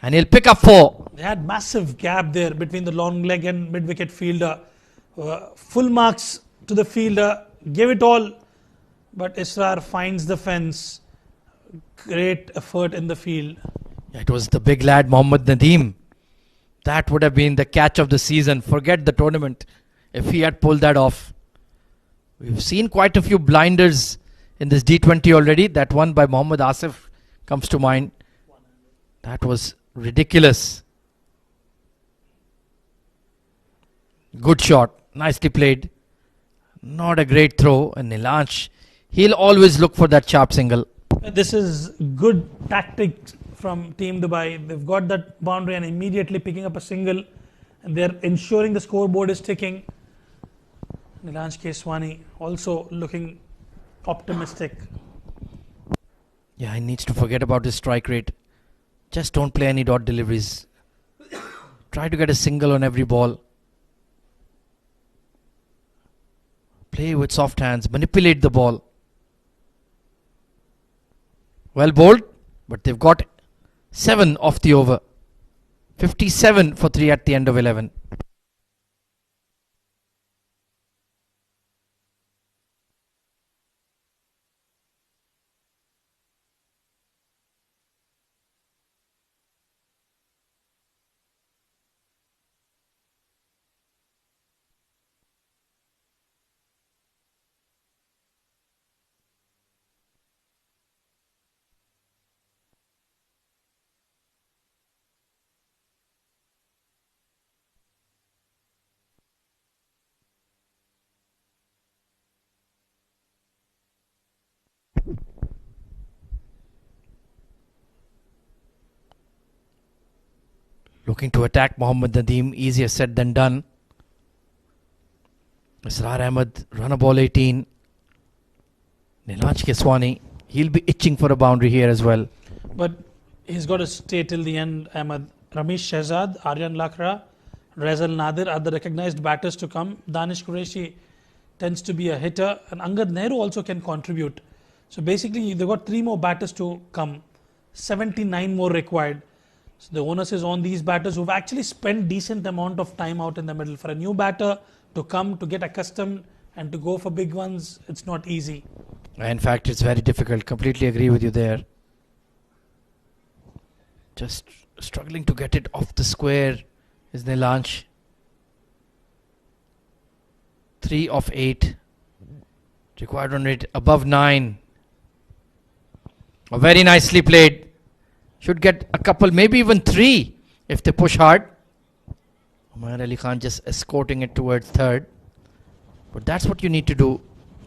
and he'll pick up 4. They had massive gap there between the long leg and mid-wicket fielder. Full marks to the fielder, gave it all, but Israr finds the fence. Great effort in the field. It was the big lad, Mohammad Nadeem. That would have been the catch of the season. Forget the tournament if he had pulled that off. We've seen quite a few blinders in this D20 already. That one by Mohammad Asif comes to mind. That was ridiculous. Good shot. Nicely played. Not a great throw. And Nilansh, he'll always look for that sharp single. This is good tactics from Team Dubai. They've got that boundary and immediately picking up a single. And they're ensuring the scoreboard is ticking. Nilansh Keswani also looking optimistic. Yeah, he needs to forget about his strike rate. Just don't play any dot deliveries. Try to get a single on every ball. Play with soft hands. Manipulate the ball. Well bowled, but they've got 7 off the over. 57 for 3 at the end of 11. Looking to attack Mohammad Nadeem. Easier said than done. Israr Ahmed, run a ball 18. Nilansh Keswani, he'll be itching for a boundary here as well. But he's got to stay till the end, Ahmed. Ramesh Shehzad, Aryan Lakra, Rezal Nadir are the recognized batters to come. Danish Qureshi tends to be a hitter, and Angad Nehru also can contribute. So basically, they've got 3 more batters to come. 79 more required. So the onus is on these batters who've actually spent decent amount of time out in the middle. For a new batter to come, to get accustomed and to go for big ones, it's not easy. In fact, it's very difficult. Completely agree with you there. Just struggling to get it off the square is Nilansh. 3 of 8. Required run rate above 9. Very nicely played. Should get a couple, maybe even 3 if they push hard. Umair Ali Khan just escorting it towards third. But that's what you need to do.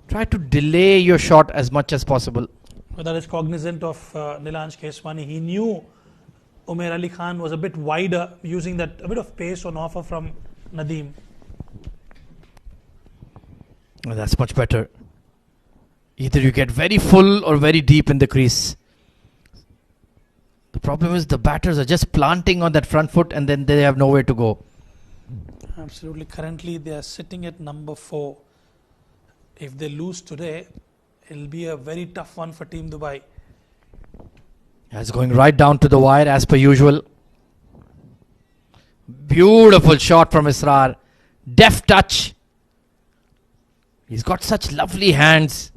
Try to delay your shot as much as possible. But that is cognizant of Nilansh Keswani. He knew Umair Ali Khan was a bit wider, using that a bit of pace on offer from Nadeem. Well, that's much better. Either you get very full or very deep in the crease. The problem is the batters are just planting on that front foot and then they have nowhere to go. Absolutely. Currently, they are sitting at number 4. If they lose today, it'll be a very tough one for Team Dubai. It's going right down to the wire as per usual. Beautiful shot from Israr. Deft touch. He's got such lovely hands.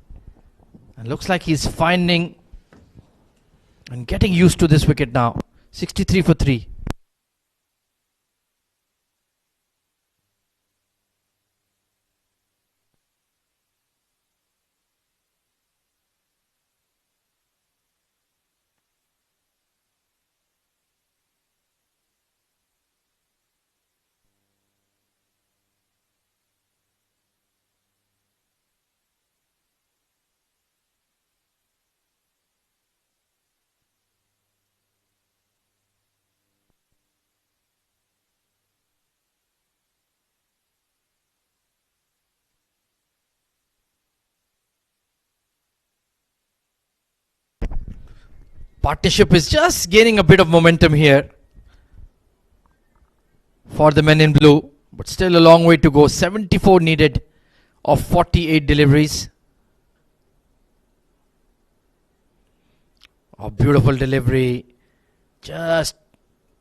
And looks like he's finding and getting used to this wicket now. 63 for 3. Partnership is just gaining a bit of momentum here for the men in blue, but still a long way to go. 74 needed of 48 deliveries. A beautiful delivery, just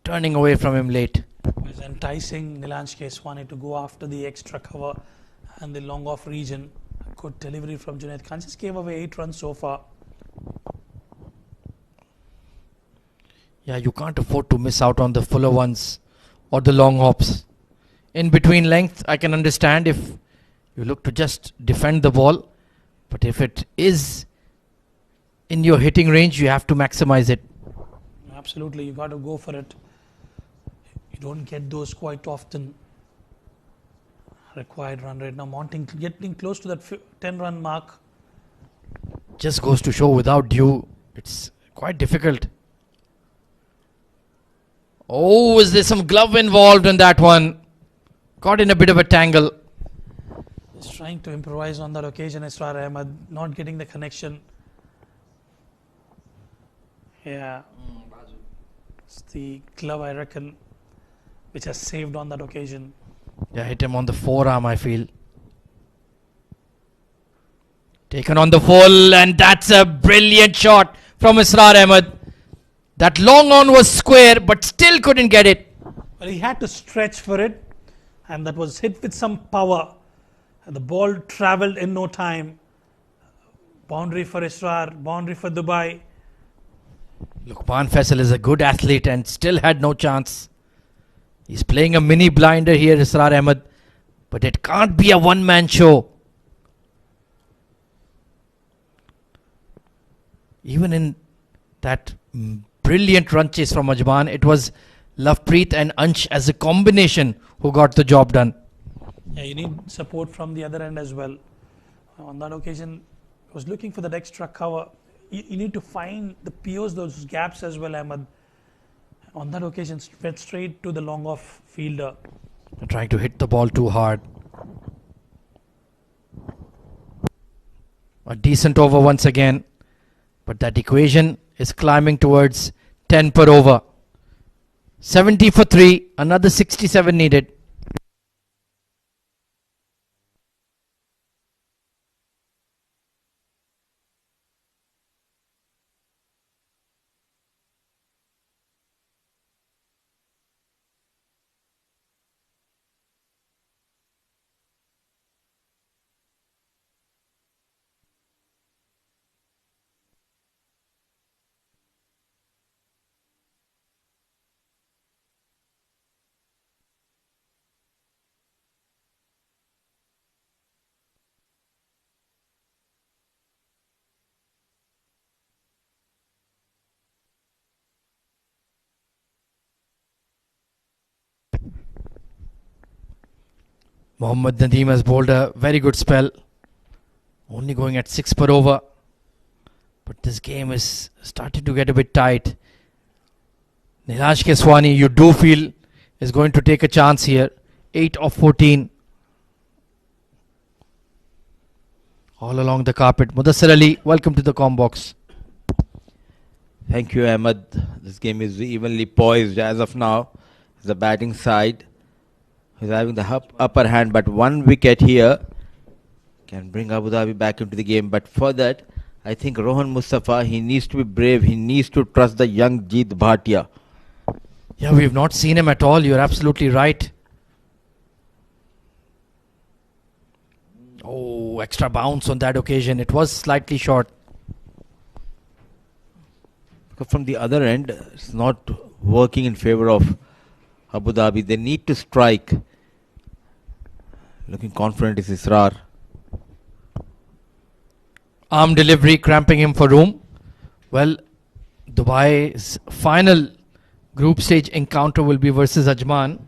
turning away from him late. Was enticing Nilansh Keswani to go after the extra cover and the long off region. Good delivery from Junaid Khan. Just gave away 8 runs so far. Yeah, you can't afford to miss out on the fuller ones or the long hops. In between length, I can understand if you look to just defend the ball, but if it is in your hitting range, you have to maximize it. Absolutely, you got to go for it. You don't get those quite often. Required run rate now mounting, getting close to that 10-run mark. Just goes to show without dew, it's quite difficult. Oh, is there some glove involved in that one? Got in a bit of a tangle. He's trying to improvise on that occasion. Israr Ahmed not getting the connection. Yeah, it's the glove, I reckon, which has saved on that occasion. Yeah, hit him on the forearm, I feel. Taken on the full, and that's a brilliant shot from Israr Ahmed. That long on was square, but still couldn't get it. Well, he had to stretch for it, and that was hit with some power. And the ball travelled in no time. Boundary for Israr, boundary for Dubai. Luqman Faisal is a good athlete and still had no chance. He's playing a mini blinder here, Israr Ahmed. But it can't be a one-man show. Even in that brilliant run chase from Ajman, it was Lovepreet and Ansh as a combination who got the job done. Yeah, you need support from the other end as well. On that occasion, I was looking for that extra cover. You need to find the POs, those gaps as well, Ahmed. On that occasion, went straight to the long off fielder. Trying to hit the ball too hard. A decent over once again. But that equation is climbing towards 10 per over. 70 for 3, another 67 needed. Mohammad Nadeem has bowled a very good spell. Only going at 6 per over. But this game is starting to get a bit tight. Nilansh Keswani, you do feel, is going to take a chance here. 8 of 14. All along the carpet. Mudassir Ali, welcome to the Combox. Thank you, Ahmed. This game is evenly poised as of now. The batting side is having the upper hand, but one wicket here can bring Abu Dhabi back into the game. But for that, I think Rohan Mustafa, he needs to be brave. He needs to trust the young Jeet Bhatia. Yeah, we've not seen him at all. You're absolutely right. Oh, extra bounce on that occasion. It was slightly short. From the other end, it's not working in favor of Abu Dhabi. They need to strike. Looking confident is Israr. Arm delivery cramping him for room. Well, Dubai's final group stage encounter will be versus Ajman,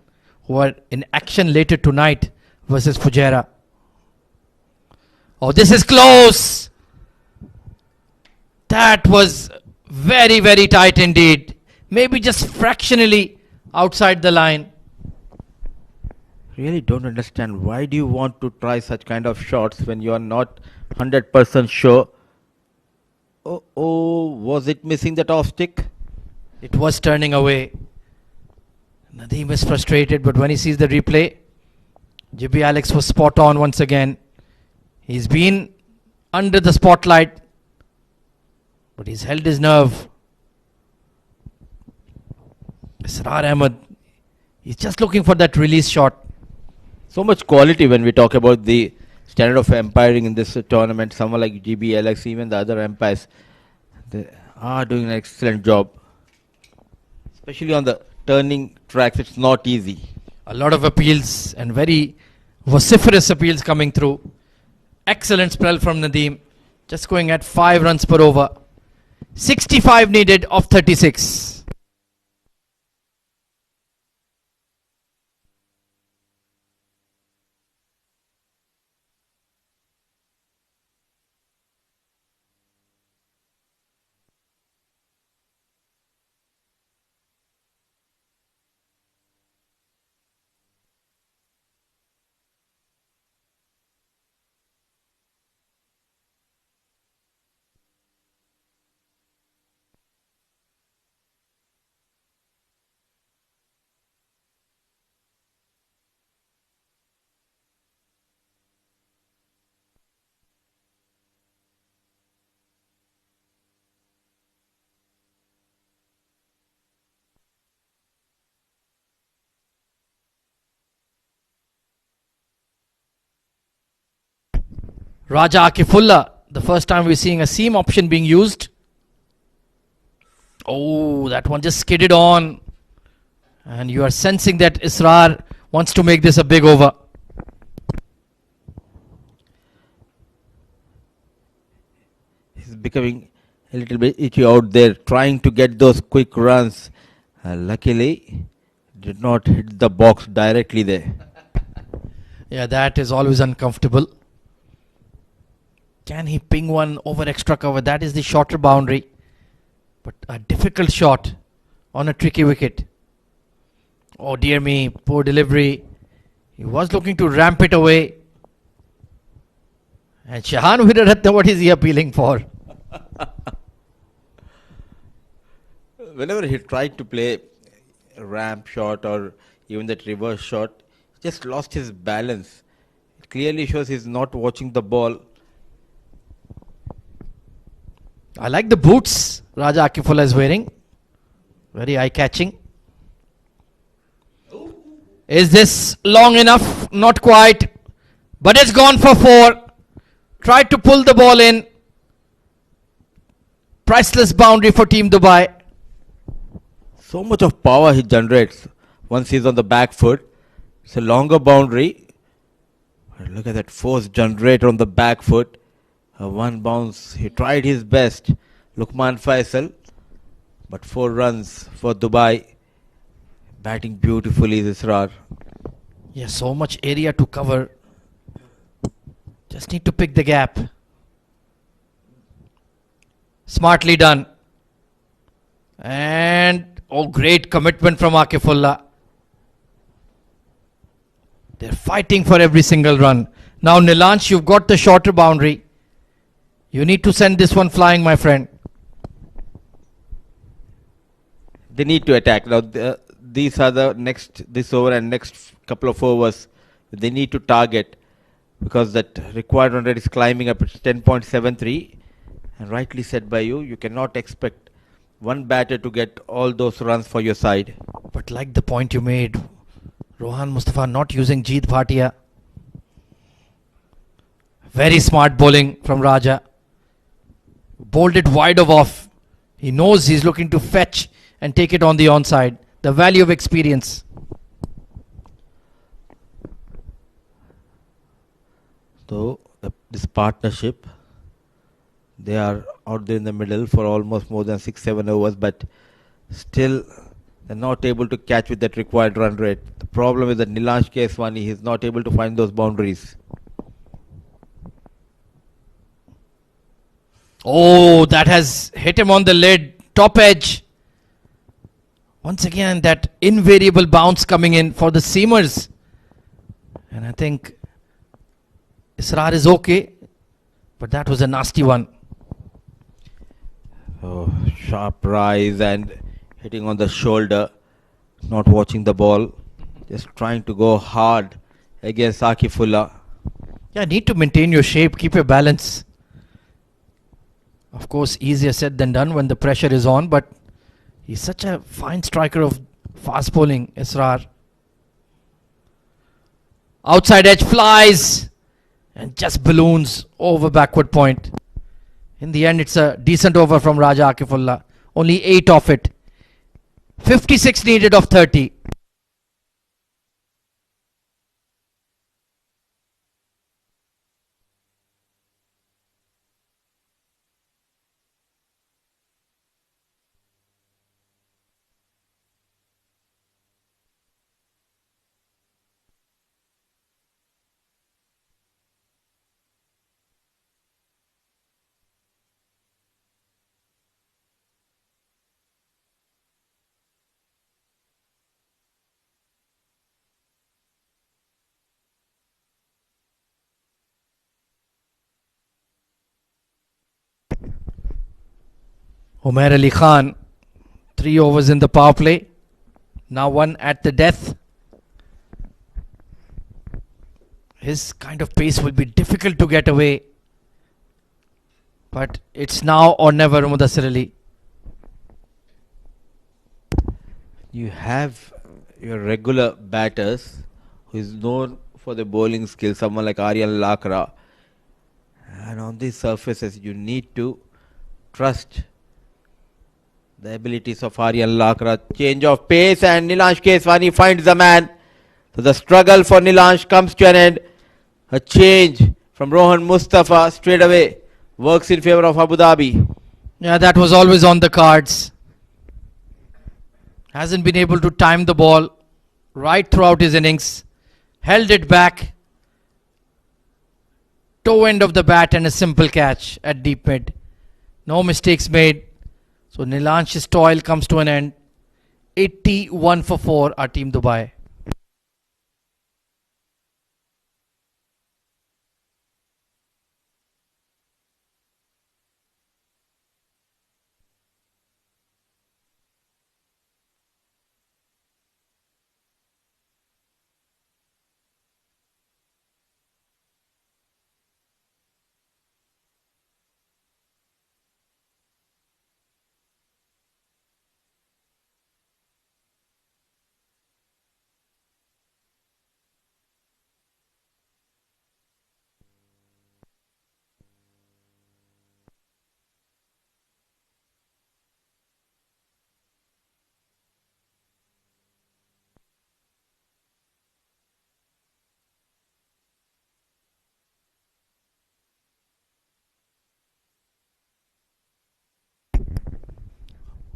who are in action later tonight versus Fujairah. Oh, this is close. That was very, very tight indeed. Maybe just fractionally outside the line. Really don't understand, why do you want to try such kind of shots when you are not 100% sure Oh, was it missing that off stick? It was turning away. Nadeem is frustrated, but when he sees the replay, GB Alex was spot on once again. He's been under the spotlight, but he's held his nerve. Israr Ahmed, he's just looking for that release shot. So much quality when we talk about the standard of umpiring in this tournament. Someone like GB Alex, even the other umpires, they are doing an excellent job. Especially on the turning tracks, it's not easy. A lot of appeals and very vociferous appeals coming through. Excellent spell from Nadeem. Just going at 5 runs per over. 65 needed of 36. Raja Akifullah, the first time we're seeing a seam option being used. Oh, that one just skidded on. And you are sensing that Israr wants to make this a big over. He's becoming a little bit itchy out there, trying to get those quick runs. Luckily, did not hit the box directly there. Yeah, that is always uncomfortable. Can he ping one over extra cover? That is the shorter boundary. But a difficult shot on a tricky wicket. Oh dear me, poor delivery. He was looking to ramp it away. And Shahan Widaratna, what is he appealing for? Whenever he tried to play a ramp shot or even that reverse shot, he just lost his balance. It clearly shows he's not watching the ball. I like the boots Raja Akifullah is wearing. Very eye-catching. Is this long enough? Not quite. But it's gone for 4. Tried to pull the ball in. Priceless boundary for Team Dubai. So much of power he generates once he's on the back foot. It's a longer boundary. Look at that force generator on the back foot. One bounce. He tried his best. Lukman Faisal. But 4 runs for Dubai. Batting beautifully this Israr. Yeah, so much area to cover. Just need to pick the gap. Smartly done. And oh, great commitment from Akifullah. They're fighting for every single run. Now Nilansh, you've got the shorter boundary. You need to send this one flying, my friend. They need to attack. Now these are this over and next couple of overs. They need to target because that required run rate is climbing up. It's 10.73. And rightly said by you, you cannot expect one batter to get all those runs for your side. But like the point you made, Rohan Mustafa not using Jeet Bhatia. Very smart bowling from Raja. Bowled it wide of off. He knows he's looking to fetch and take it on the onside. The value of experience. So this partnership, they are out there in the middle for almost more than 6-7 overs, but still they're not able to catch with that required run rate. The problem is that Nilansh Keswani, he is not able to find those boundaries. Oh, that has hit him on the lid. Top edge. Once again, that invariable bounce coming in for the seamers. And I think Israr is okay. But that was a nasty one. Oh, sharp rise and hitting on the shoulder, not watching the ball, just trying to go hard against Akifullah. Yeah, need to maintain your shape, keep your balance. Of course, easier said than done when the pressure is on, but he's such a fine striker of fast bowling, Israr. Outside edge flies and just balloons over backward point. In the end, it's a decent over from Raja Akifullah. Only 8 off it. 56 needed of 30. Umair Ali Khan, 3 overs in the power play. Now 1 at the death. His kind of pace will be difficult to get away. But it's now or never, Mudassir Ali. You have your regular batters who is known for the bowling skill, someone like Aryan Lakra. And on these surfaces, you need to trust the abilities of Aryan Lakra. Change of pace and Nilansh Keswani finds the man. So the struggle for Nilansh comes to an end. A change from Rohan Mustafa straight away works in favour of Abu Dhabi. Yeah, that was always on the cards. Hasn't been able to time the ball right throughout his innings. Held it back. Toe end of the bat and a simple catch at deep mid. No mistakes made. So Nilansh's toil comes to an end. 81 for 4 are Team Dubai.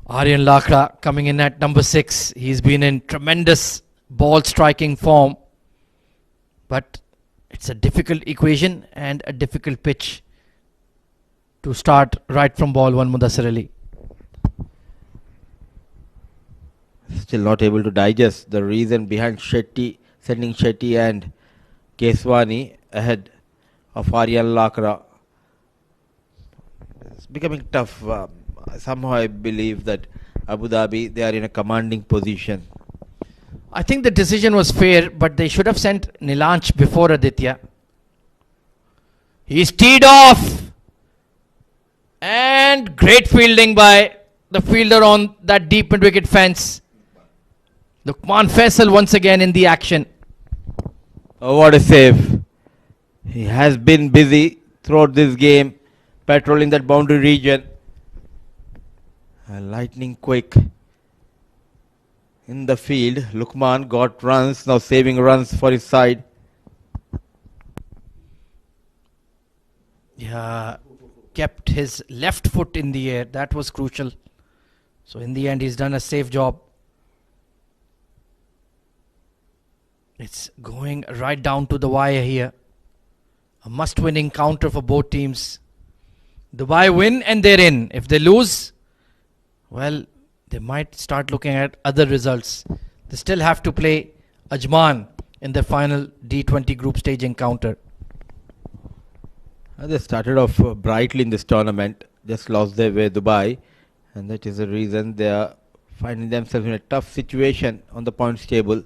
Aryan Lakra coming in at number 6. He's been in tremendous ball striking form. But it's a difficult equation and a difficult pitch to start right from ball 1, Mudassir Ali. Still not able to digest the reason behind Shetty, sending Shetty and Keswani ahead of Aryan Lakra. It's becoming tough. Somehow I believe that Abu Dhabi, they are in a commanding position. I think the decision was fair, but they should have sent Nilansh before Aditya. He's teed off. And great fielding by the fielder on that deep mid-wicket fence. Luqman Faisal once again in the action. Oh, what a save. He has been busy throughout this game, patrolling that boundary region. Lightning quick in the field. Luqman got runs, now saving runs for his side. Yeah, kept his left foot in the air. That was crucial. So in the end, he's done a safe job. It's going right down to the wire here. A must-win encounter for both teams. Dubai win and they're in. If they lose, well, they might start looking at other results. They still have to play Ajman in the final D20 group stage encounter. They started off brightly in this tournament. Just lost their way, Dubai. And that is the reason they are finding themselves in a tough situation on the points table.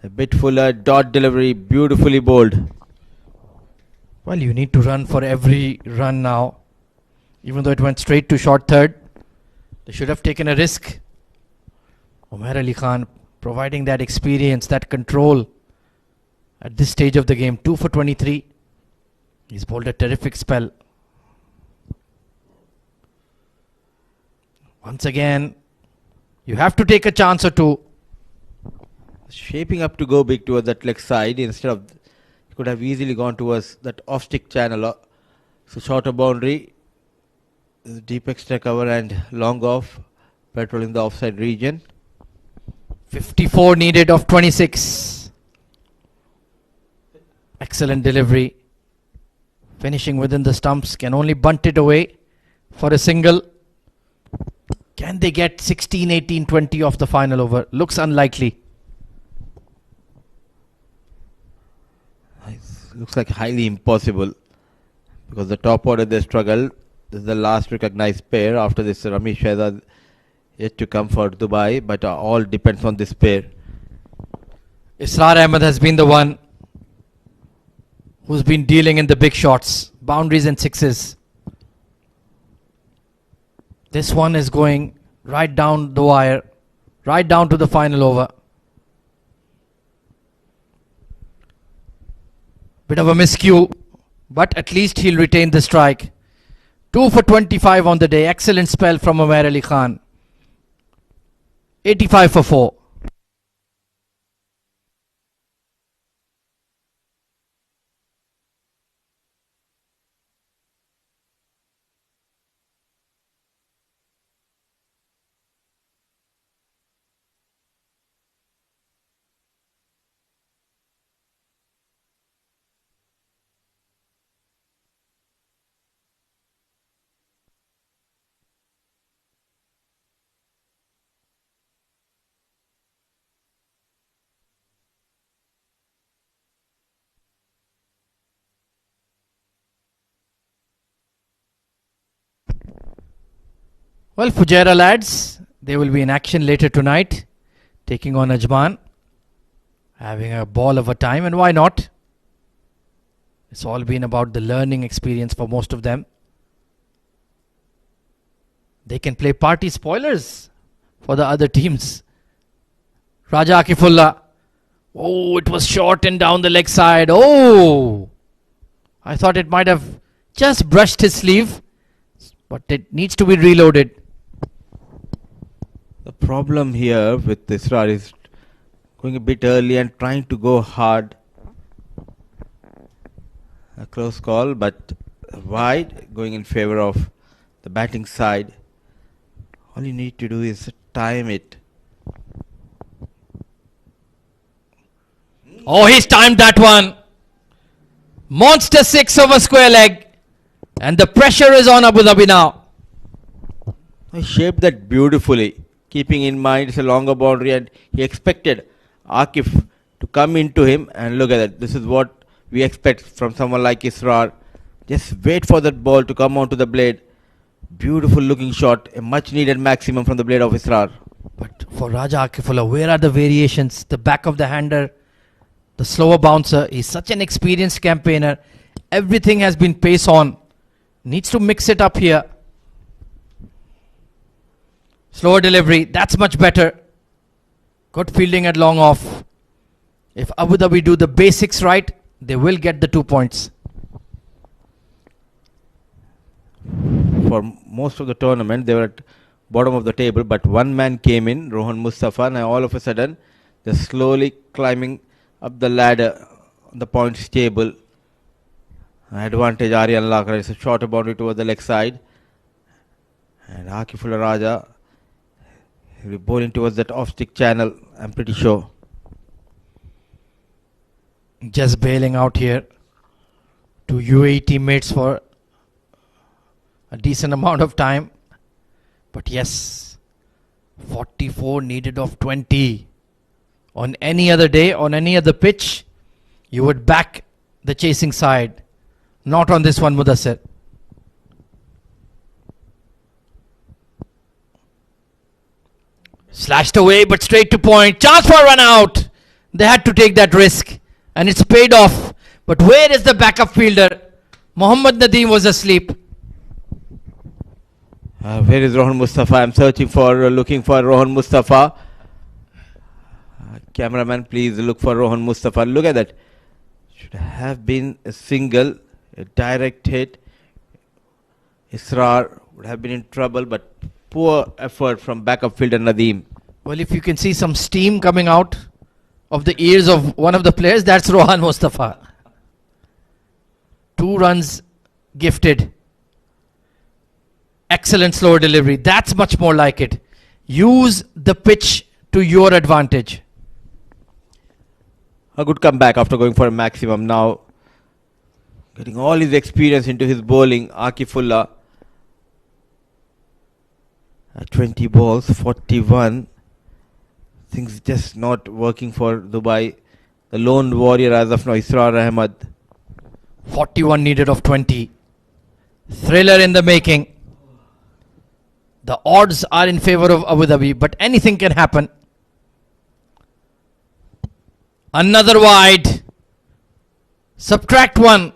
A bit fuller, dot delivery, beautifully bowled. Well, you need to run for every run now. Even though it went straight to short third, they should have taken a risk. Umair Ali Khan providing that experience, that control at this stage of the game. 2 for 23. He's bowled a terrific spell. Once again, you have to take a chance or two. Shaping up to go big towards that leg side instead of, he could have easily gone towards that off stick channel. So shorter boundary, deep extra cover and long off, patrolling the offside region. 54 needed of 26. Excellent delivery. Finishing within the stumps, can only bunt it away for a single. Can they get 16, 18, 20 off the final over? Looks unlikely. Looks like highly impossible because the top order they struggle. This is the last recognized pair. After this, Ramesh Shehzad yet to come for Dubai, but all depends on this pair. Israr Ahmed has been the one who's been dealing in the big shots, boundaries and sixes. This one is going right down the wire, right down to the final over. Bit of a miscue, but at least he'll retain the strike. 2 for 25 on the day. Excellent spell from Umair Ali Khan. 85 for 4. Well, Fujairah lads, they will be in action later tonight, taking on Ajman, having a ball of a time, and why not? It's all been about the learning experience for most of them. They can play party spoilers for the other teams. Raja Akifullah. Oh, it was short and down the leg side. Oh, I thought it might have just brushed his sleeve, but it needs to be reloaded. The problem here with Israr is going a bit early and trying to go hard. A close call, but wide, going in favor of the batting side. All you need to do is time it. Oh, he's timed that one. Monster 6 over square leg. And the pressure is on Abu Dhabi now. He shaped that beautifully, keeping in mind it's a longer boundary, and he expected Akif to come into him, and look at that. This is what we expect from someone like Israr. Just wait for that ball to come onto the blade. Beautiful looking shot, a much needed maximum from the blade of Israr. But for Raja Akifullah, where are the variations? The back of the hander, the slower bouncer. He's such an experienced campaigner. Everything has been pace on. Needs to mix it up here. Slower delivery, that's much better. Good fielding at long off. If Abu Dhabi do the basics right, they will get the 2 points. For most of the tournament, they were at bottom of the table, but one man came in, Rohan Mustafa, and all of a sudden, they're slowly climbing up the ladder on the points table. Advantage Aryan Lakra. It's a shorter boundary towards the leg side. And Akifullah Raja will be bowling towards that off-stick channel, I'm pretty sure. Just bailing out here. Two UAE teammates for a decent amount of time. But yes, 44 needed of 20. On any other day, on any other pitch, you would back the chasing side. Not on this one, Mudassir. Slashed away, but straight to point. Chance for a run out. They had to take that risk, and it's paid off. But where is the backup fielder? Mohammad Nadeem was asleep. Where is Rohan Mustafa? I'm looking for Rohan Mustafa. Cameraman, please look for Rohan Mustafa. Look at that. Should have been a single, a direct hit. Israr would have been in trouble, but poor effort from backup fielder Nadeem. Well, if you can see some steam coming out of the ears of one of the players, that's Rohan Mustafa. 2 runs gifted. Excellent slower delivery. That's much more like it. Use the pitch to your advantage. A good comeback after going for a maximum. Now getting all his experience into his bowling. Akifullah at 20 balls, 41. Things just not working for Dubai. The lone warrior as of now, Israr Ahmed. 41 needed of 20. Thriller in the making. The odds are in favor of Abu Dhabi, but anything can happen. Another wide. Subtract 1.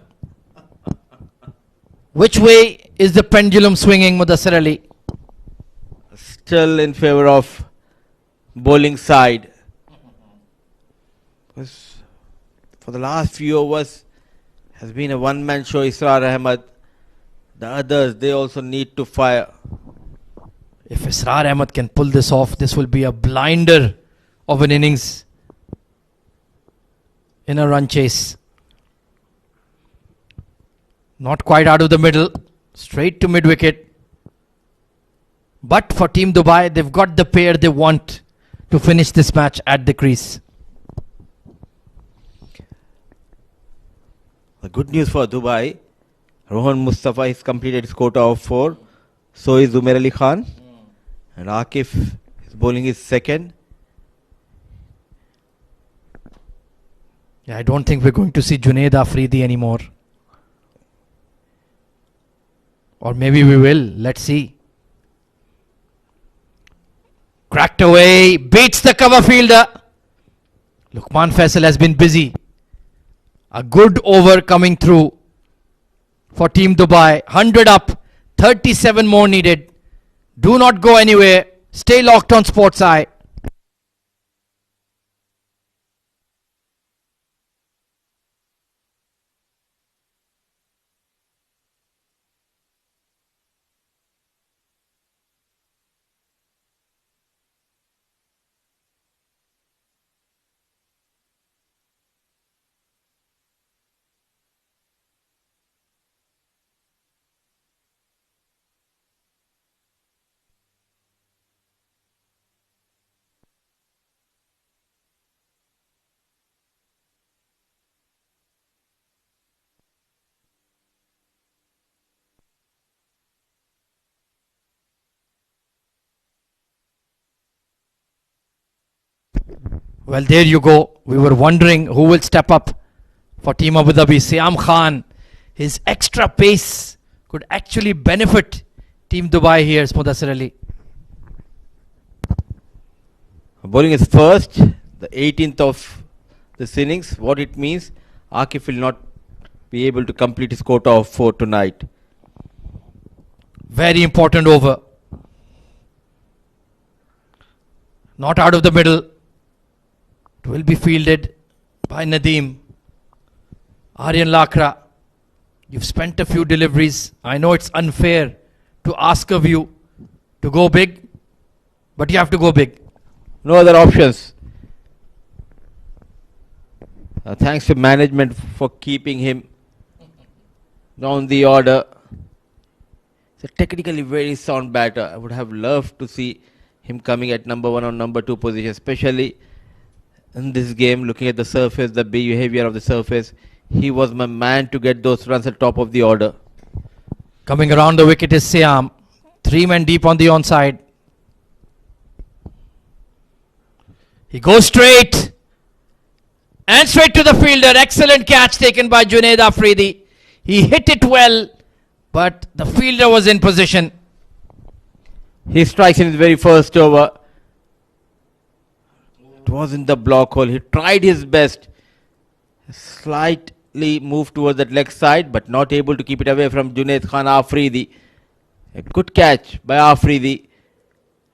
Which way is the pendulum swinging, Mudassir Ali? Still in favor of bowling side. Because for the last few overs has been a one-man show. Israr Ahmed. The others, they also need to fire. If Israr Ahmed can pull this off, this will be a blinder of an innings in a run chase. Not quite out of the middle, straight to mid-wicket. But for Team Dubai, they've got the pair they want to finish this match at the crease. The good news for Dubai, Rohan Mustafa has completed his quota of 4. So is Umair Ali Khan. And Akif is bowling his second. Yeah, I don't think we're going to see Junaid Afridi anymore. Or maybe we will. Let's see. Cracked away. Beats the cover fielder. Luqman Faisal has been busy. A good over coming through for Team Dubai. 100 up. 37 more needed. Do not go anywhere. Stay locked on Sports Eye. Well, there you go. We were wondering who will step up for Team Abu Dhabi. Siam Khan, his extra pace could actually benefit Team Dubai here, Mudassir Ali. Bowling is first, the 18th of this innings. What it means, Akif will not be able to complete his quota of 4 tonight. Very important over. Not out of the middle. It will be fielded by Nadeem. Aryan Lakra, you've spent a few deliveries. I know it's unfair to ask of you to go big, but you have to go big. No other options. Thanks to management for keeping him down the order. It's a technically very sound batter. I would have loved to see him coming at number 1 or number 2 position, especially in this game, looking at the surface, the behavior of the surface. He was my man to get those runs at top of the order. Coming around the wicket is Siam. 3 men deep on the onside. He goes straight. And straight to the fielder. Excellent catch taken by Junaid Afridi. He hit it well, but the fielder was in position. He strikes in his very first over. It was in the block hole. He tried his best. Slightly moved towards that leg side, but not able to keep it away from Junaid Khan Afridi. A good catch by Afridi.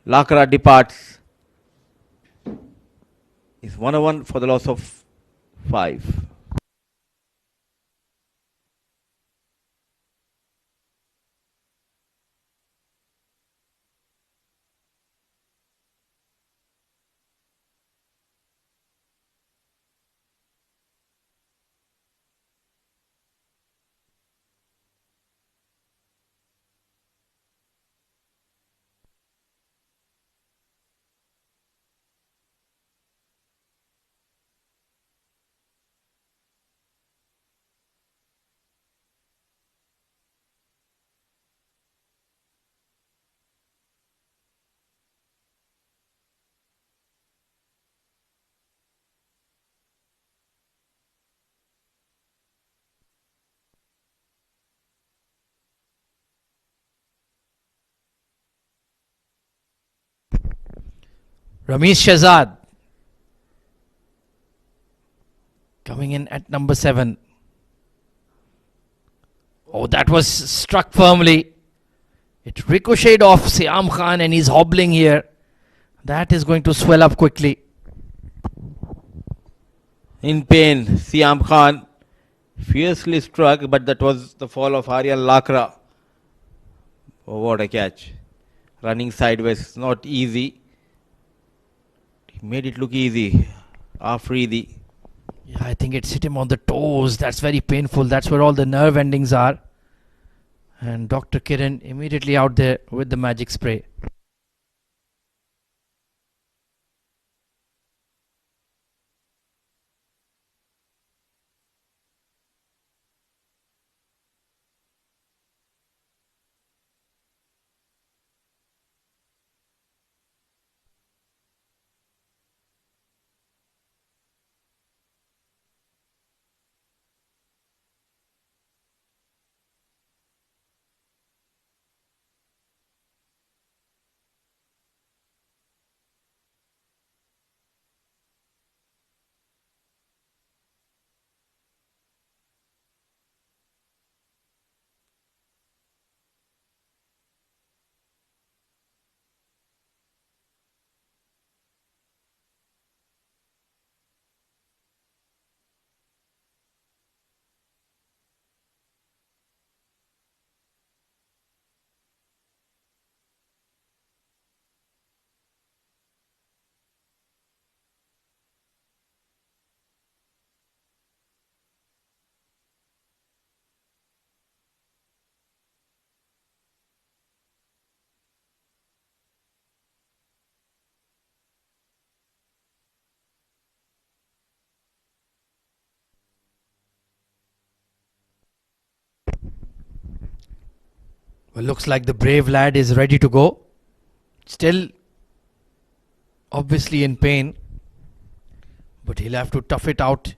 Lakra departs. It's 1-1 for the loss of 5. Ramesh Shahzad coming in at number 7. Oh, that was struck firmly. It ricocheted off Siam Khan and he's hobbling here. That is going to swell up quickly. In pain, Siam Khan fiercely struck, but that was the fall of Aryan Lakra. Oh, what a catch. Running sideways, not easy. He made it look easy. Afridi. Yeah, I think it's hit him on the toes. That's very painful. That's where all the nerve endings are. And Dr. Kiran immediately out there with the magic spray. Well, looks like the brave lad is ready to go. Still obviously in pain, but he'll have to tough it out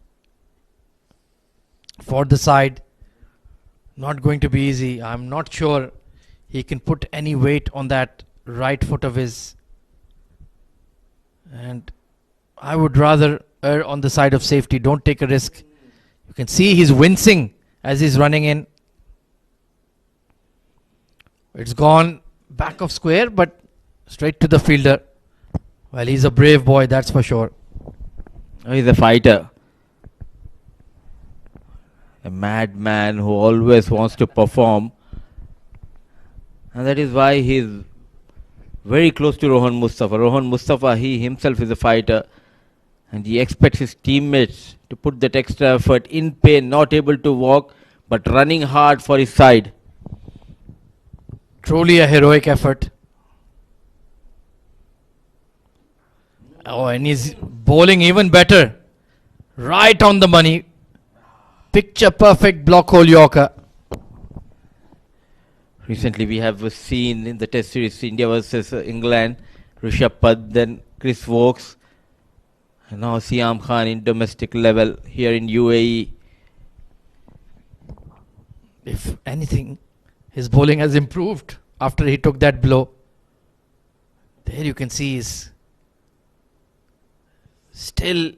for the side. Not going to be easy. I'm not sure he can put any weight on that right foot of his. And I would rather err on the side of safety. Don't take a risk. You can see he's wincing as he's running in. It's gone back of square, but straight to the fielder. Well, he's a brave boy, that's for sure. Oh, he's a fighter. A madman who always wants to perform. And that is why he's very close to Rohan Mustafa. Rohan Mustafa, he himself is a fighter. And he expects his teammates to put that extra effort, in pain, not able to walk, but running hard for his side. Truly a heroic effort. Oh, and he's bowling even better. Right on the money. Picture perfect block hole Yorker. Recently we have seen in the test series India versus England, Rishabh Pant, then Chris Wokes, and now Siam Khan in domestic level here in UAE. If anything, his bowling has improved after he took that blow. There you can see his Still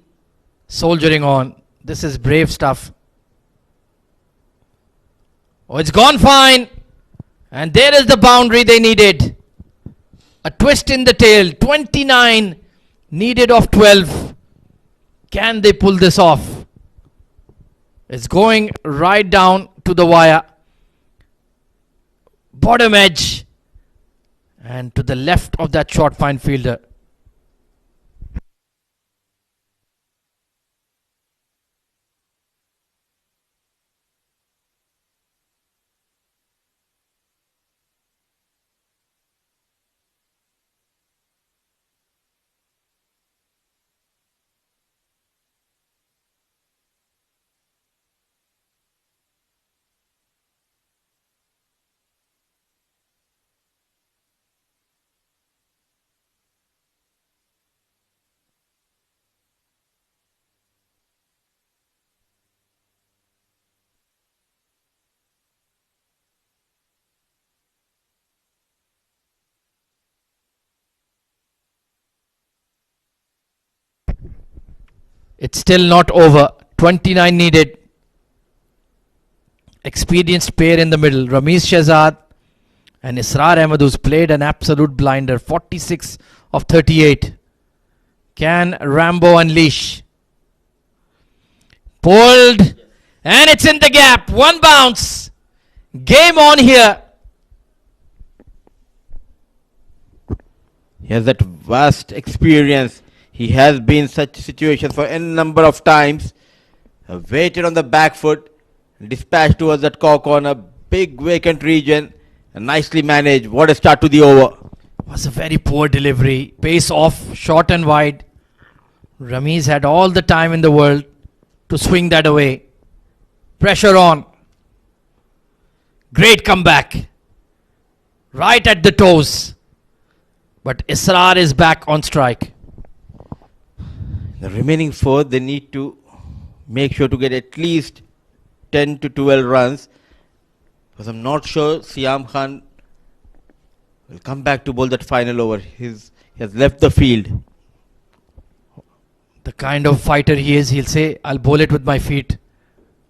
soldiering on. This is brave stuff. Oh, it's gone fine. And there is the boundary they needed. A twist in the tail. 29 needed of 12. Can they pull this off? It's going right down to the wire. Bottom edge. And to the left of that short fine fielder. It's still not over. 29 needed. Experienced pair in the middle. Ramiz Shehzad and Israr Ahmed, who's played an absolute blinder. 46 of 38. Can Rambo unleash? Pulled. And it's in the gap. One bounce. Game on here. He has that vast experience. He has been in such situations for a number of times. Waited on the back foot, dispatched towards that corner, big vacant region, and nicely managed. What a start to the over. Was a very poor delivery. Pace off, short and wide. Ramiz had all the time in the world to swing that away. Pressure on. Great comeback. Right at the toes. But Israr is back on strike. The remaining four, they need to make sure to get at least 10 to 12 runs. Because I'm not sure Siam Khan will come back to bowl that final over. He has left the field. The kind of fighter he is, he'll say, I'll bowl it with my feet.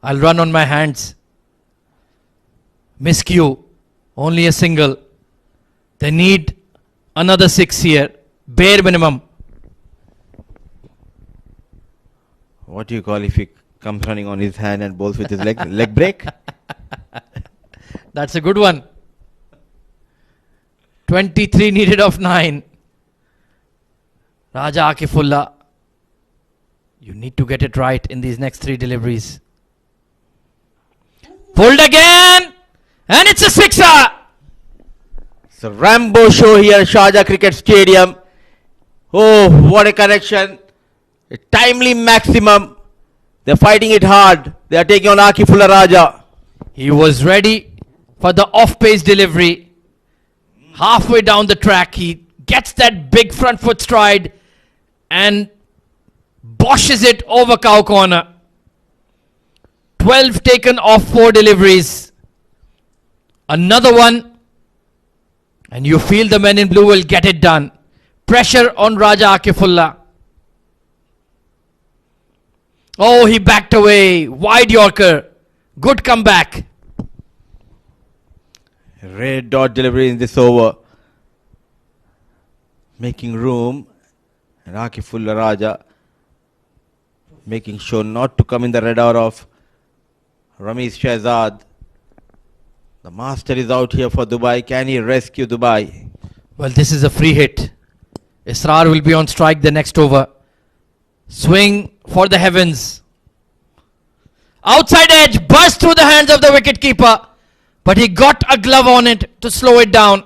I'll run on my hands. Miscue. Only a single. They need another 6 here. Bare minimum. What do you call if he comes running on his hand and bowls with his leg? Leg break? That's a good one. 23 needed of 9. Raja Akifullah. You need to get it right in these next 3 deliveries. Pulled again. And it's a sixer. It's a Rambo show here at Sharjah Cricket Stadium. Oh, what a correction. A timely maximum. They're fighting it hard. They are taking on Akifullah Raja. He was ready for the off-pace delivery. Halfway down the track, he gets that big front foot stride and boshes it over cow corner. 12 taken off 4 deliveries. Another one. And you feel the men in blue will get it done. Pressure on Raja Akifullah. Oh, he backed away. Wide Yorker. Good comeback. Red dot delivery in this over. Making room. And Akifullah Raja making sure not to come in the radar of Ramiz Shehzad. The master is out here for Dubai. Can he rescue Dubai? Well, this is a free hit. Israr will be on strike the next over. Swing for the heavens. Outside edge burst through the hands of the wicketkeeper. But he got a glove on it to slow it down.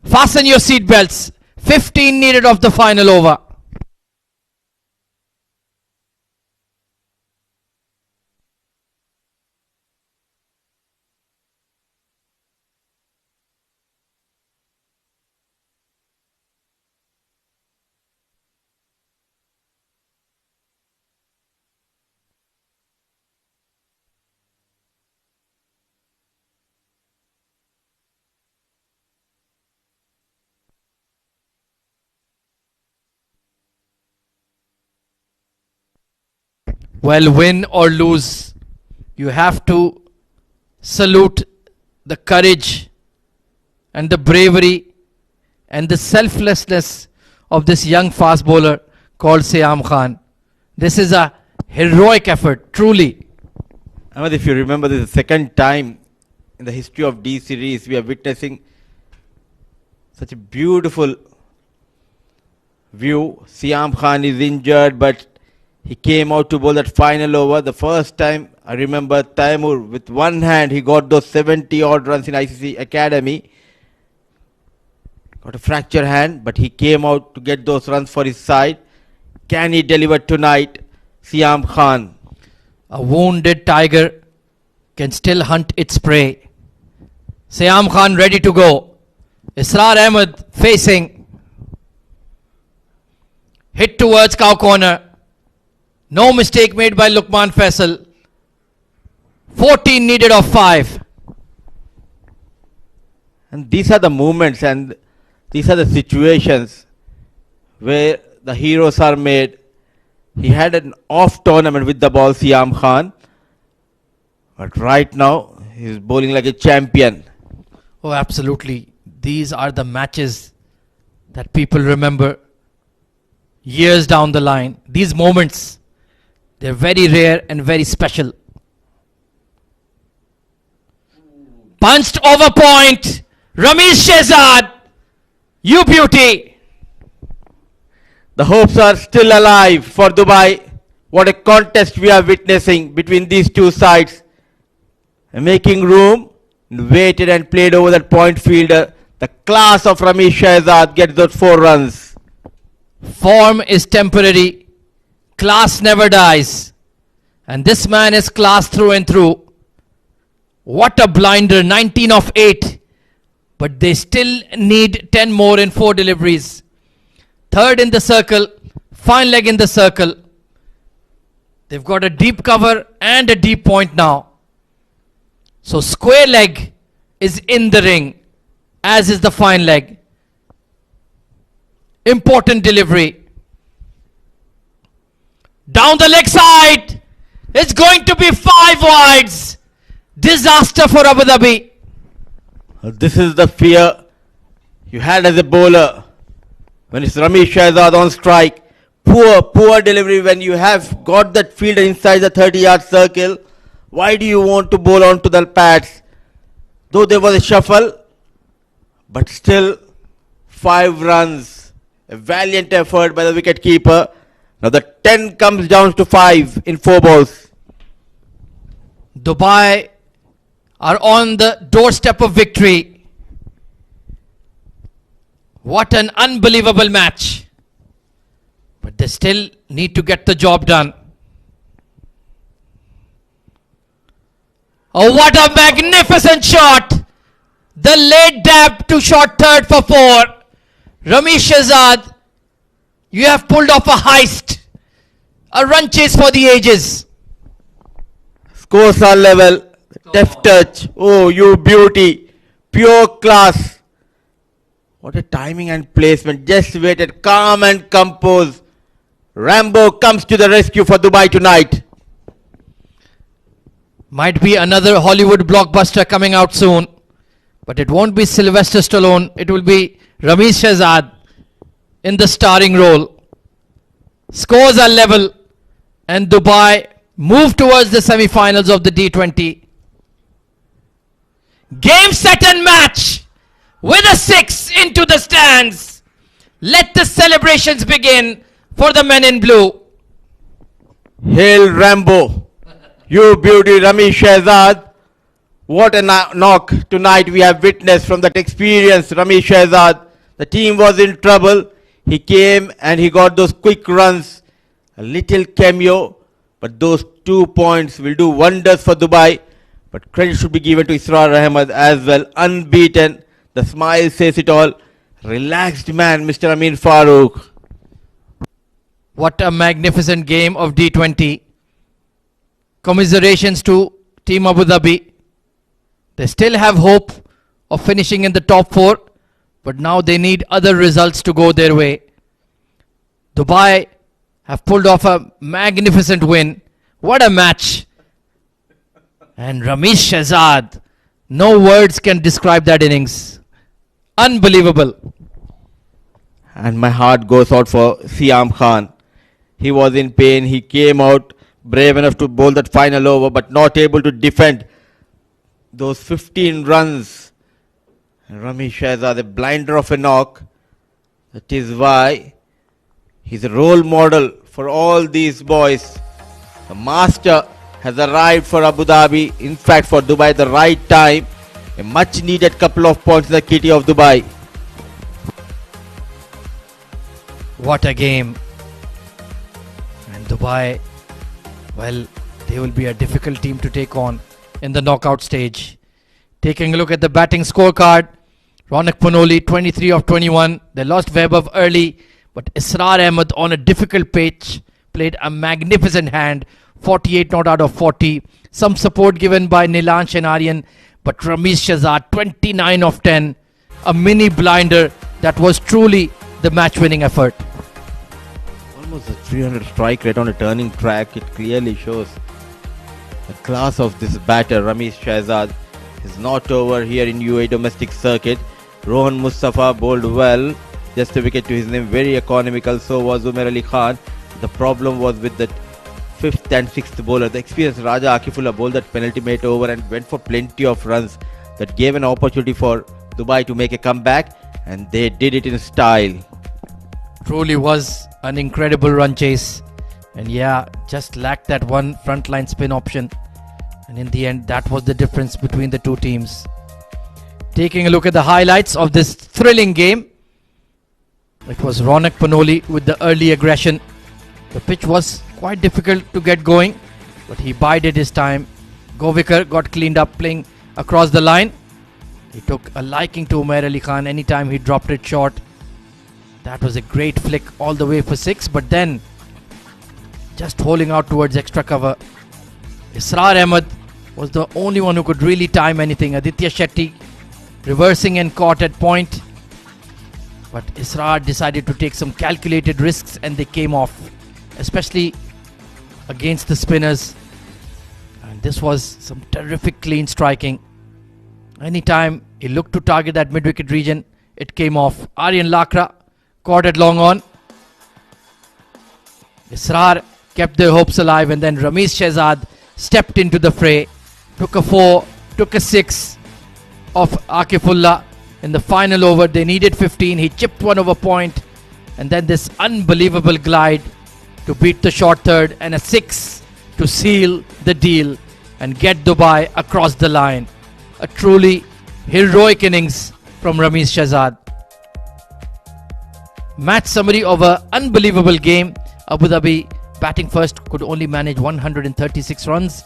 Fasten your seat belts. 15 needed of the final over. Well, win or lose, you have to salute the courage and the bravery and the selflessness of this young fast bowler called Siam Khan. This is a heroic effort, truly. Ahmed, if you remember, this is the second time in the history of D series we are witnessing such a beautiful view. Siam Khan is injured, but he came out to bowl that final over. The first time I remember Taimur, with one hand, he got those 70 odd runs in ICC Academy. Got a fractured hand, but he came out to get those runs for his side. Can he deliver tonight, Siam Khan? A wounded tiger can still hunt its prey. Siam Khan ready to go. Israr Ahmed facing. Hit towards cow corner. No mistake made by Lukman Faisal. 14 needed of 5. And these are the moments and these are the situations where the heroes are made. He had an off tournament with the ball, Siam Khan. But right now, he's bowling like a champion. Oh, absolutely. These are the matches that people remember years down the line. These moments, they're very rare and very special. Punched over point. Ramesh Shehzad. You beauty. The hopes are still alive for Dubai. What a contest we are witnessing between these two sides. Making room, waited and played over that point fielder. The class of Ramesh Shehzad gets those 4 runs. Form is temporary. Class never dies. And this man is class through and through. What a blinder, 19 of 8. But they still need 10 more in 4 deliveries. Third in the circle, fine leg in the circle. They've got a deep cover and a deep point now. So square leg is in the ring, as is the fine leg. Important delivery. Down the leg side. It's going to be 5 wides. Disaster for Abu Dhabi. This is the fear you had as a bowler. When it's Ramesh Shehzad on strike, poor delivery when you have got that fielder inside the 30-yard circle. Why do you want to bowl onto the pads? Though there was a shuffle, but still 5 runs. A valiant effort by the wicket-keeper. Now the 10 comes down to 5 in 4 balls. Dubai are on the doorstep of victory. What an unbelievable match. But they still need to get the job done. Oh, what a magnificent shot. The late dab to short third for 4. Ramesh Shehzad, you have pulled off a heist. A run chase for the ages. Scores are level. Deft touch. Oh, you beauty. Pure class. What a timing and placement. Just waited. Calm and composed. Rambo comes to the rescue for Dubai tonight. Might be another Hollywood blockbuster coming out soon. But it won't be Sylvester Stallone. It will be Ramesh Shehzad in the starring role. Scores are level. And Dubai move towards the semi-finals of the D20. Game, set and match. With a 6 into the stands. Let the celebrations begin for the men in blue. Hail Rambo. You beauty, Ramesh Shehzad. What a knock tonight we have witnessed from that experienced Ramesh Shehzad. The team was in trouble. He came and he got those quick runs. A little cameo. But those 2 points will do wonders for Dubai. But credit should be given to Israr Ahmed as well. Unbeaten. The smile says it all. Relaxed man, Mr. Amin Farooq. What a magnificent game of D20. Commiserations to Team Abu Dhabi. They still have hope of finishing in the top 4. But now they need other results to go their way. Dubai have pulled off a magnificent win What a match. And Ramesh Shehzad, no words can describe that innings. Unbelievable. And my heart goes out for Siam Khan. He was in pain. He came out brave enough to bowl that final over, but not able to defend those 15 runs. And Ramesh Shehzad, a blinder of a knock. That is why he's a role model for all these boys. The master has arrived for Abu Dhabi, in fact for Dubai at the right time. A much needed couple of points in the kitty of Dubai. What a game. And Dubai, well, they will be a difficult team to take on in the knockout stage. Taking a look at the batting scorecard, Ronak Panoli 23 of 21. They lost Vaibhav early, but Israr Ahmed on a difficult pitch played a magnificent hand, 48 not out of 40. Some support given by Nilansh and Aryan, but Ramesh Shehzad 29 of 10. A mini blinder that was truly the match-winning effort. Almost a 300 strike rate on a turning track. It clearly shows the class of this batter. Ramesh Shehzad is not over here in UAE domestic circuit. Rohan Mustafa bowled well. Just a wicket to his name. Very economical. So was Umer Ali Khan. The problem was with the 5th and 6th bowler. The experienced Raja Akifullah bowled that penultimate over and went for plenty of runs. That gave an opportunity for Dubai to make a comeback. And they did it in style. Truly was an incredible run chase. And yeah, just lacked that one frontline spin option. And in the end, that was the difference between the two teams. Taking a look at the highlights of this thrilling game. It was Ronak Panoli with the early aggression. The pitch was quite difficult to get going, but he bided his time. Govikar got cleaned up playing across the line. He took a liking to Umair Ali Khan anytime he dropped it short. That was a great flick all the way for 6, but then just holding out towards extra cover. Israr Ahmed was the only one who could really time anything. Aditya Shetty reversing and caught at point. But Israr decided to take some calculated risks and they came off, especially against the spinners. And this was some terrific clean striking. Anytime he looked to target that mid-wicket region, it came off. Aryan Lakra caught it long on. Israr kept their hopes alive, and then Ramesh Shehzad stepped into the fray. Took a 4, took a 6 of Akifullah. In the final over, they needed 15. He chipped one over point. And then this unbelievable glide to beat the short third, and a 6 to seal the deal and get Dubai across the line. A truly heroic innings from Ramesh Shehzad. Match summary of an unbelievable game. Abu Dhabi batting first could only manage 136 runs.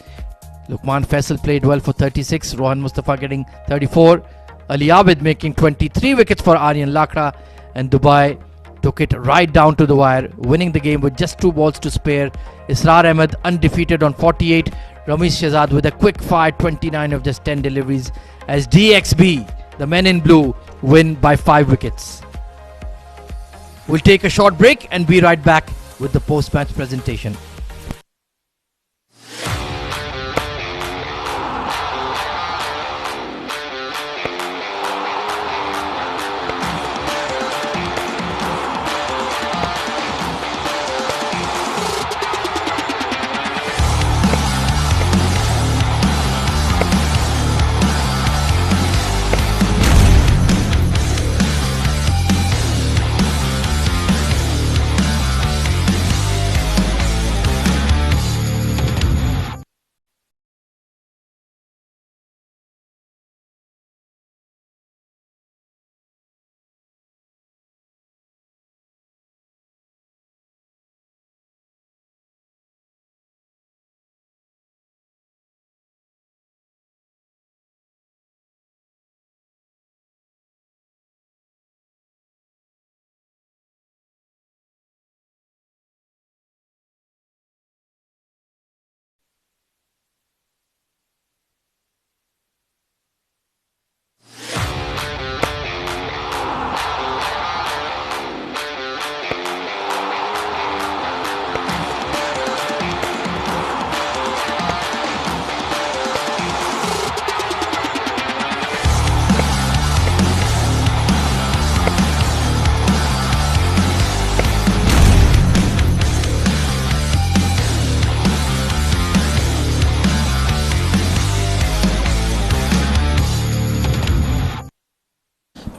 Lukman Faisal played well for 36. Rohan Mustafa getting 34. Ali Abid making 23 wickets for Aryan Lakra. And Dubai took it right down to the wire, winning the game with just 2 balls to spare. Israr Ahmed undefeated on 48. Ramesh Shehzad with a quick fire 29 of just 10 deliveries, as DXB, the men in blue, win by 5 wickets. We'll take a short break and be right back with the post-match presentation.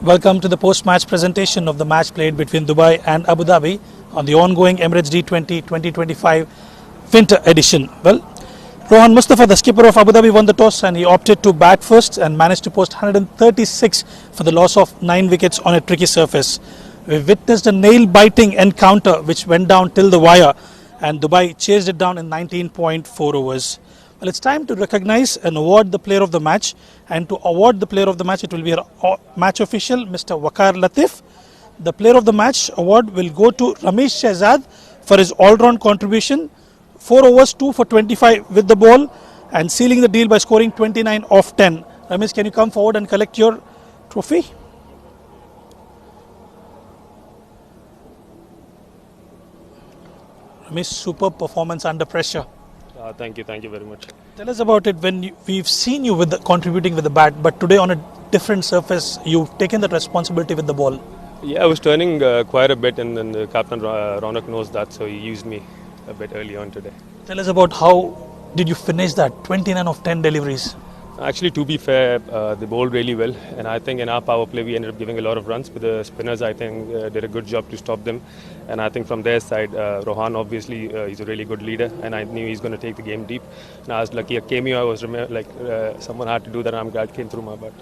Welcome to the post-match presentation of the match played between Dubai and Abu Dhabi on the ongoing Emirates D20 2025 Winter Edition. Well, Rohan Mustafa, the skipper of Abu Dhabi, won the toss and he opted to bat first and managed to post 136 for the loss of 9 wickets on a tricky surface. We witnessed a nail-biting encounter which went down till the wire, and Dubai chased it down in 19.4 overs. Well, it's time to recognize and award the player of the match. And to award the player of the match, it will be our match official, Mr. Waqar Latif. The player of the match award will go to Ramesh Shehzad for his all-round contribution. 4 overs, 2 for 25 with the ball, and sealing the deal by scoring 29 off 10. Ramesh, can you come forward and collect your trophy? Ramesh, superb performance under pressure. Thank you very much. Tell us about it. When we've seen you with contributing with the bat, but today on a different surface, you've taken that responsibility with the ball. Yeah, I was turning quite a bit, and then the captain Ronak knows that, so he used me a bit early on today. Tell us about how did you finish that 29 of 10 deliveries? Actually, to be fair, they bowled really well, and I think in our power play we ended up giving a lot of runs. But the spinners, I think, did a good job to stop them. And I think from their side, Rohan obviously he's a really good leader, and I knew he's going to take the game deep. And I was lucky. A cameo, I was someone had to do that, and I'm glad it came through my bat.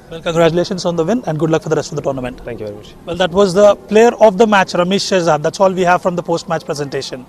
Well, congratulations on the win, and good luck for the rest of the tournament. Thank you very much. Well, that was the player of the match, Ramesh Shehzad. That's all we have from the post-match presentation.